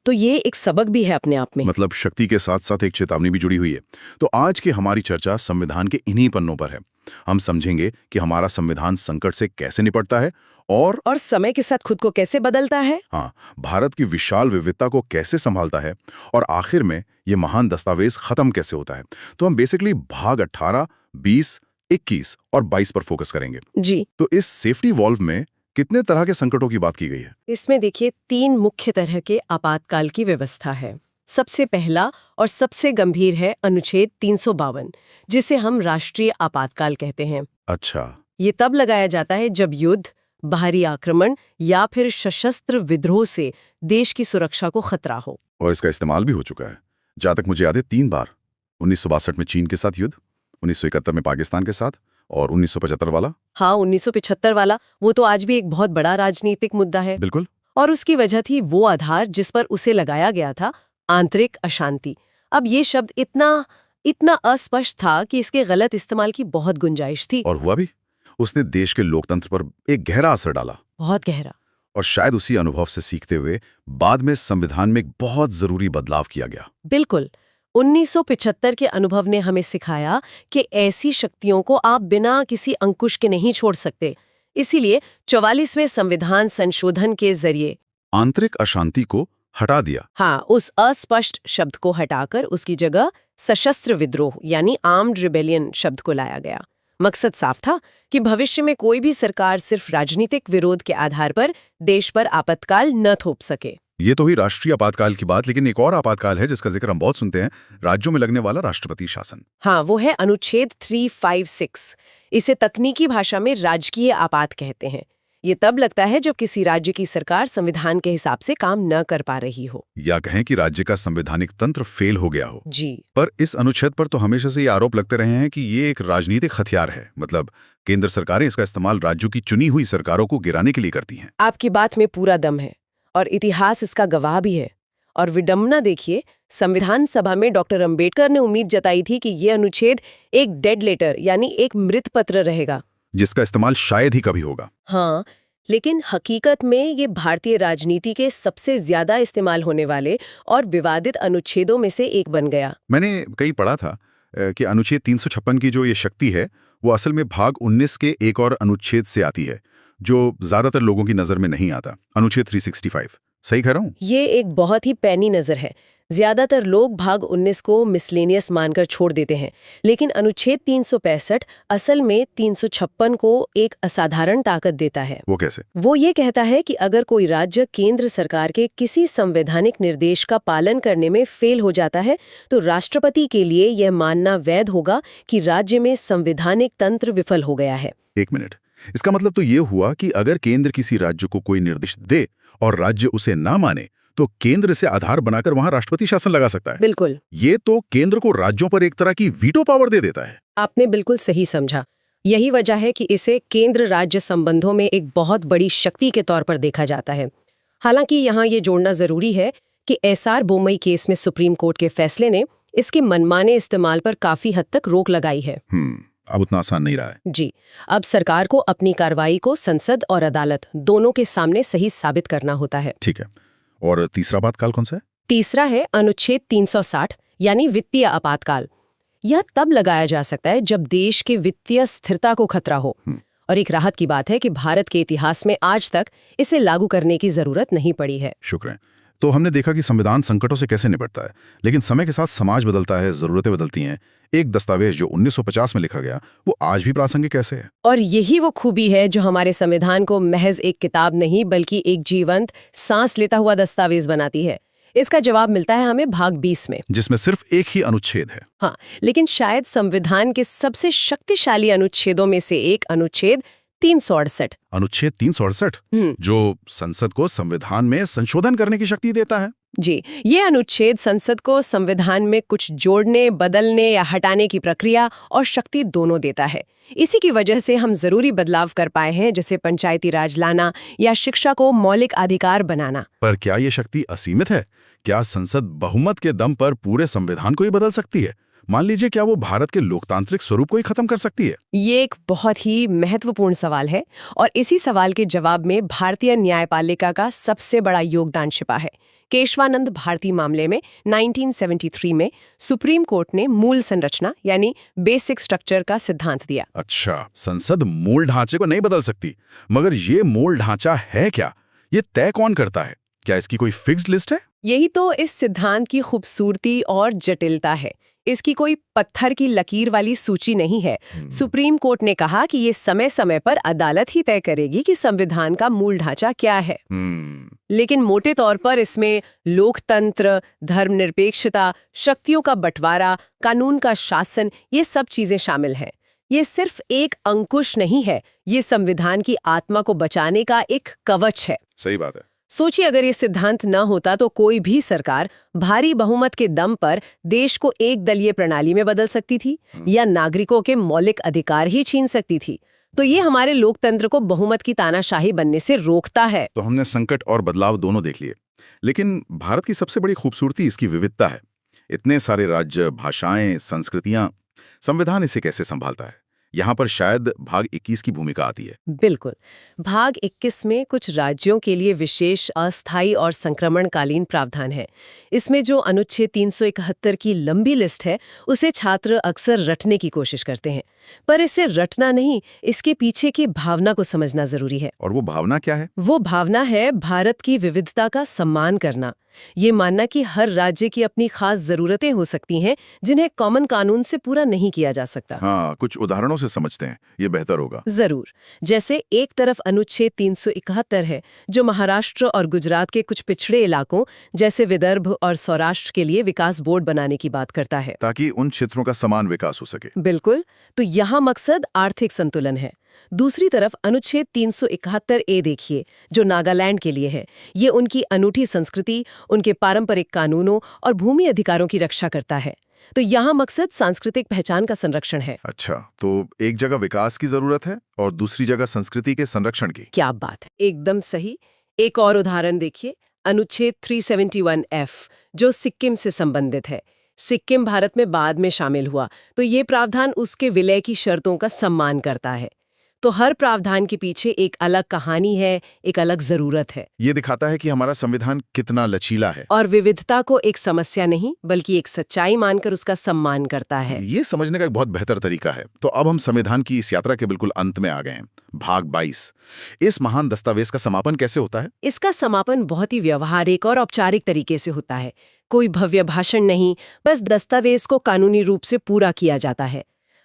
तो ये एक सबक भी है अपने आप में। मतलब शक्ति के साथ साथ एक चेतावनी भी जुड़ी हुई है। तो आज की हमारी चर्चा संविधान के इन्हीं पन्नों पर है। हम समझेंगे कि हमारा संविधान संकट से कैसे निपटता है और समय के साथ खुद को कैसे बदलता है। हाँ, भारत की विशाल विविधता को कैसे संभालता है और आखिर में ये महान दस्तावेज खत्म कैसे होता है। तो हम बेसिकली भाग 18, 20, 21 और 22 पर फोकस करेंगे। जी। तो इस सेफ्टी वॉल्व में कितने तरह के संकटों की बात की गई है? इसमें देखिए 3 मुख्य तरह के आपातकाल की व्यवस्था है। सबसे पहला और सबसे गंभीर है अनुच्छेद 352, जिसे हम राष्ट्रीय आपातकाल कहते हैं। अच्छा। ये तब लगाया जाता है जब युद्ध, बाहरी आक्रमण या फिर सशस्त्र विद्रोह से देश की सुरक्षा को खतरा हो। और इसका इस्तेमाल भी हो चुका है, जहां तक मुझे याद है 3 बार। 1962 में चीन के साथ युद्ध, 1971 में पाकिस्तान के साथ और 1975 वाला। हाँ, 1975 वाला, वो तो आज भी एक बहुत बड़ा राजनीतिक मुद्दा है। बिल्कुल। और उसकी वजह थी वो आधार जिस पर उसे लगाया गया था, आंतरिक अशांति। अब ये शब्द इतना अस्पष्ट था कि इसके गलत इस्तेमाल की बहुत गुंजाइश थी। और हुआ भी। उसने देश के लोकतंत्र पर एक गहरा असर डाला। बहुत गहरा। और शायद उसी अनुभव से सीखते हुए बाद में संविधान में एक बहुत जरूरी बदलाव किया गया। बिल्कुल। 1975 के अनुभव ने हमें सिखाया कि ऐसी शक्तियों को आप बिना किसी अंकुश के नहीं छोड़ सकते। इसीलिए 44वें संविधान संशोधन के जरिए आंतरिक अशांति को हटा दिया। हाँ, उस अस्पष्ट शब्द को हटाकर उसकी जगह सशस्त्र विद्रोह यानी आर्म्ड रिबेलियन शब्द को लाया गया। मकसद साफ था कि भविष्य में कोई भी सरकार सिर्फ राजनीतिक विरोध के आधार पर देश पर आपातकाल न थोप सके। ये तो हुई राष्ट्रीय आपातकाल की बात, लेकिन एक और आपातकाल है जिसका जिक्र हम बहुत सुनते हैं, राज्यों में लगने वाला राष्ट्रपति शासन। हाँ, वो है अनुच्छेद 356। इसे तकनीकी भाषा में राजकीय आपात कहते हैं। ये तब लगता है जब किसी राज्य की सरकार संविधान के हिसाब से काम न कर पा रही हो, या कहें कि राज्य का संवैधानिक तंत्र फेल हो गया हो। जी। पर इस अनुच्छेद पर तो हमेशा से ये आरोप लगते रहे हैं कि ये एक राजनीतिक हथियार है। मतलब केंद्र सरकारें इसका इस्तेमाल राज्यों की चुनी हुई सरकारों को गिराने के लिए करती हैं। आपकी बात में पूरा दम है और इतिहास इसका गवाह भी है। और विडंबना देखिए, संविधान सभा में डॉक्टर अंबेडकर ने उम्मीद जताई थी कि ये अनुच्छेद एक डेड लेटर यानी एक मृत पत्र रहेगा, जिसका इस्तेमाल शायद ही कभी होगा। हाँ, लेकिन हकीकत में ये भारतीय राजनीति के सबसे ज्यादा इस्तेमाल होने वाले और विवादित अनुच्छेदों में से एक बन गया। मैंने कहीं पढ़ा था कि अनुच्छेद 356 की जो ये शक्ति है वो असल में भाग 19 के एक और अनुच्छेद से आती है जो ज्यादातर लोगों की नजर में नहीं आता, अनुच्छेद 365। सही कह रहा हूँ? ये एक बहुत ही पैनी नजर है। ज्यादातर लोग भाग 19 को मिसलेनियस मानकर छोड़ देते हैं, लेकिन अनुच्छेद 365 असल में 356 को एक असाधारण ताकत देता है। वो कैसे? वो ये कहता है कि अगर कोई राज्य केंद्र सरकार के किसी संवैधानिक निर्देश का पालन करने में फेल हो जाता है तो राष्ट्रपति के लिए यह मानना वैध होगा कि राज्य में संवैधानिक तंत्र विफल हो गया है। 1 मिनट, इसका मतलब तो ये हुआ कि अगर केंद्र किसी राज्य को कोई निर्देश दे और राज्य उसे ना माने तो केंद्र से आधार बनाकर वहां राष्ट्रपति शासन लगा सकता है। बिल्कुल। ये तो केंद्र को राज्यों पर एक तरह की वीटो पावर दे देता है। आपने बिल्कुल सही समझा। यही वजह है कि इसे केंद्र राज्य संबंधों में एक बहुत बड़ी शक्ति के तौर पर देखा जाता है। हालांकि यहाँ ये जोड़ना जरूरी है कि एसआर बोमई केस में सुप्रीम कोर्ट के फैसले ने इसके मनमाने इस्तेमाल पर काफी हद तक रोक लगाई है। अब उतना आसान नहीं रहा है। जी, अब सरकार को अपनी कार्रवाई को संसद और अदालत दोनों के सामने सही साबित करना होता है। ठीक है। और तीसरा आपातकाल कौन सा है? तीसरा है अनुच्छेद 360 यानी वित्तीय आपातकाल। यह तब लगाया जा सकता है जब देश के वित्तीय स्थिरता को खतरा हो। और एक राहत की बात है कि भारत के इतिहास में आज तक इसे लागू करने की जरूरत नहीं पड़ी है। शुक्र है। तो हमने देखा कि संविधान संकटों से कैसे निपटता है, लेकिन समय के साथ समाज बदलता है, जरूरतें बदलती हैं। एक दस्तावेज जो 1950 में लिखा गया वो आज भी प्रासंगिक कैसे है? और यही वो खूबी है जो हमारे संविधान को महज एक किताब नहीं बल्कि एक जीवंत, सांस लेता हुआ दस्तावेज बनाती है। इसका जवाब मिलता है हमें भाग 20 में, जिसमें सिर्फ एक ही अनुच्छेद है। हाँ, लेकिन शायद संविधान के सबसे शक्तिशाली अनुच्छेदों में से एक अनुच्छेद 368। अनुच्छेद 368 जो संसद को संविधान में संशोधन करने की शक्ति देता है। जी, ये अनुच्छेद संसद को संविधान में कुछ जोड़ने, बदलने या हटाने की प्रक्रिया और शक्ति दोनों देता है। इसी की वजह से हम जरूरी बदलाव कर पाए हैं, जैसे पंचायती राज लाना या शिक्षा को मौलिक अधिकार बनाना। पर क्या ये शक्ति असीमित है? क्या संसद बहुमत के दम पर पूरे संविधान को ही बदल सकती है? मान लीजिए, क्या वो भारत के लोकतांत्रिक स्वरूप को ही खत्म कर सकती है? ये एक बहुत ही महत्वपूर्ण सवाल है और इसी सवाल के जवाब में भारतीय न्यायपालिका का सबसे बड़ा योगदान छिपा है। केशवानंद भारती मामले में 1973 में सुप्रीम कोर्ट ने मूल संरचना यानी बेसिक स्ट्रक्चर का सिद्धांत दिया। अच्छा, संसद मूल ढांचे को नहीं बदल सकती, मगर ये मूल ढांचा है क्या? ये तय कौन करता है? क्या इसकी कोई फिक्स्ड लिस्ट है? यही तो इस सिद्धांत की खूबसूरती और जटिलता है। इसकी कोई पत्थर की लकीर वाली सूची नहीं है। सुप्रीम कोर्ट ने कहा कि ये समय समय पर अदालत ही तय करेगी कि संविधान का मूल ढांचा क्या है। लेकिन मोटे तौर पर इसमें लोकतंत्र, धर्मनिरपेक्षता, शक्तियों का बंटवारा, कानून का शासन, ये सब चीजें शामिल हैं। ये सिर्फ एक अंकुश नहीं है, ये संविधान की आत्मा को बचाने का एक कवच है। सही बात है। सोचिए, अगर ये सिद्धांत न होता तो कोई भी सरकार भारी बहुमत के दम पर देश को एक दलीय प्रणाली में बदल सकती थी या नागरिकों के मौलिक अधिकार ही छीन सकती थी। तो ये हमारे लोकतंत्र को बहुमत की तानाशाही बनने से रोकता है। तो हमने संकट और बदलाव दोनों देख लिए, लेकिन भारत की सबसे बड़ी खूबसूरती इसकी विविधता है। इतने सारे राज्य, भाषाएं, संस्कृतियां, संविधान इसे कैसे संभालता है? यहाँ पर शायद भाग 21 की भूमिका आती है। बिल्कुल। भाग 21 में कुछ राज्यों के लिए विशेष, अस्थायी और संक्रमणकालीन प्रावधान है। इसमें जो अनुच्छेद 371 की लंबी लिस्ट है, उसे छात्र अक्सर रटने की कोशिश करते हैं, पर इसे रटना नहीं, इसके पीछे की भावना को समझना जरूरी है। और वो भावना क्या है? वो भावना है भारत की विविधता का सम्मान करना। ये मानना कि हर राज्य की अपनी खास जरूरतें हो सकती हैं जिन्हें कॉमन कानून से पूरा नहीं किया जा सकता। हाँ, कुछ उदाहरणों से समझते हैं, ये बेहतर होगा। जरूर। जैसे एक तरफ अनुच्छेद 371 है जो महाराष्ट्र और गुजरात के कुछ पिछड़े इलाकों जैसे विदर्भ और सौराष्ट्र के लिए विकास बोर्ड बनाने की बात करता है, ताकि उन क्षेत्रों का समान विकास हो सके। बिल्कुल। तो यहाँ मकसद आर्थिक संतुलन है। दूसरी तरफ अनुच्छेद 371A देखिए, जो नागालैंड के लिए है। ये उनकी अनूठी संस्कृति, उनके पारंपरिक कानूनों और भूमि अधिकारों की रक्षा करता है। तो यहाँ मकसद सांस्कृतिक पहचान का संरक्षण है। अच्छा, तो एक जगह विकास की जरूरत है और दूसरी जगह संस्कृति के संरक्षण की। क्या बात है, एकदम सही। एक और उदाहरण देखिए, अनुच्छेद 371F जो सिक्किम से संबंधित है। सिक्किम भारत में बाद में शामिल हुआ, तो ये प्रावधान उसके विलय की शर्तों का सम्मान करता है। तो हर प्रावधान के पीछे एक अलग कहानी है, एक अलग जरूरत है। ये दिखाता है कि हमारा संविधान कितना लचीला है और विविधता को एक समस्या नहीं बल्कि एक सच्चाई मानकर उसका सम्मान करता है। ये समझने का एक बहुत बेहतर तरीका है। तो अब हम संविधान की इस यात्रा के बिल्कुल अंत में आ गए हैं। भाग 22, इस महान दस्तावेज का समापन कैसे होता है? इसका समापन बहुत ही व्यवहारिक और औपचारिक तरीके से होता है। कोई भव्य भाषण नहीं, बस दस्तावेज को कानूनी रूप से पूरा किया जाता है।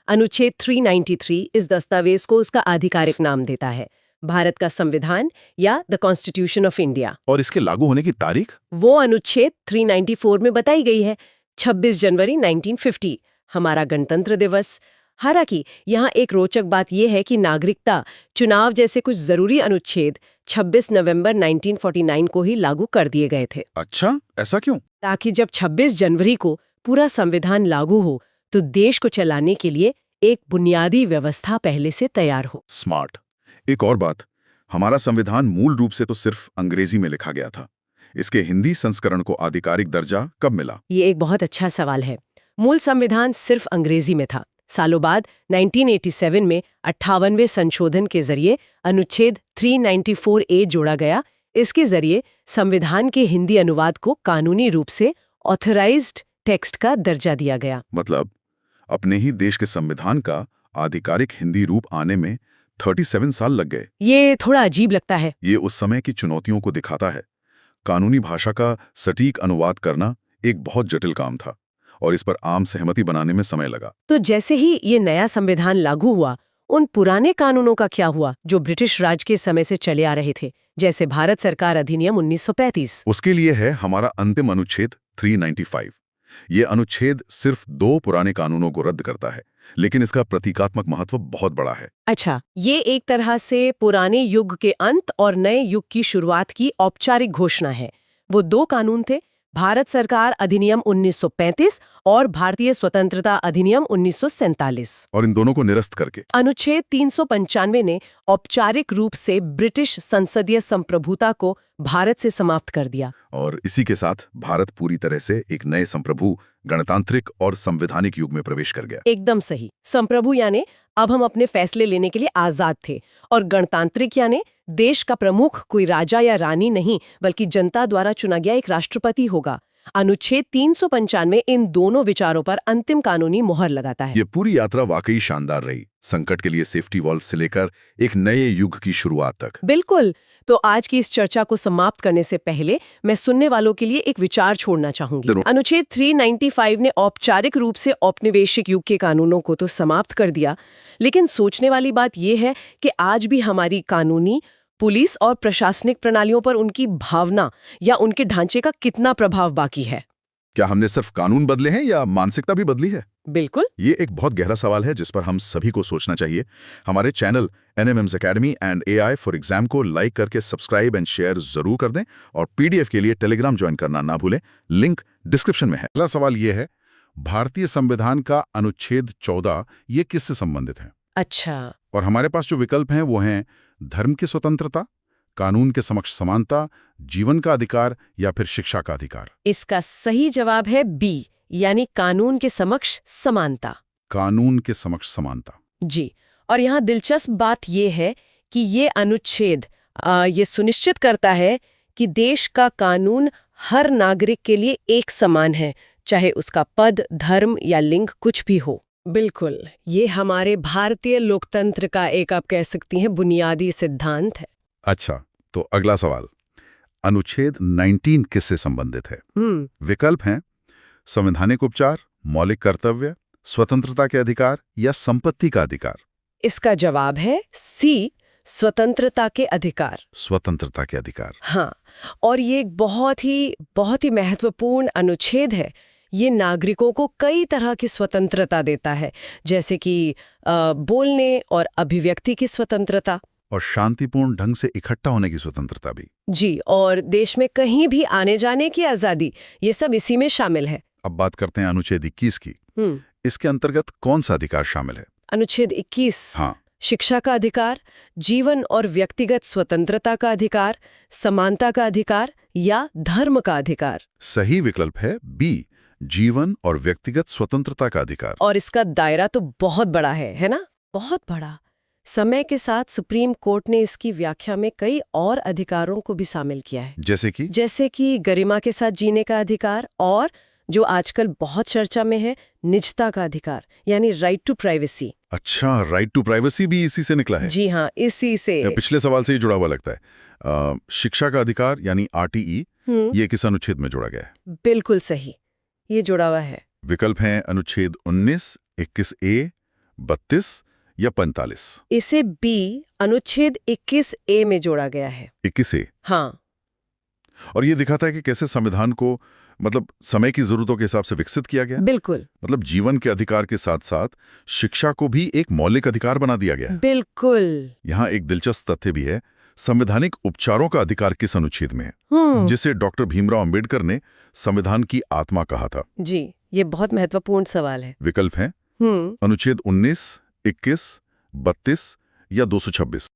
अनुच्छेद 393 इस दस्तावेज को उसका आधिकारिक नाम देता है, भारत का संविधान या द कॉन्स्टिट्यूशन ऑफ इंडिया। और इसके लागू होने की तारीख? वो अनुच्छेद 394 में बताई गई है, 26 जनवरी 1950, हमारा गणतंत्र दिवस। हालांकि यहाँ एक रोचक बात यह है कि नागरिकता, चुनाव जैसे कुछ जरूरी अनुच्छेद 26 नवंबर 1949 को ही लागू कर दिए गए थे। अच्छा, ऐसा क्यों? ताकि जब 26 जनवरी को पूरा संविधान लागू हो तो देश को चलाने के लिए एक बुनियादी व्यवस्था पहले से तैयार हो। स्मार्ट। एक और बात, हमारा संविधान मूल रूप से तो सिर्फ अंग्रेजी में लिखा गया था। इसके हिंदी संस्करण को आधिकारिक दर्जा कब मिला? ये एक बहुत अच्छा सवाल है। मूल संविधान सिर्फ अंग्रेजी में था। सालों बाद 1987 में 58वें संशोधन के जरिए अनुच्छेद 394A जोड़ा गया। इसके जरिए संविधान के हिंदी अनुवाद को कानूनी रूप से ऑथराइज्ड टेक्स्ट का दर्जा दिया गया। मतलब अपने ही देश के संविधान का आधिकारिक हिंदी रूप आने में 37 साल लग गए। ये थोड़ा अजीब लगता है। ये उस समय की चुनौतियों को दिखाता है। कानूनी भाषा का सटीक अनुवाद करना एक बहुत जटिल काम था और इस पर आम सहमति बनाने में समय लगा। तो जैसे ही ये नया संविधान लागू हुआ, उन पुराने कानूनों का क्या हुआ जो ब्रिटिश राज के समय से चले आ रहे थे, जैसे भारत सरकार अधिनियम 1935? उसके लिए है हमारा अंतिम अनुच्छेद 395। ये अनुच्छेद सिर्फ 2 पुराने कानूनों को रद्द करता है, लेकिन इसका प्रतीकात्मक महत्व बहुत बड़ा है। अच्छा, ये एक तरह से पुराने युग के अंत और नए युग की शुरुआत की औपचारिक घोषणा है। वो 2 कानून थे, भारत सरकार अधिनियम 1935 और भारतीय स्वतंत्रता अधिनियम 1947। और इन दोनों को निरस्त करके अनुच्छेद 395 ने औपचारिक रूप से ब्रिटिश संसदीय संप्रभुता को भारत से समाप्त कर दिया। और इसी के साथ भारत पूरी तरह से एक नए संप्रभु, गणतांत्रिक और संवैधानिक युग में प्रवेश कर गया। एकदम सही। संप्रभु यानी अब हम अपने फैसले लेने के लिए आजाद थे, और गणतांत्रिक यानी देश का प्रमुख कोई राजा या रानी नहीं, बल्कि जनता द्वारा चुना गया एक राष्ट्रपति होगा। अनुच्छेद 395 इन दोनों विचारों पर अंतिम कानूनी मोहर लगाता है। ये पूरी यात्रा वाकई शानदार रही, संकट के लिए सेफ्टी वॉल्व से लेकर एक नए युग की शुरुआत तक। बिल्कुल। तो आज की इस चर्चा को समाप्त करने से पहले मैं सुनने वालों के लिए एक विचार छोड़ना चाहूंगी। जरूर। अनुच्छेद 395 ने औपचारिक रूप से औपनिवेशिक युग के कानूनों को तो समाप्त कर दिया, लेकिन सोचने वाली बात यह है कि आज भी हमारी कानूनी, पुलिस और प्रशासनिक प्रणालियों पर उनकी भावना या उनके ढांचे का कितना प्रभाव बाकी है। क्या हमने सिर्फ कानून बदले हैं या मानसिकता भी बदली है? बिल्कुल। ये एक बहुत गहरा सवाल है जिस पर हम सभी को सोचना चाहिए। हमारे channel NMM's Academy and AI for Exam को लाइक करके सब्सक्राइब एंड शेयर जरूर कर दें और PDF के लिए टेलीग्राम ज्वाइन करना ना भूलें, लिंक डिस्क्रिप्शन में है। अगला सवाल ये है, भारतीय संविधान का अनुच्छेद 14 ये किससे संबंधित है? अच्छा। और हमारे पास जो विकल्प हैं वो हैं धर्म की स्वतंत्रता, कानून के समक्ष समानता, जीवन का अधिकार या फिर शिक्षा का अधिकार। इसका सही जवाब है बी, यानी कानून के समक्ष समानता। कानून के समक्ष समानता। जी। और यहाँ दिलचस्प बात यह है कि ये अनुच्छेद ये सुनिश्चित करता है कि देश का कानून हर नागरिक के लिए एक समान है, चाहे उसका पद, धर्म या लिंग कुछ भी हो। बिल्कुल, ये हमारे भारतीय लोकतंत्र का एक, आप कह सकती हैं, बुनियादी सिद्धांत है। अच्छा, तो अगला सवाल, अनुच्छेद 19 किससे संबंधित है? विकल्प हैं संवैधानिक उपचार, मौलिक कर्तव्य, स्वतंत्रता के अधिकार या संपत्ति का अधिकार। इसका जवाब है सी, स्वतंत्रता के अधिकार। स्वतंत्रता के अधिकार। हाँ, और ये एक बहुत ही महत्वपूर्ण अनुच्छेद है। ये नागरिकों को कई तरह की स्वतंत्रता देता है, जैसे कि बोलने और अभिव्यक्ति की स्वतंत्रता, और शांतिपूर्ण ढंग से इकट्ठा होने की स्वतंत्रता भी। जी, और देश में कहीं भी आने जाने की आजादी, ये सब इसी में शामिल है। अब बात करते हैं अनुच्छेद 21 की। इसके अंतर्गत कौन सा अधिकार शामिल है? अनुच्छेद 21। हाँ। शिक्षा का अधिकार, जीवन और व्यक्तिगत स्वतंत्रता का अधिकार, समानता का अधिकार या धर्म का अधिकार। सही विकल्प है बी, जीवन और व्यक्तिगत स्वतंत्रता का अधिकार। और इसका दायरा तो बहुत बड़ा है ना? बहुत बड़ा। समय के साथ सुप्रीम कोर्ट ने इसकी व्याख्या में कई और अधिकारों को भी शामिल किया है, जैसे कि गरिमा के साथ जीने का अधिकार, और जो आजकल बहुत चर्चा में है, निजता का अधिकार, यानी राइट टू प्राइवेसी। अच्छा, राइट टू प्राइवेसी भी इसी से निकला है? जी हाँ, इसी से। पिछले सवाल से ही जुड़ा हुआ लगता है। शिक्षा का अधिकार यानी RTE, ये किस अनुच्छेद में जोड़ा गया है? बिल्कुल सही, ये जुड़ा हुआ है। विकल्प हैं अनुच्छेद 19, 21A, 32 या 45। इसे बी, अनुच्छेद 21A में जोड़ा गया है। 21A? हाँ। और ये दिखाता है कि कैसे संविधान को मतलब समय की जरूरतों के हिसाब से विकसित किया गया। बिल्कुल। मतलब जीवन के अधिकार के साथ साथ शिक्षा को भी एक मौलिक अधिकार बना दिया गया। बिल्कुल। यहाँ एक दिलचस्प तथ्य भी है, संवैधानिक उपचारों का अधिकार किस अनुच्छेद में है, जिसे डॉक्टर भीमराव अंबेडकर ने संविधान की आत्मा कहा था? जी, ये बहुत महत्वपूर्ण सवाल है। विकल्प हैं अनुच्छेद 19, 21, 32 या 226।